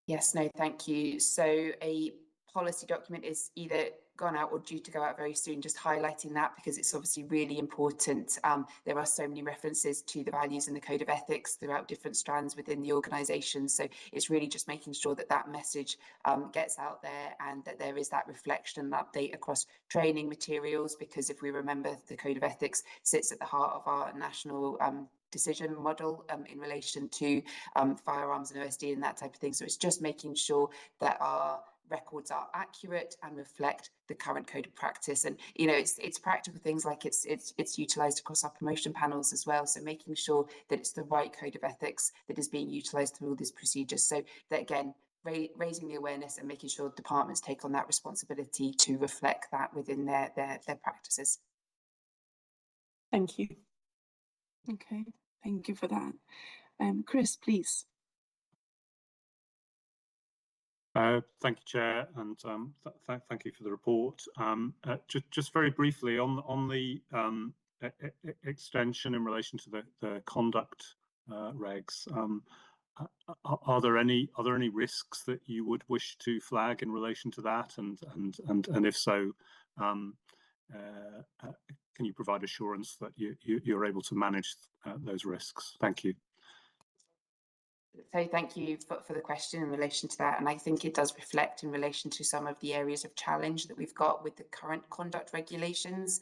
S2: Yes, no, thank you. So a policy document is either gone out or due to go out very soon, just highlighting that because it's obviously really important. There are so many references to the values in the Code of Ethics throughout different strands within the organisation. So it's really just making sure that that message gets out there and that there is that reflection and update across training materials, because if we remember, the Code of Ethics sits at the heart of our national decision model in relation to firearms and OSD and that type of thing. So it's just making sure that our records are accurate and reflect the current code of practice. And it's practical things like it's utilised across our promotion panels as well. So making sure that it's the right code of ethics that is being utilised through all these procedures. So that, again, raising the awareness and making sure departments take on that responsibility to reflect that within their practices.
S7: Thank you.
S1: Okay, thank you for that. Chris, please.
S3: Thank you, Chair, and thank you for the report. Just very briefly on the extension in relation to the conduct regs, are there any risks that you would wish to flag in relation to that, and if so, can you provide assurance that you're able to manage those risks? Thank you.
S2: So thank you for the question in relation to that. And I think it does reflect in relation to some of the areas of challenge that we've got with the current conduct regulations.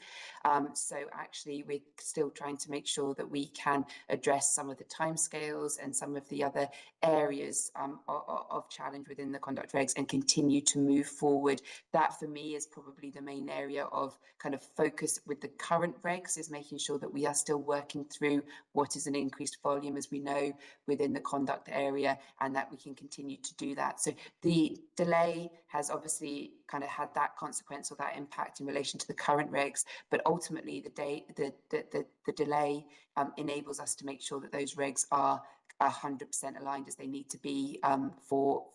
S2: So actually, we're still trying to make sure that we can address some of the timescales and some of the other areas of challenge within the conduct regs and continue to move forward. That for me is probably the main area of kind of focus with the current regs, is making sure that we are still working through what is an increased volume, as we know, within the conduct area, and that we can continue to do that. So the delay has obviously kind of had that consequence or that impact in relation to the current regs, but ultimately the delay enables us to make sure that those regs are 100% aligned as they need to be for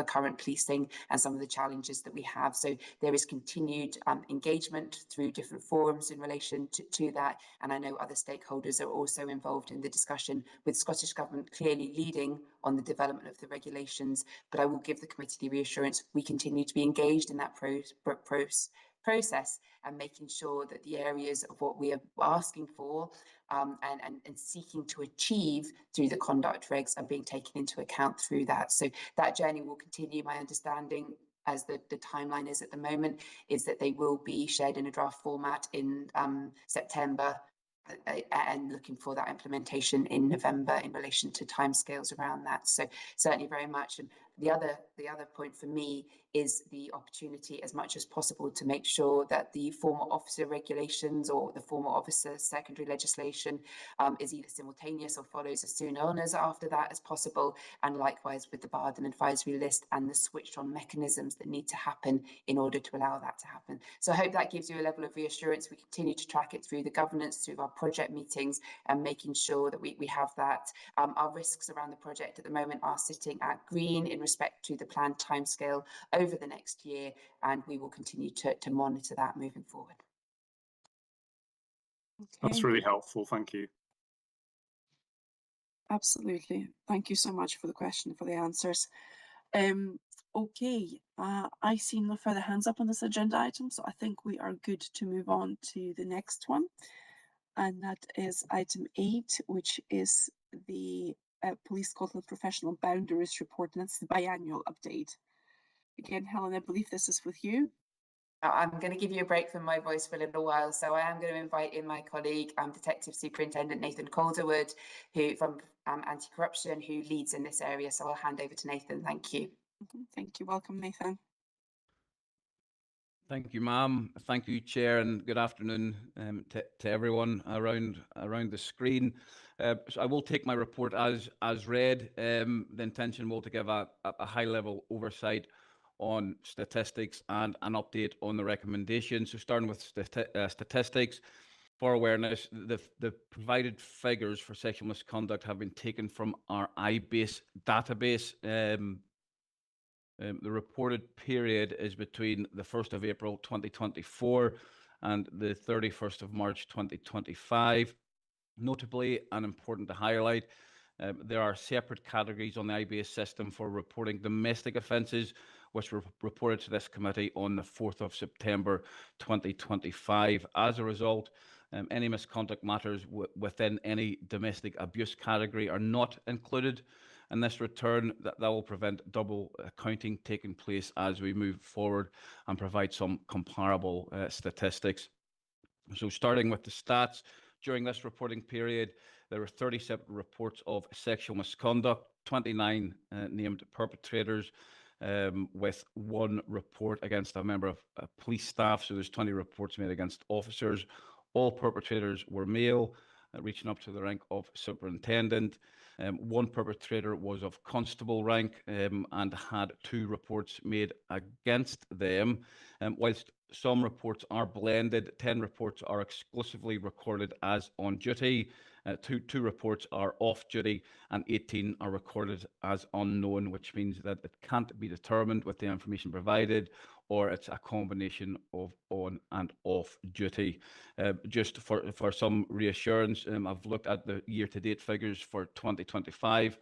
S2: current policing and some of the challenges that we have. So there is continued engagement through different forums in relation to that, and I know other stakeholders are also involved in the discussion, with Scottish Government clearly leading on the development of the regulations. But I will give the committee the reassurance we continue to be engaged in that process, and making sure that the areas of what we are asking for and seeking to achieve through the conduct regs are being taken into account through that. So that journey will continue. My understanding, as the timeline is at the moment, is that they will be shared in a draft format in September, and looking for that implementation in November in relation to timescales around that. So certainly very much. And the other point for me is the opportunity as much as possible to make sure that the former officer regulations or the former officer secondary legislation is either simultaneous or follows as soon on as after that as possible, and likewise with the Barden advisory list and the switch on mechanisms that need to happen in order to allow that to happen. So I hope that gives you a level of reassurance. We continue to track it through the governance, through our project meetings, and making sure that we have that. Our risks around the project at the moment are sitting at green in respect to the planned timescale over the next year, and we will continue to monitor that moving forward.
S1: Okay.
S3: That's really helpful. Thank you.
S1: Absolutely. Thank you so much for the question, for the answers. Okay, I see no further hands up on this agenda item, so I think we are good to move on to the next one. And that is item 8, which is the Police Scotland Professional Boundaries Report, and that's the biannual update. Again, Helen, I believe this is with you.
S2: I'm going to give you a break from my voice for a little while, so I am going to invite in my colleague, Detective Superintendent Nathan Calderwood, who from Anti-Corruption, who leads in this area. So I'll hand over to Nathan. Thank you.
S1: Thank you. Welcome, Nathan.
S11: Thank you, ma'am. Thank you, Chair, and good afternoon to everyone around the screen. So I will take my report as read. The intention will to give a high-level oversight on statistics and an update on the recommendations. So starting with statistics, for awareness, the provided figures for sexual misconduct have been taken from our IBASE database. The reported period is between the 1st of April 2024 and the 31st of March 2025. Notably and important to highlight, there are separate categories on the IBASE system for reporting domestic offences, which were reported to this committee on the 4th of September 2025. As a result, any misconduct matters within any domestic abuse category are not included in this return. That will prevent double accounting taking place as we move forward and provide some comparable statistics. So starting with the stats, during this reporting period, there were 37 reports of sexual misconduct, 29 named perpetrators, with 1 report against a member of police staff. So there's 20 reports made against officers. All perpetrators were male, reaching up to the rank of superintendent. 1 perpetrator was of constable rank and had 2 reports made against them. Whilst some reports are blended, 10 reports are exclusively recorded as on duty, 2 reports are off duty, and 18 are recorded as unknown, which means that it can't be determined with the information provided, or it's a combination of on and off duty. Just for some reassurance, I've looked at the year-to-date figures for 2025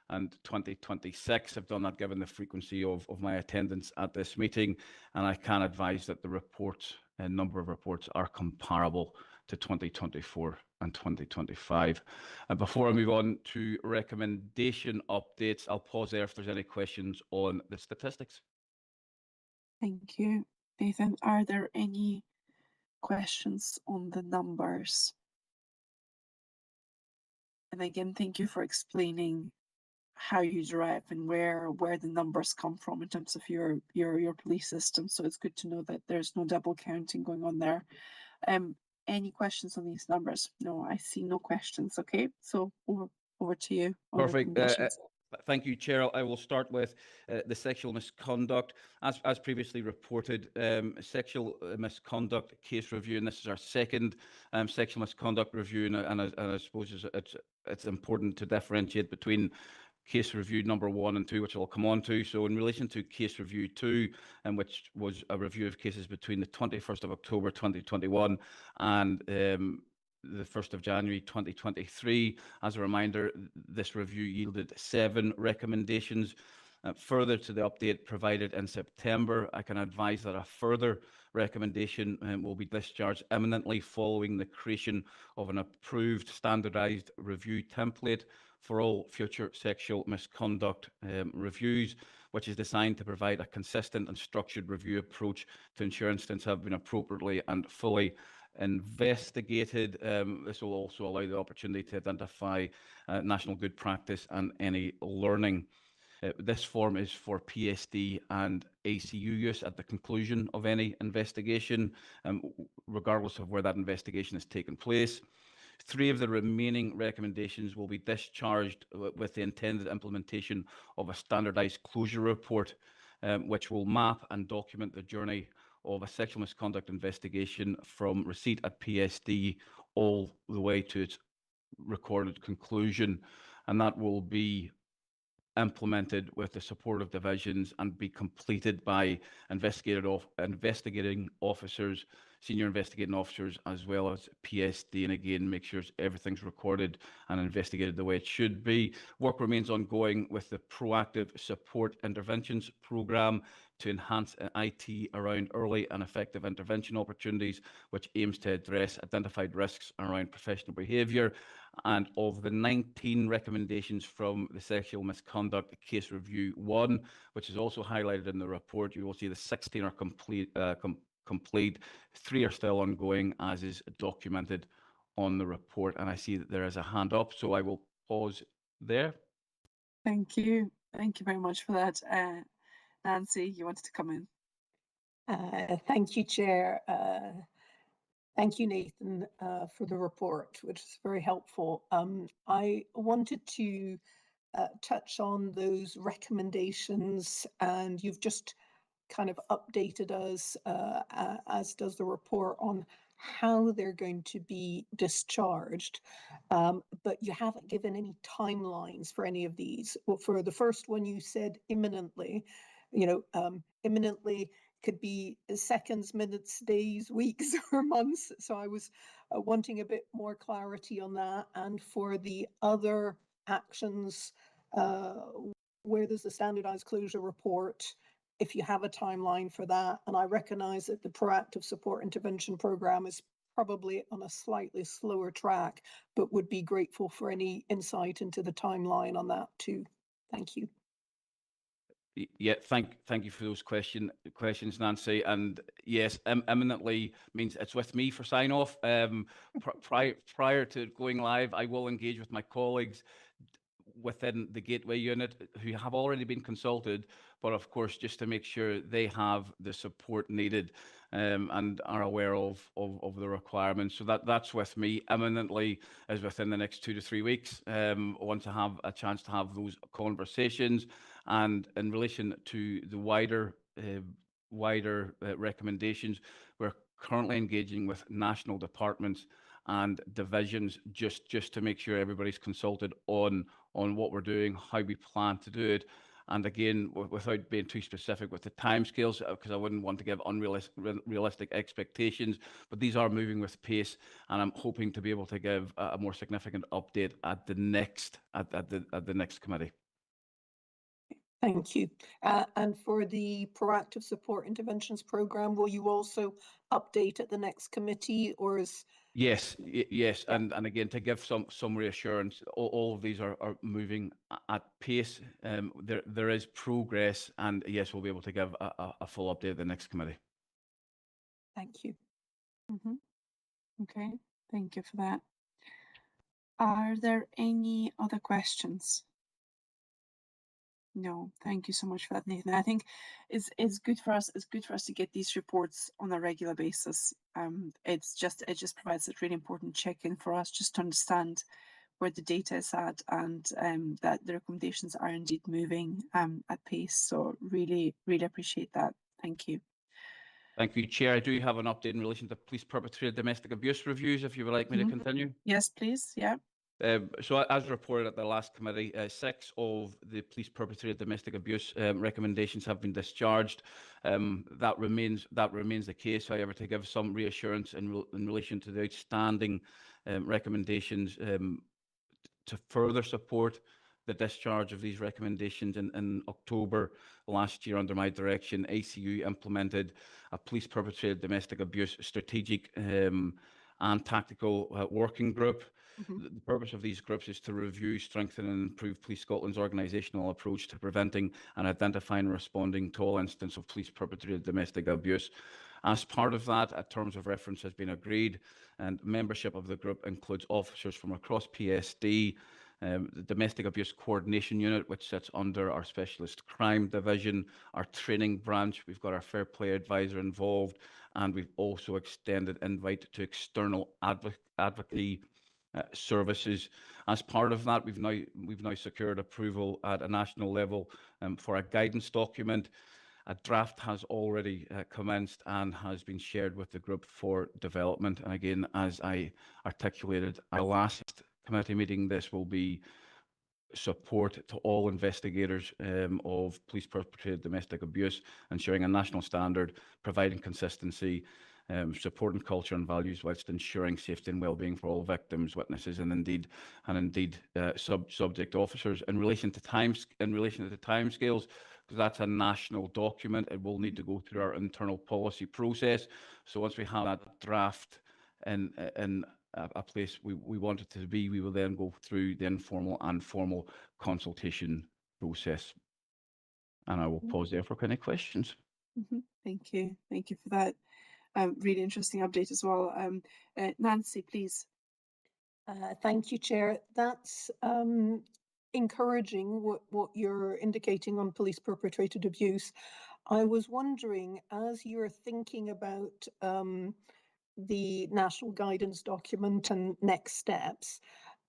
S11: and 2026. I've done that given the frequency of my attendance at this meeting, and I can advise that the reports, number of reports, are comparable to 2024 and 2025. And before I move on to recommendation updates, I'll pause there if there's any questions on the statistics.
S1: Thank you, Nathan. Are there any questions on the numbers? And again, thank you for explaining how you derive and where the numbers come from in terms of your police system. So it's good to know that there's no double counting going on there. Any questions on these numbers? No, I see no questions. Okay, so over to you.
S11: Perfect. Thank you, Chair. I will start with the sexual misconduct. As previously reported, sexual misconduct case review, and this is our second sexual misconduct review, and I suppose it's important to differentiate between case review number 1 and 2, which I'll come on to. So in relation to case review 2, which was a review of cases between the 21st of October 2021 and the 1st of January 2023. As a reminder, this review yielded 7 recommendations. Further to the update provided in September, I can advise that a further recommendation will be discharged imminently following the creation of an approved standardised review template for all future sexual misconduct reviews, which is designed to provide a consistent and structured review approach to ensure incidents have been appropriately and fully investigated. This will also allow the opportunity to identify national good practice and any learning. This form is for PSD and ACU use at the conclusion of any investigation, regardless of where that investigation has taken place. 3 of the remaining recommendations will be discharged with the intended implementation of a standardised closure report, which will map and document the journey of a sexual misconduct investigation from receipt at PSD all the way to its recorded conclusion. And that will be implemented with the support of divisions and be completed by investigating officers, senior investigating officers, as well as PSD, and again make sure everything's recorded and investigated the way it should be. Work remains ongoing with the proactive support interventions programme to enhance IT around early and effective intervention opportunities, which aims to address identified risks around professional behaviour. And of the 19 recommendations from the Sexual Misconduct Case Review 1, which is also highlighted in the report, you will see the 16 are complete. 3 are still ongoing, as is documented on the report. And I see that there is a hand up, so I will pause there.
S1: Thank you. Thank you very much for that. Nancy, you wanted to come in.
S7: Thank you, Chair. Thank you, Nathan, for the report, which is very helpful. I wanted to touch on those recommendations, and you've just kind of updated us, as does the report, on how they're going to be discharged. But you haven't given any timelines for any of these. Well, for the first one, you said imminently. Imminently could be seconds, minutes, days, weeks, or months. So I was wanting a bit more clarity on that. And for the other actions, where there's a standardized closure report, if you have a timeline for that. And I recognize that the proactive support intervention program is probably on a slightly slower track, but would be grateful for any insight into the timeline on that too. Thank you.
S11: Yeah, thank you for those questions, Nancy. And yes, imminently means it's with me for sign off. Prior to going live, I will engage with my colleagues within the Gateway unit who have already been consulted, but of course, just to make sure they have the support needed and are aware of the requirements. So that's with me. Imminently is within the next 2 to 3 weeks. I want to have a chance to have those conversations. And in relation to the wider recommendations, we're currently engaging with national departments and divisions just to make sure everybody's consulted on what we're doing, how we plan to do it. And again, without being too specific with the timescales, because I wouldn't want to give unrealistic expectations, but these are moving with pace, and I'm hoping to be able to give a more significant update at the next committee.
S7: Thank you. And for the proactive support interventions program, will you also update at the next committee, or is?
S11: Yes. And again, to give some reassurance, all of these are moving at pace. There is progress, and yes, we'll be able to give a full update at the next committee.
S7: Thank you.
S1: Okay, thank you for that. Are there any other questions? No, thank you so much for that, Nathan. I think it's good for us. It's good for us to get these reports on a regular basis. It just provides a really important check-in for us, just to understand where the data is at, and that the recommendations are indeed moving at pace. So really appreciate that. Thank you.
S11: Thank you, Chair. I do have an update in relation to police perpetrated domestic abuse reviews, if you would like me to continue.
S1: Yes, please. Yeah.
S11: So as reported at the last committee, 6 of the police perpetrated domestic abuse recommendations have been discharged. That remains the case. However, to give some reassurance in relation to the outstanding recommendations to further support the discharge of these recommendations in October last year under my direction, ACU implemented a police perpetrated domestic abuse strategic and tactical working group. The purpose of these groups is to review, strengthen and improve Police Scotland's organisational approach to preventing and identifying and responding to all instances of police perpetrated domestic abuse. As part of that, a terms of reference has been agreed, and membership of the group includes officers from across PSD, the Domestic Abuse Coordination Unit, which sits under our Specialist Crime Division, our training branch. We've got our Fair Play Advisor involved, and we've also extended invite to external advocacy services. As part of that, we've now secured approval at a national level for a guidance document. A draft has already commenced and has been shared with the group for development. And again, as I articulated at our last committee meeting, this will be support to all investigators of police perpetrated domestic abuse, ensuring a national standard, providing consistency, supporting culture and values whilst ensuring safety and well-being for all victims, witnesses, and indeed subject officers. In relation to timescales, because that's a national document, it will need to go through our internal policy process. So once we have that draft in a place we want it to be, we will then go through the informal and formal consultation process. And I will pause there for any questions.
S1: Thank you. Thank you for that. Really interesting update as well. Nancy, please.
S7: Thank you, Chair. That's encouraging what you're indicating on police perpetrated abuse. I was wondering, as you're thinking about the national guidance document and next steps,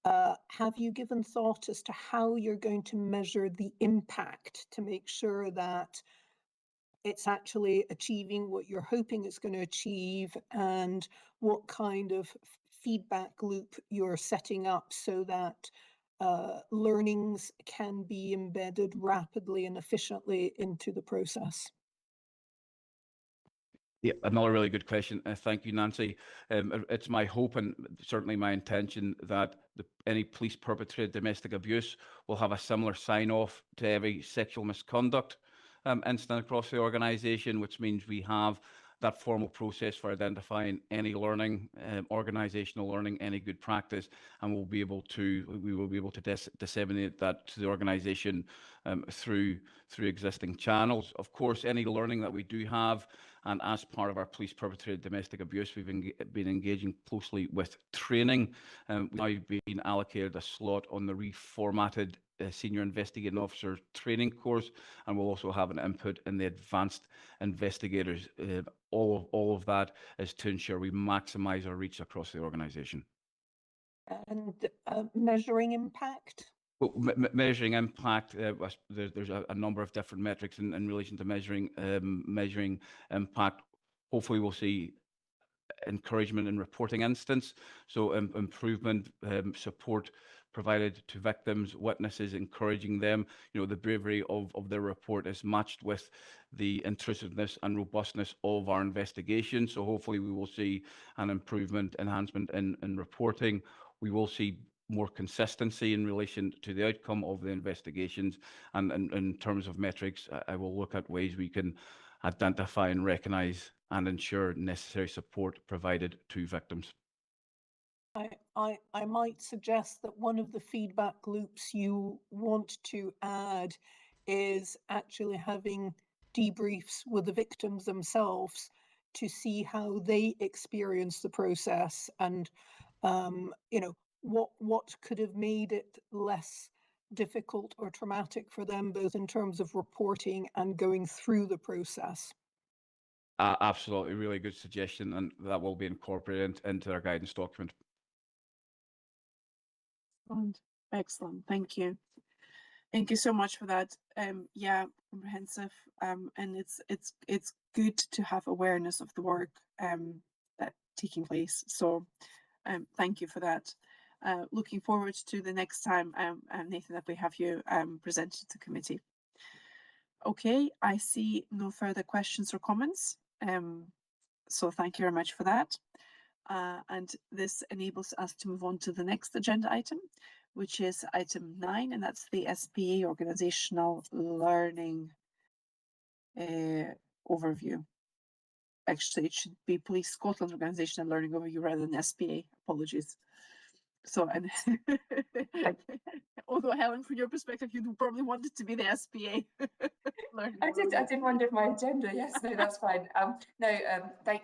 S7: have you given thought as to how you're going to measure the impact to make sure that it's actually achieving what you're hoping it's going to achieve, and what kind of feedback loop you're setting up so that learnings can be embedded rapidly and efficiently into the process?
S11: Yeah, another really good question. Thank you, Nancy. It's my hope and certainly my intention that any police perpetrated domestic abuse will have a similar sign-off to every sexual misconduct incident across the organisation, which means we have that formal process for identifying any learning, organisational learning, any good practice, and we will be able to disseminate that to the organisation through existing channels. Of course, any learning that we do have, and as part of our police perpetrated domestic abuse, we've been engaging closely with training. We've now been allocated a slot on the reformatted Senior Investigating Officer training course, and we'll also have an input in the Advanced Investigators. All of that is to ensure we maximise our reach across the organisation.
S7: And measuring impact?
S11: Well, measuring impact, there's a number of different metrics in relation to measuring impact. Hopefully we'll see encouragement in reporting instance, so improvement, support provided to victims, witnesses, encouraging them. The bravery of their report is matched with the intrusiveness and robustness of our investigation. So hopefully we will see an enhancement in reporting. We will see more consistency in relation to the outcome of the investigations. And in terms of metrics, I will look at ways we can identify and recognise and ensure necessary support provided to victims.
S7: I might suggest that one of the feedback loops you want to add is actually having debriefs with the victims themselves to see how they experience the process, and what could have made it less difficult or traumatic for them, both in terms of reporting and going through the process.
S11: Absolutely, really good suggestion, and that will be incorporated into our guidance document.
S1: Excellent, thank you. Thank you so much for that. Yeah, comprehensive, and it's good to have awareness of the work that's taking place. So, thank you for that. Looking forward to the next time, Nathan, that we have you presented to committee. Okay, I see no further questions or comments. So thank you very much for that. And this enables us to move on to the next agenda item, which is item 9, and that's the SPA organisational learning overview. Actually, it should be Police Scotland Organisational Learning Overview rather than SPA. Apologies. So, and although Helen, from your perspective, you probably want it to be the SPA.
S2: I did wonder if my agenda. Yes, no, that's fine.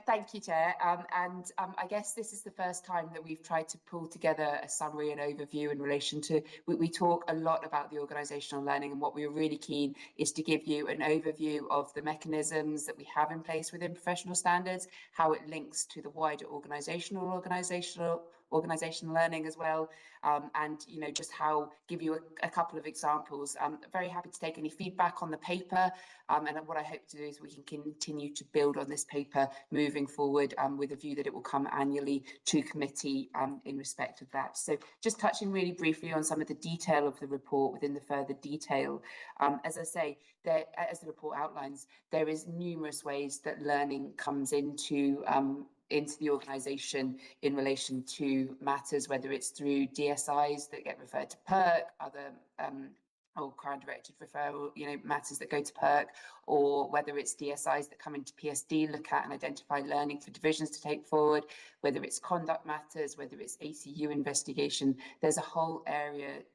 S2: Thank you, Chair. I guess this is the first time that we've tried to pull together a summary and overview in relation to. We talk a lot about the organisational learning, and what we were really keen is to give you an overview of the mechanisms that we have in place within professional standards, how it links to the wider organisational learning as well, and just how give you a couple of examples. I'm very happy to take any feedback on the paper, and what I hope to do is we can continue to build on this paper moving forward, with a view that it will come annually to committee in respect of that. So just touching really briefly on some of the detail of the report within the further detail. As I say, as the report outlines, there is numerous ways that learning comes into the organisation in relation to matters, whether it's through DSIs that get referred to PERC, other or crime-directed referral, matters that go to PERC, or whether it's DSIs that come into PSD, look at and identify learning for divisions to take forward, whether it's conduct matters, whether it's ACU investigation. There's a whole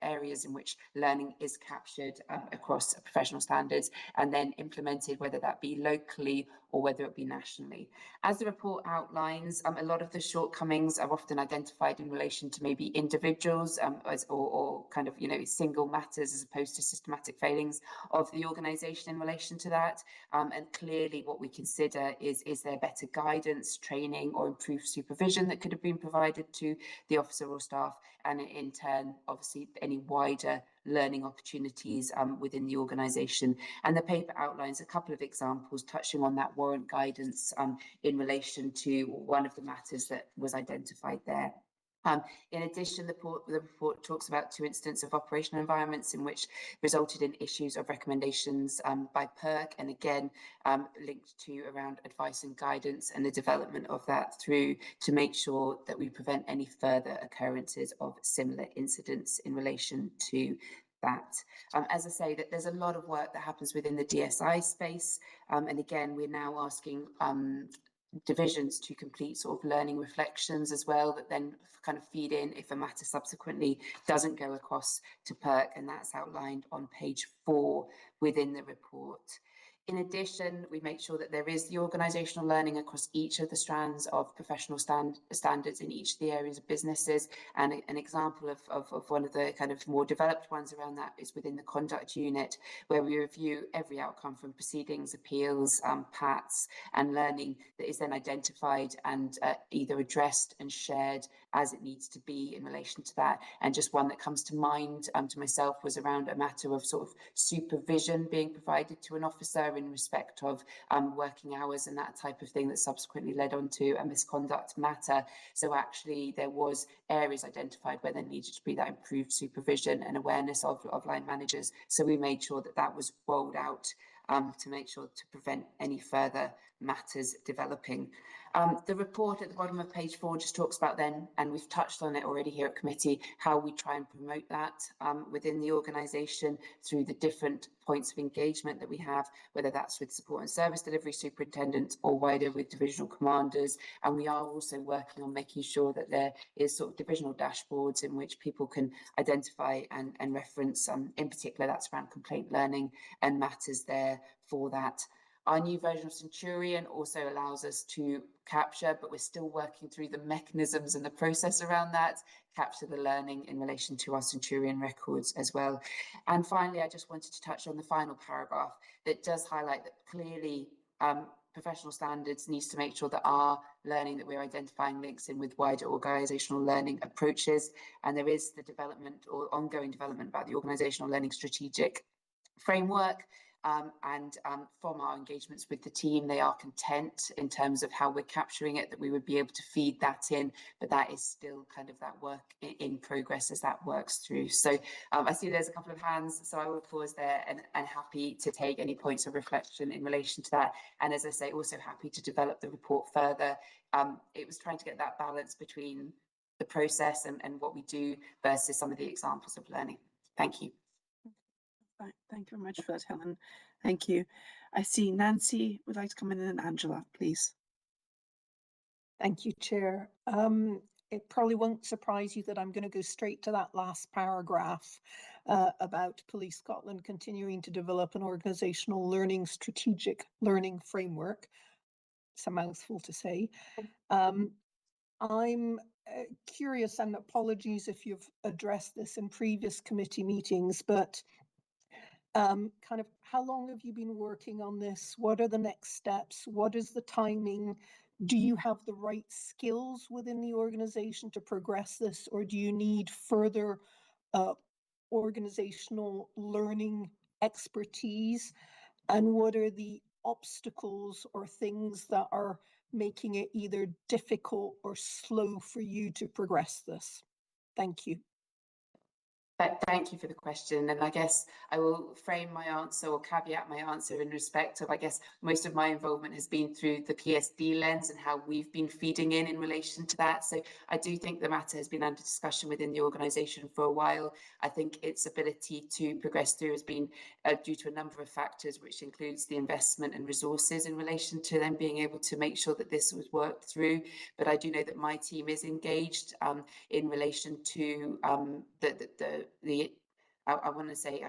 S2: areas in which learning is captured across professional standards and then implemented, whether that be locally or whether it be nationally. As the report outlines, a lot of the shortcomings are often identified in relation to maybe individuals or kind of, single matters, as opposed to systematic failings of the organisation in relation to that. And clearly what we consider is there better guidance, training or improved supervision that could have been provided to the officer or staff, and in turn, obviously, any wider learning opportunities within the organisation. And the paper outlines a couple of examples touching on that warrant guidance in relation to one of the matters that was identified there. In addition, the report talks about 2 instances of operational environments in which resulted in issues of recommendations by PERC, and again linked to around advice and guidance and the development of that through to make sure that we prevent any further occurrences of similar incidents in relation to that. As I say, that there's a lot of work that happens within the DSI space, and again, we're now asking divisions to complete sort of learning reflections as well, that then kind of feed in if a matter subsequently doesn't go across to PERC, and that's outlined on page 4 within the report. In addition, we make sure that there is the organisational learning across each of the strands of professional standards in each of the areas of businesses. And an example of one of the kind of more developed ones around that is within the conduct unit, where we review every outcome from proceedings, appeals, PATs, and learning that is then identified and either addressed and shared as it needs to be in relation to that. And just one that comes to mind to myself was around a matter of sort of supervision being provided to an officer in respect of working hours and that type of thing, that subsequently led on to a misconduct matter. So actually there was areas identified where there needed to be that improved supervision and awareness of line managers. So we made sure that that was rolled out to make sure to prevent any further matters developing. The report at the bottom of page 4 just talks about then, and we've touched on it already here at committee, how we try and promote that within the organisation through the different points of engagement that we have, whether that's with support and service delivery superintendents or wider with divisional commanders. And we are also working on making sure that there is sort of divisional dashboards in which people can identify and reference, in particular that's around complaint learning and matters there for that. Our new version of Centurion also allows us to capture, but we're still working through the mechanisms and the process around that, capture the learning in relation to our Centurion records as well. And finally, I just wanted to touch on the final paragraph that does highlight that clearly professional standards needs to make sure that our learning, that we're identifying links in with wider organisational learning approaches. And there is the development or ongoing development about the organisational learning strategic framework. And from our engagements with the team, they are content in terms of how we're capturing it, that we would be able to feed that in, but that is still kind of that work in progress as that works through. So I see there's a couple of hands, so I will pause there and happy to take any points of reflection in relation to that. And as I say, also happy to develop the report further. It was trying to get that balance between the process and what we do versus some of the examples of learning. Thank you.
S1: Thank you very much for that, Helen. Thank you. I see Nancy would like to come in, and then Angela, please.
S7: Thank you, Chair. It probably won't surprise you that I'm going to go straight to that last paragraph about Police Scotland continuing to develop an organisational learning strategic learning framework. It's a mouthful to say. I'm curious, and apologies if you've addressed this in previous committee meetings, but kind of how long have you been working on this? What are the next steps? What is the timing? Do you have the right skills within the organisation to progress this, or do you need further organisational learning expertise? And what are the obstacles or things that are making it either difficult or slow for you to progress this? Thank you.
S2: Thank you for the question. And I guess I will frame my answer or caveat my answer in respect of, I guess, most of my involvement has been through the PSD lens and how we've been feeding in relation to that. So I do think the matter has been under discussion within the organisation for a while. I think its ability to progress through has been due to a number of factors, which includes the investment and resources in relation to them being able to make sure that this was worked through. But I do know that my team is engaged in relation to I want to say,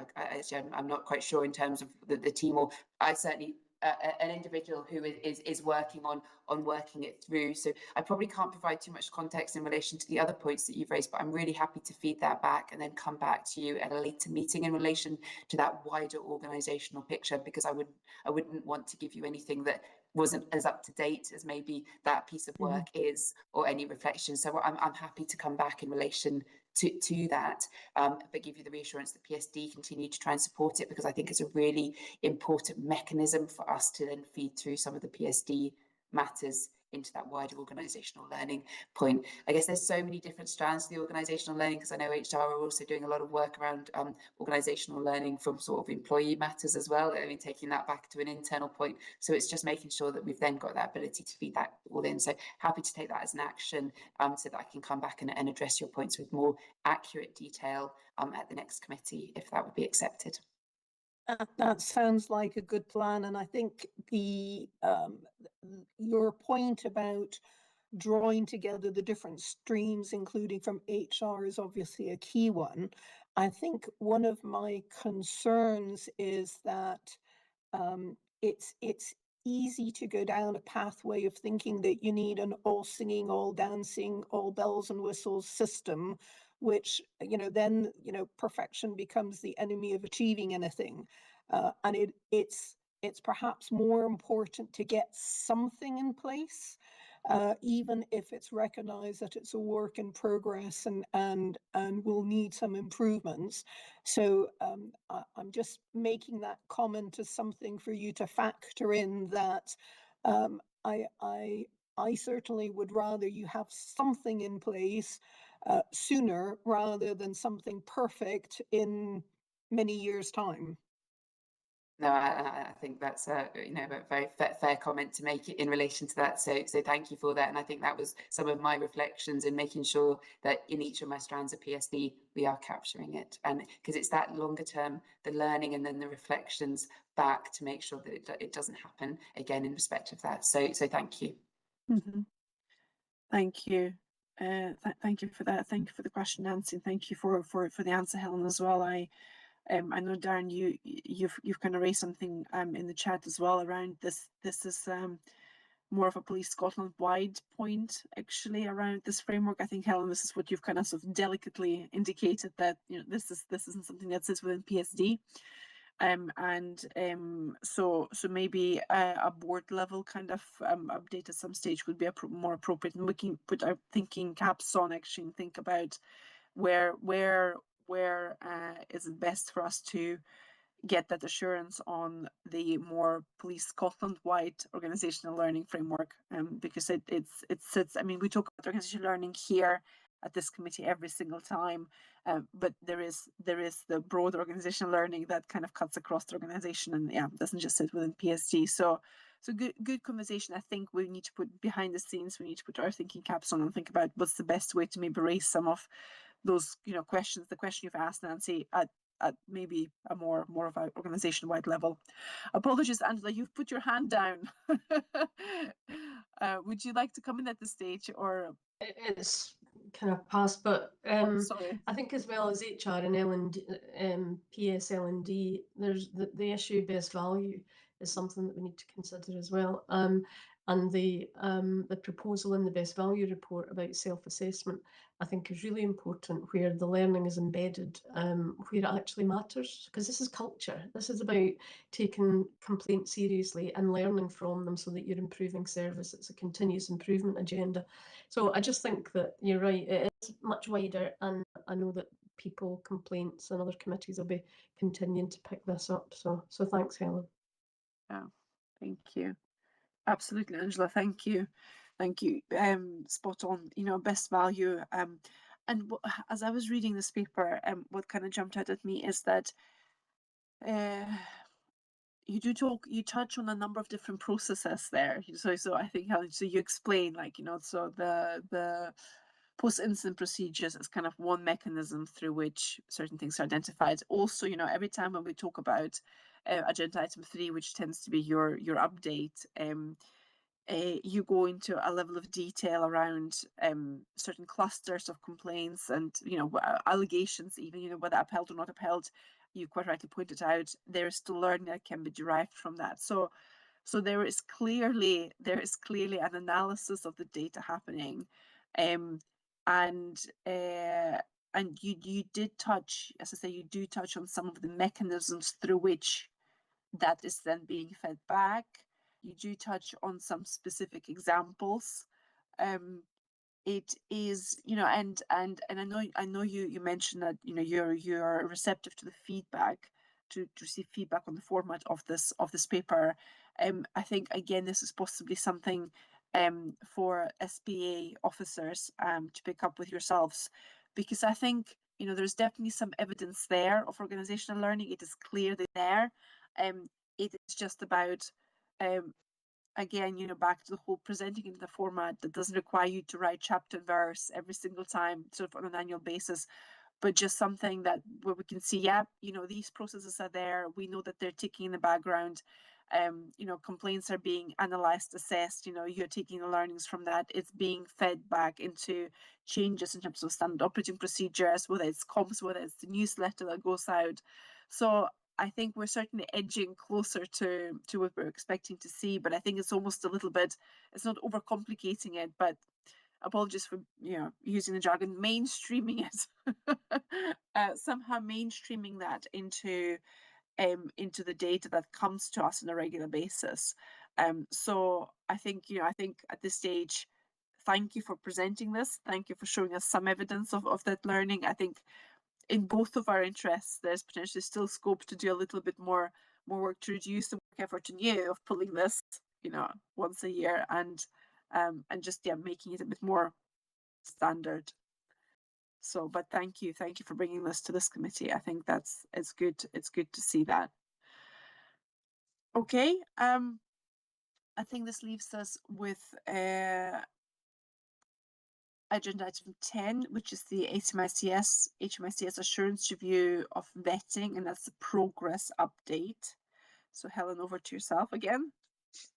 S2: I'm not quite sure in terms of the team, or I certainly an individual who is working on working it through. So I probably can't provide too much context in relation to the other points that you've raised, but I'm really happy to feed that back and then come back to you at a later meeting in relation to that wider organisational picture, because I wouldn't want to give you anything that wasn't as up to date as maybe that piece of work is, or any reflection. So I'm happy to come back in relation to that, but give you the reassurance that PSD continue to try and support it, because I think it's a really important mechanism for us to then feed through some of the PSD matters into that wider organisational learning point. I guess there's so many different strands to the organisational learning, because I know HR are also doing a lot of work around organisational learning from sort of employee matters as well. I mean, taking that back to an internal point. So it's just making sure that we've then got that ability to feed that all in. So happy to take that as an action so that I can come back and address your points with more accurate detail at the next committee, if that would be accepted.
S7: That sounds like a good plan, and I think the your point about drawing together the different streams, including from HR, is obviously a key one. I think one of my concerns is that it's easy to go down a pathway of thinking that you need an all singing, all dancing, all bells and whistles system, which, then, perfection becomes the enemy of achieving anything. And it's perhaps more important to get something in place, even if it's recognized that it's a work in progress and will need some improvements. So I'm just making that comment as something for you to factor in, that I certainly would rather you have something in place sooner rather than something perfect in many years' time.
S2: No, I think that's a very fair comment to make in relation to that. So thank you for that. And I think that was some of my reflections in making sure that in each of my strands of PSD we are capturing it, and because it's that longer term, the learning and then the reflections back to make sure that it doesn't happen again in respect of that. So thank you.
S1: Thank you. Thank you for that. Thank you for the question, Nancy. Thank you for the answer, Helen, as well. I know, Darren, you've kind of raised something in the chat as well around this. This is more of a Police Scotland wide point, actually, around this framework. I think, Helen, this is what you've kind of sort of delicately indicated, that this isn't something that sits within PSD. So maybe a board level kind of update at some stage would be more appropriate, and we can put our thinking caps on actually and think about where is it best for us to get that assurance on the more Police Scotland wide organizational learning framework, because it sits. I mean, we talk about organizational learning here at this committee every single time, but there is the broad organizational learning that kind of cuts across the organization and doesn't just sit within PSD. So good conversation. I think we need to put behind the scenes, we need to put our thinking caps on and think about what's the best way to maybe raise some of those questions, the question you've asked, Nancy, at maybe a more of an organization-wide level. Apologies, Angela, you've put your hand down. Would you like to come in at this stage, or?
S4: It's kind of past, but
S1: sorry.
S4: I think as well as HR and L&D, PSL&D, there's the issue of best value is something that we need to consider as well. And the proposal in the best value report about self-assessment, I think, is really important, where the learning is embedded, where it actually matters, because this is culture. This is about taking complaints seriously and learning from them so that you're improving service. It's a continuous improvement agenda. So I just think that you're right. It is much wider, and I know that people, complaints, and other committees will be continuing to pick this up. So thanks, Helen.
S1: Yeah, thank you. Absolutely, Angela. Thank you. Spot on. Best value. And as I was reading this paper, what kind of jumped out at me is that you touch on a number of different processes there. So I think, Helen, so you explain, so the post-incident procedures is kind of one mechanism through which certain things are identified. Also, every time when we talk about agenda item 3, which tends to be your update, you go into a level of detail around certain clusters of complaints and allegations, even whether upheld or not upheld. You quite rightly pointed out there is still learning that can be derived from that. So there is clearly an analysis of the data happening, and you did touch, as I say, you do touch on some of the mechanisms through which that is then being fed back. You do touch on some specific examples. It is, and I know you mentioned that you're receptive to the feedback, to receive feedback on the format of this paper. I think again this is possibly something for SPA officers to pick up with yourselves, because I think there's definitely some evidence there of organizational learning. It is clear there. It is just about again, back to the whole presenting in the format that doesn't require you to write chapter and verse every single time, sort of on an annual basis, but just something that where we can see, these processes are there. We know that they're ticking in the background. Complaints are being analysed, assessed. You're taking the learnings from that. It's being fed back into changes in terms of standard operating procedures, whether it's comms, whether it's the newsletter that goes out. So I think we're certainly edging closer to what we're expecting to see, but I think it's almost a little bit, it's not overcomplicating it, but apologies for using the jargon, mainstreaming it, somehow mainstreaming that into the data that comes to us on a regular basis. So I think at this stage, thank you for presenting this. Thank you for showing us some evidence of that learning. I think in both of our interests, there's potentially still scope to do a little bit more work to reduce the work effort in you of pulling this, once a year and just making it a bit more standard. So, but thank you for bringing this to this committee. I think it's good to see that. Okay, I think this leaves us with agenda item 10, which is the HMICS assurance review of vetting, and that's the progress update. So Helen, over to yourself again.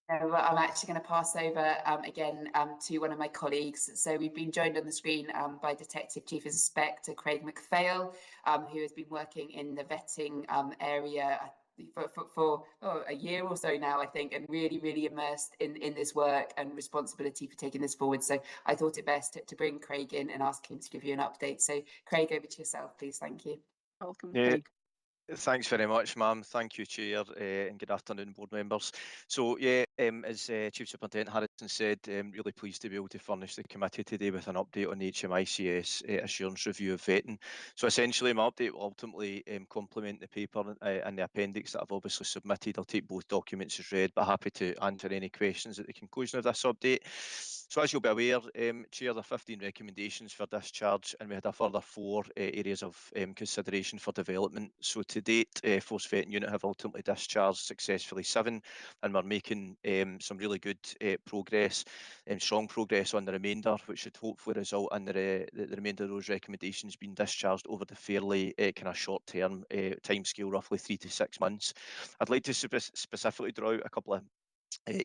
S2: Well, I'm actually going to pass over again to one of my colleagues. So we've been joined on the screen by Detective Chief Inspector Craig McPhail, who has been working in the vetting area for a year or so now, I think, and really immersed in this work and responsibility for taking this forward. So I thought it best to bring Craig in and ask him to give you an update. So Craig, over to yourself, please. Thank you.
S1: Welcome, Craig.
S12: Thanks very much, ma'am. Thank you, Chair, and good afternoon, board members. So, as Chief Superintendent Harrison said, really pleased to be able to furnish the committee today with an update on the HMICS assurance review of vetting. So, essentially, my update will ultimately complement the paper and the appendix that I've obviously submitted. I'll take both documents as read, but happy to answer any questions at the conclusion of this update. So as you'll be aware, Chair, there are 15 recommendations for discharge, and we had a further 4 areas of consideration for development. So to date, Force Vetting Unit have ultimately discharged successfully 7, and we're making some really good progress, strong progress on the remainder, which should hopefully result in the remainder of those recommendations being discharged over the fairly kind of short-term timescale, roughly 3 to 6 months. I'd like to specifically draw out a couple of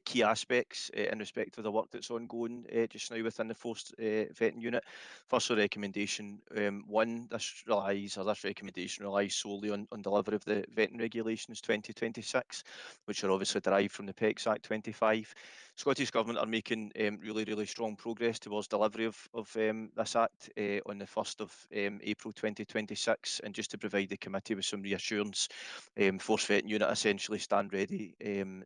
S12: key aspects in respect of the work that's ongoing just now within the Force Vetting Unit. Firstly, recommendation 1, this recommendation relies solely on delivery of the vetting regulations 2026, which are obviously derived from the PECS Act 25. Scottish Government are making really strong progress towards delivery of this Act on the 1st of April 2026. And just to provide the committee with some reassurance, Force Vetting Unit essentially stand ready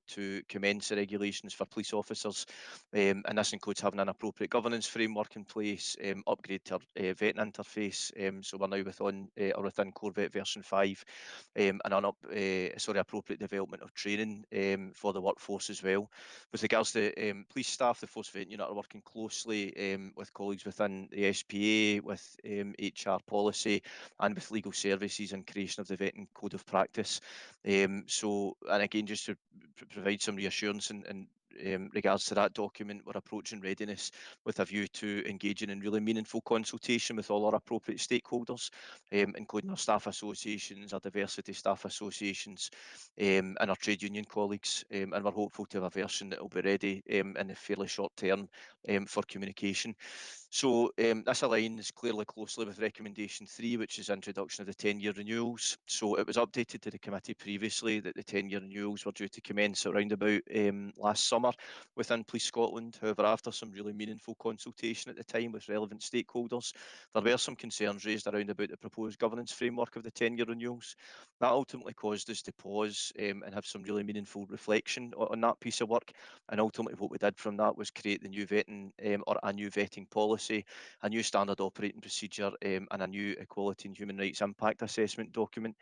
S12: to commence the regulations for police officers, and this includes having an appropriate governance framework in place, upgrade to our vetting interface, so we're now within Core Vet version 5, and appropriate development of training for the workforce as well. With regards to police staff, the Force Vetting Unit are working closely with colleagues within the SPA, with HR policy, and with legal services and creation of the vetting code of practice. And again, just to provide some reassurance in regards to that document, we're approaching readiness with a view to engaging in really meaningful consultation with all our appropriate stakeholders, including our staff associations, our diversity staff associations, and our trade union colleagues. And we're hopeful to have a version that will be ready in the fairly short term for communication. So this aligns clearly closely with recommendation 3, which is introduction of the 10-year renewals. So it was updated to the committee previously that the 10-year renewals were due to commence around about last summer within Police Scotland. However, after some really meaningful consultation at the time with relevant stakeholders, there were some concerns raised around about the proposed governance framework of the 10-year renewals. That ultimately caused us to pause and have some really meaningful reflection on that piece of work. And ultimately what we did from that was create the new vetting or a new vetting policy, a new standard operating procedure, and a new equality and human rights impact assessment document,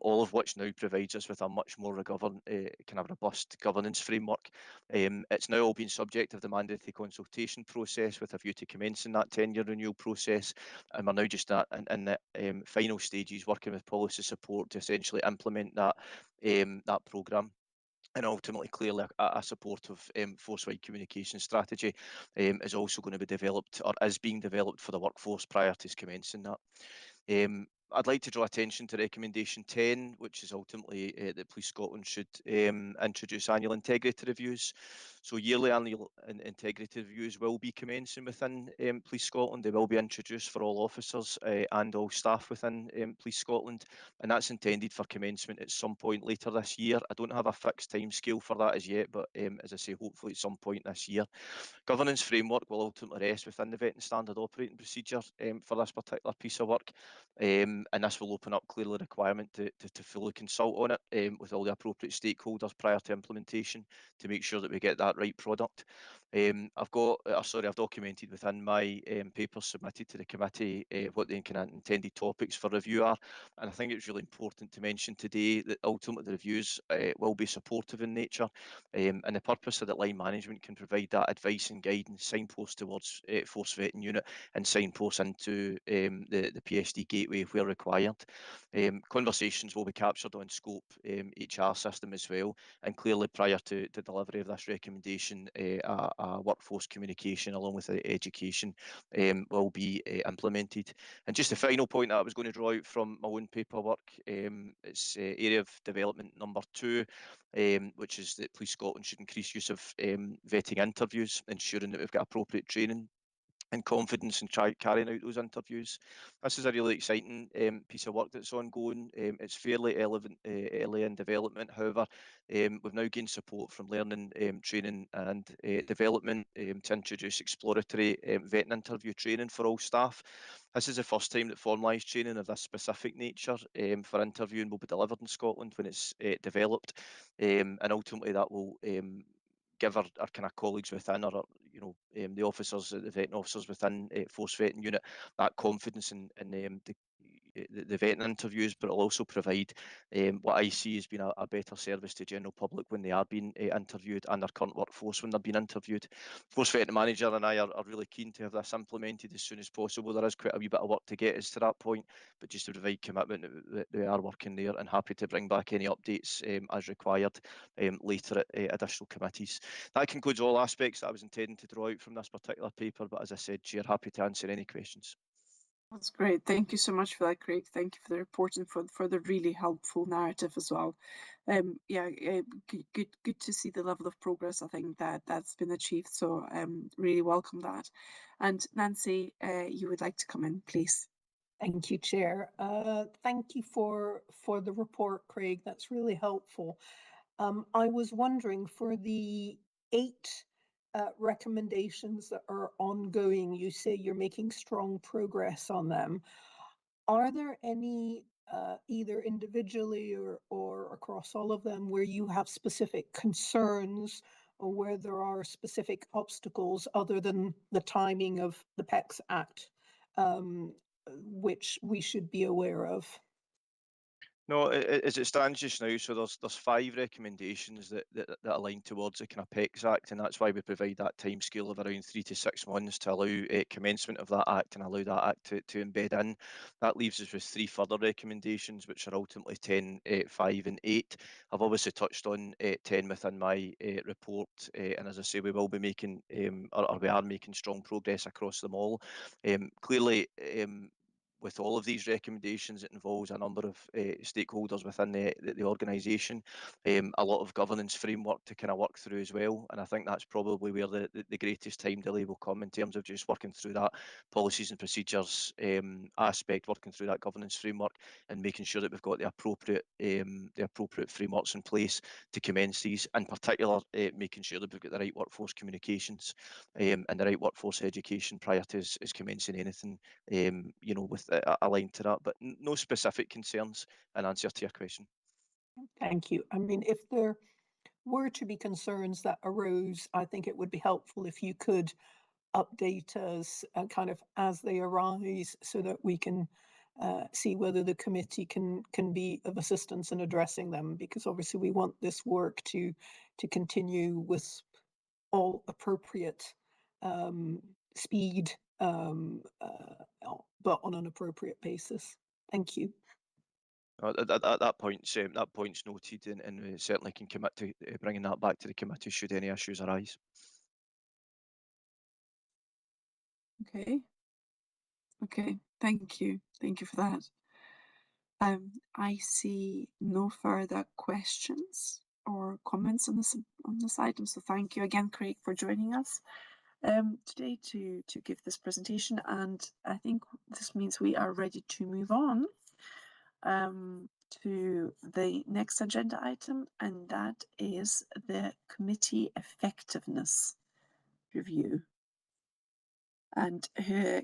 S12: all of which now provides us with a much more kind of robust governance framework. It's now all been subject of the mandatory consultation process with a view to commencing that 10-year renewal process, and we're now just in the final stages working with policy support to essentially implement that programme. And ultimately, clearly, a supportive force-wide communication strategy is also going to be developed, or is being developed, for the workforce prior to commencing that. I'd like to draw attention to recommendation 10, which is ultimately that Police Scotland should introduce annual integrity reviews. So yearly annual integrity reviews will be commencing within Police Scotland. They will be introduced for all officers and all staff within Police Scotland, and that's intended for commencement at some point later this year. I don't have a fixed time scale for that as yet, but as I say, hopefully at some point this year. Governance framework will ultimately rest within the vetting standard operating procedure for this particular piece of work, and this will open up clearly the requirement to fully consult on it with all the appropriate stakeholders prior to implementation to make sure that we get that right product. I've documented within my papers submitted to the committee what the kind of intended topics for review are, and I think it's really important to mention today that ultimately the reviews will be supportive in nature, and the purpose of that line management can provide that advice and guidance, signpost towards Force Vetting Unit and signposts into the PSD gateway where required. Conversations will be captured on scope HR system as well, and clearly prior to delivery of this recommendation, a workforce communication along with education will be implemented. And just the final point that I was going to draw out from my own paperwork, it's area of development number 2, which is that Police Scotland should increase use of vetting interviews, ensuring that we've got appropriate training and confidence in carrying out those interviews. This is a really exciting piece of work that's ongoing. It's fairly early in development. However, we've now gained support from learning, training and development to introduce exploratory vetting interview training for all staff. This is the first time that formalised training of this specific nature for interviewing will be delivered in Scotland when it's developed, and ultimately that will give our kind of colleagues within, or the officers, the vetting officers within Force Vetting Unit, that confidence in the the vetting interviews, but it'll also provide what I see as being a better service to general public when they are being interviewed, and their current workforce when they're being interviewed. Force Vetting Manager and I are really keen to have this implemented as soon as possible. There is quite a wee bit of work to get us to that point, but just to provide commitment that we are working there, and happy to bring back any updates as required later at additional committees. That concludes all aspects that I was intending to draw out from this particular paper, but as I said, Chair, happy to answer any questions.
S1: That's great. Thank you so much for that, Craig. Thank you for the report and for the really helpful narrative as well. Yeah, good to see the level of progress. I think that's been achieved. So really welcome that. And Nancy, you would like to come in, please.
S7: Thank you, Chair. Thank you for the report, Craig. That's really helpful. I was wondering, for the 8 recommendations that are ongoing, you say you're making strong progress on them. Are there any, either individually or across all of them, where you have specific concerns or where there are specific obstacles other than the timing of the PECS Act, which we should be aware of?
S12: No, as it stands just now, so there's 5 recommendations that align towards the kind of PECS Act, and that's why we provide that timescale of around 3 to 6 months to allow commencement of that Act and allow that Act to embed in. That leaves us with 3 further recommendations, which are ultimately 10, 5 and 8. I've obviously touched on 10 within my report, and as I say, we will be making, or we are making strong progress across them all. Clearly, with all of these recommendations, it involves a number of stakeholders within the organisation, a lot of governance framework to kind of work through as well. And I think that's probably where the greatest time delay will come, in terms of just working through that policies and procedures aspect, working through that governance framework, and making sure that we've got the appropriate frameworks in place to commence these. In particular, making sure that we've got the right workforce communications and the right workforce education prior to us commencing anything, with aligned to that, but no specific concerns in answer to your question.
S7: Thank you. I mean, if there were to be concerns that arose, I think it would be helpful if you could update us kind of as they arise, so that we can see whether the committee can be of assistance in addressing them, because obviously we want this work to continue with all appropriate speed, but on an appropriate basis. Thank you.
S12: That point's noted, and we certainly can commit to bringing that back to the committee should any issues arise.
S1: Okay, thank you for that. I see no further questions or comments on this item, so thank you again, Craig, for joining us today to give this presentation. And I think this means we are ready to move on to the next agenda item, and that is the committee effectiveness review. And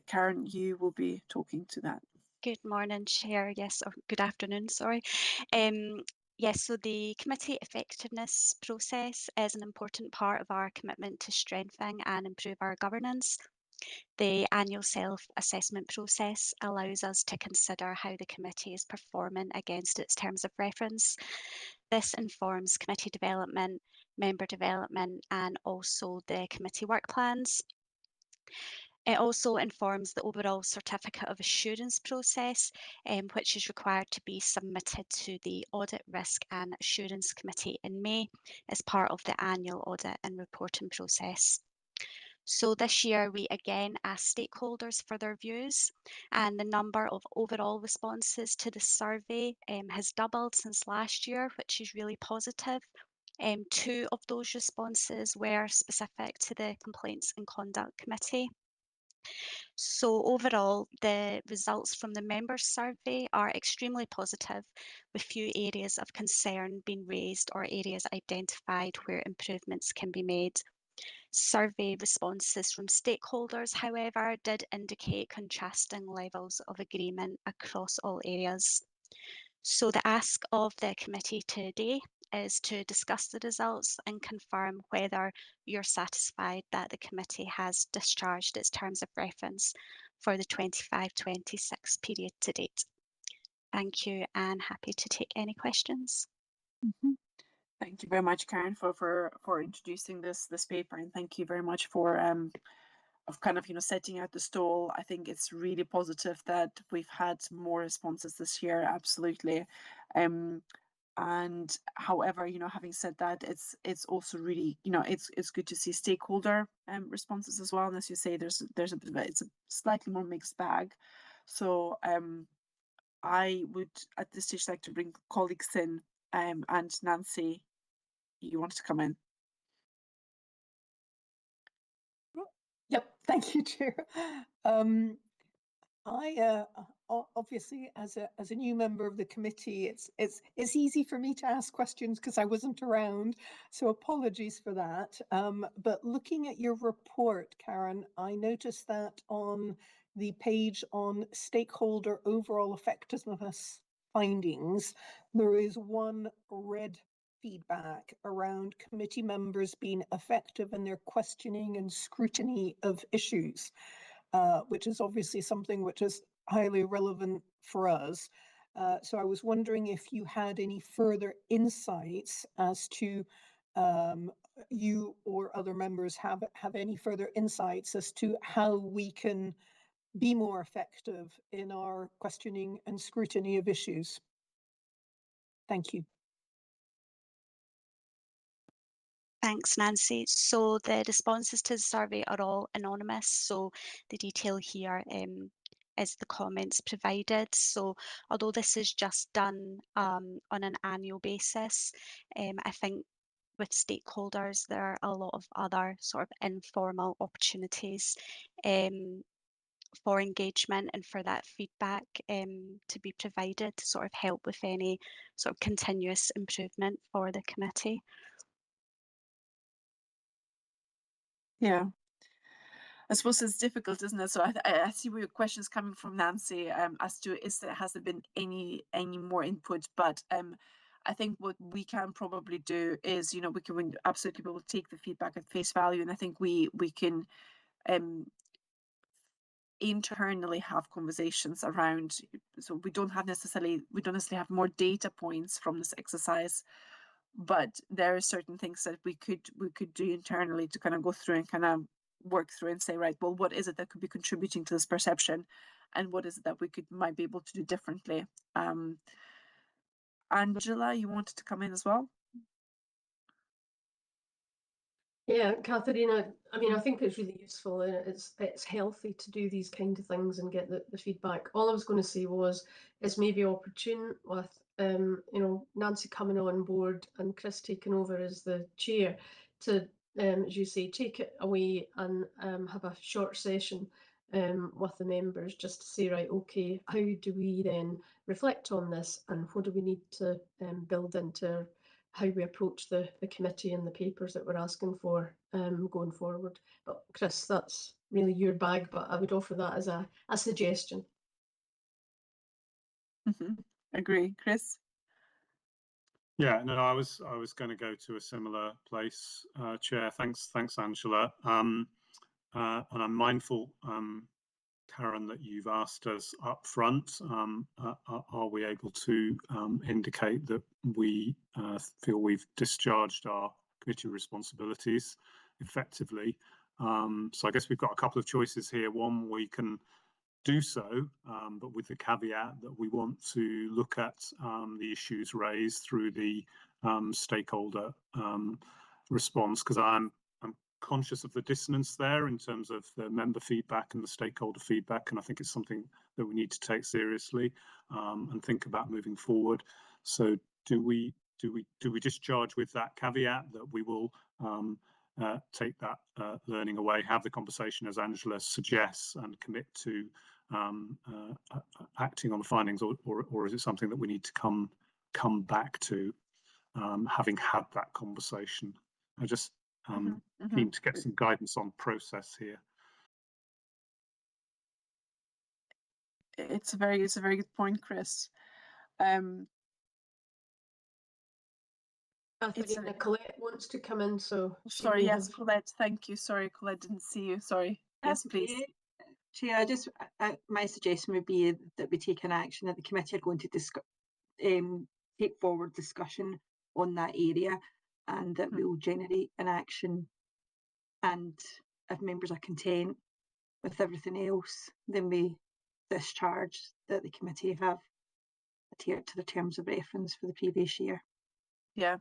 S1: Karen, you will be talking to that.
S13: Good morning, Chair. Yes, or good afternoon, sorry. Yes, so the committee effectiveness process is an important part of our commitment to strengthen and improve our governance. The annual self-assessment process allows us to consider how the committee is performing against its terms of reference. This informs committee development, member development, and also the committee work plans. It also informs the overall certificate of assurance process, which is required to be submitted to the Audit, Risk and Assurance Committee in May as part of the annual audit and reporting process. So this year we again asked stakeholders for their views, and the number of overall responses to the survey has doubled since last year, which is really positive. 2 of those responses were specific to the Complaints and Conduct Committee. So overall, the results from the members' survey are extremely positive, with few areas of concern being raised or areas identified where improvements can be made. Survey responses from stakeholders, however, did indicate contrasting levels of agreement across all areas. So the ask of the committee today is to discuss the results and confirm whether you're satisfied that the committee has discharged its terms of reference for the 25-26 period to date. Thank you, and happy to take any questions.
S1: Thank you very much, Karen, for introducing this paper, and thank you very much for of kind of setting out the stall. I think it's really positive that we've had more responses this year. Absolutely. And however, having said that, it's also really it's good to see stakeholder responses as well. And as you say, there's a bit of it's a slightly more mixed bag. So I would at this stage like to bring colleagues in, and Nancy, you wanted to come in.
S7: Yep, thank you, Chair. I obviously, as a new member of the committee, it's easy for me to ask questions because I wasn't around, so apologies for that. But looking at your report, Karen, I noticed that on the page on stakeholder overall effectiveness findings, there is one red feedback around committee members being effective in their questioning and scrutiny of issues. Which is obviously something which is highly relevant for us. So I was wondering if you had any further insights as to you or other members have any further insights as to how we can be more effective in our questioning and scrutiny of issues. Thank you.
S13: Thanks, Nancy. So the responses to the survey are all anonymous. So the detail here is the comments provided. So although this is just done on an annual basis, I think with stakeholders, there are a lot of other sort of informal opportunities for engagement and for that feedback to be provided to sort of help with any sort of continuous improvement for the committee.
S1: Yeah, I suppose it's difficult, isn't it? So I see where your question is coming from, Nancy, as to has there been any more input? But I think what we can probably do is, we can absolutely be able to take the feedback at face value, and I think we can internally have conversations around. So we don't necessarily have more data points from this exercise, but there are certain things that we could do internally to kind of go through and kind of work through and say, right, well, what is it that could be contributing to this perception, and what is it that we might be able to do differently? Angela, you wanted to come in as well?
S4: Yeah, Katharina, I mean, I think it's really useful and it's healthy to do these kind of things and get the feedback. All I was going to say was it's maybe opportune with Nancy coming on board and Chris taking over as the chair to, as you say, take it away and have a short session with the members just to say, right, okay, how do we then reflect on this and what do we need to build into how we approach the committee and the papers that we're asking for going forward. But Chris, that's really your bag, but I would offer that as a suggestion.
S1: Agree, Chris?
S3: Yeah, no, I was going to go to a similar place, Chair. Thanks, Angela. And I'm mindful, Karen, that you've asked us up front, are we able to indicate that we feel we've discharged our committee responsibilities effectively? So I guess we've got a couple of choices here. One, we can do so, but with the caveat that we want to look at the issues raised through the stakeholder response, because I'm conscious of the dissonance there in terms of the member feedback and the stakeholder feedback, and I think it's something that we need to take seriously and think about moving forward. So do we discharge with that caveat that we will take that learning away, have the conversation as Angela suggests, and commit to acting on the findings, or is it something that we need to come back to having had that conversation? I just keen to get some guidance on process here.
S1: It's a very good point, Chris.
S4: Colette wants to come in, so
S1: sorry, yes, Colette, thank you. Sorry, Colette, didn't see you. Sorry. Yes, please.
S14: Chair, my suggestion would be that we take an action that the committee are going to take forward discussion on that area, and that we will generate an action. And if members are content with everything else, then we discharge that the committee have adhered to the terms of reference for the previous year.
S1: Yeah.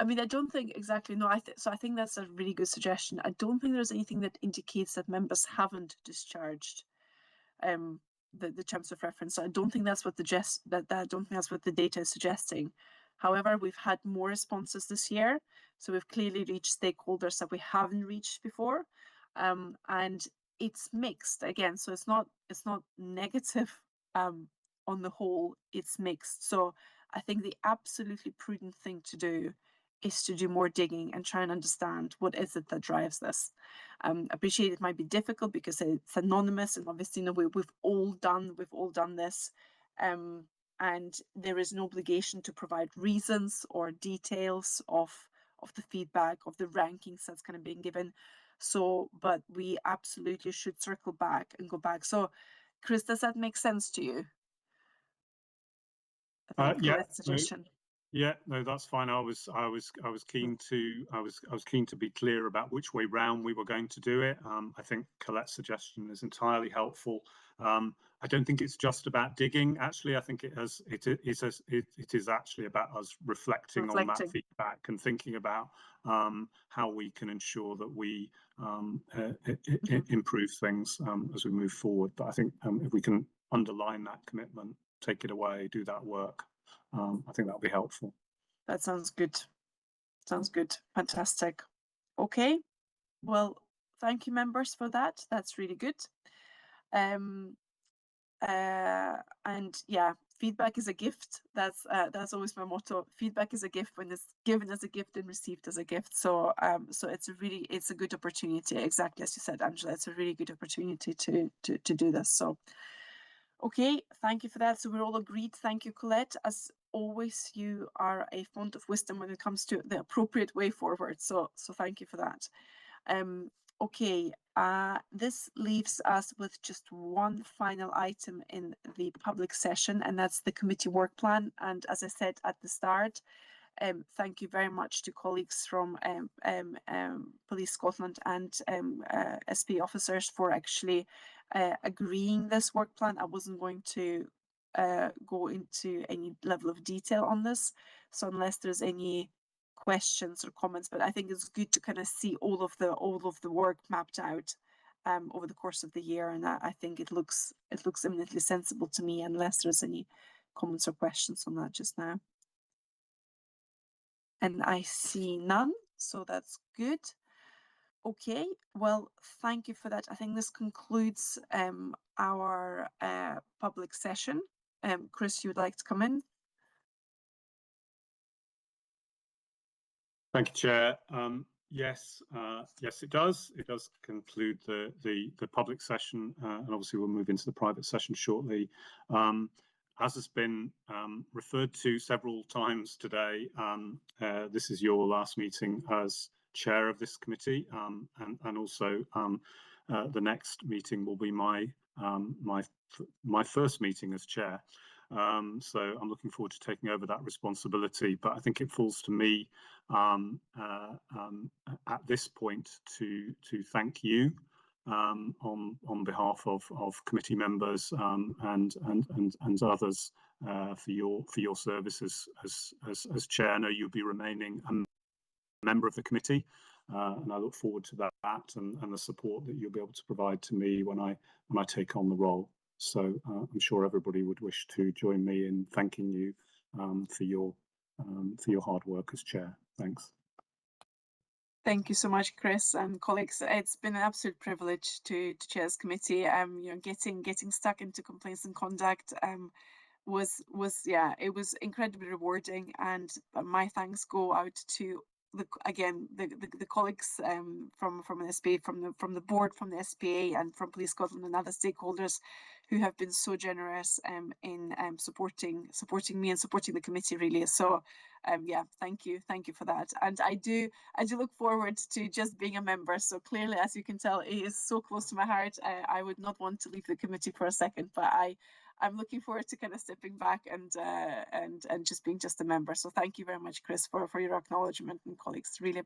S1: I mean, I don't think exactly, no, so I think that's a really good suggestion. I don't think there's anything that indicates that members haven't discharged the terms of reference. So I don't think that's what I don't think that's what the data is suggesting. However, we've had more responses this year, so we've clearly reached stakeholders that we haven't reached before, and it's mixed again. So it's not negative on the whole. It's mixed. So I think the absolutely prudent thing to do is to do more digging and try and understand what is it that drives this. Appreciate it might be difficult because it's anonymous, and obviously, you know, we've all done this, and there is an obligation to provide reasons or details of the feedback, of the rankings that's kind of being given. So, but we absolutely should circle back and go back. So, Chris, does that make sense to you?
S3: Yeah. Yeah, no, that's fine. I was keen to be clear about which way round we were going to do it. I think Colette's suggestion is entirely helpful. I don't think it's just about digging. Actually, I think it is actually about us reflecting on that feedback and thinking about how we can ensure that we improve things as we move forward. But I think if we can underline that commitment, take it away, do that work, I think that'll be helpful.
S1: That sounds good. Sounds good. Fantastic. Okay. Well, thank you, members, for that. That's really good. And yeah, feedback is a gift. That's always my motto. Feedback is a gift when it's given as a gift and received as a gift. So so it's a good opportunity. Exactly as you said, Angela. It's a really good opportunity to do this. So. Okay, thank you for that. So we're all agreed. Thank you, Colette. As always, you are a font of wisdom when it comes to the appropriate way forward. So thank you for that. Okay, this leaves us with just one final item in the public session, and that's the committee work plan. And as I said at the start, thank you very much to colleagues from Police Scotland and SP officers for actually agreeing this work plan. I wasn't going to go into any level of detail on this, so unless there's any questions or comments, but I think it's good to kind of see all of the work mapped out over the course of the year, and I think it looks eminently sensible to me, unless there's any comments or questions on that just now. And I see none, so that's good. Okay, well, thank you for that. I think this concludes our public session. Chris, you would like to come in?
S3: Thank you, Chair. Yes, it does. It does conclude the public session, and obviously we'll move into the private session shortly. As has been referred to several times today, this is your last meeting as chair of this committee, and also the next meeting will be my first meeting as chair. So I'm looking forward to taking over that responsibility, but I think it falls to me at this point to thank you on behalf of committee members and others for your services as chair. I know you'll be remaining a member of the committee, and I look forward to that and the support that you'll be able to provide to me when I take on the role. So I'm sure everybody would wish to join me in thanking you for your hard work as chair. Thanks.
S1: Thank you so much, Chris and colleagues. It's been an absolute privilege to chair this committee. You know, getting stuck into complaints and conduct was it was incredibly rewarding, and my thanks go out to the colleagues from the SPA, from the board, from the SPA, and from Police Scotland and other stakeholders who have been so generous in supporting me and supporting the committee, really. So yeah, thank you for that. And I do look forward to just being a member. So clearly, as you can tell, it is so close to my heart. I would not want to leave the committee for a second, but I'm looking forward to kind of stepping back and just being just a member. So thank you very much, Chris, for your acknowledgement, and colleagues. Really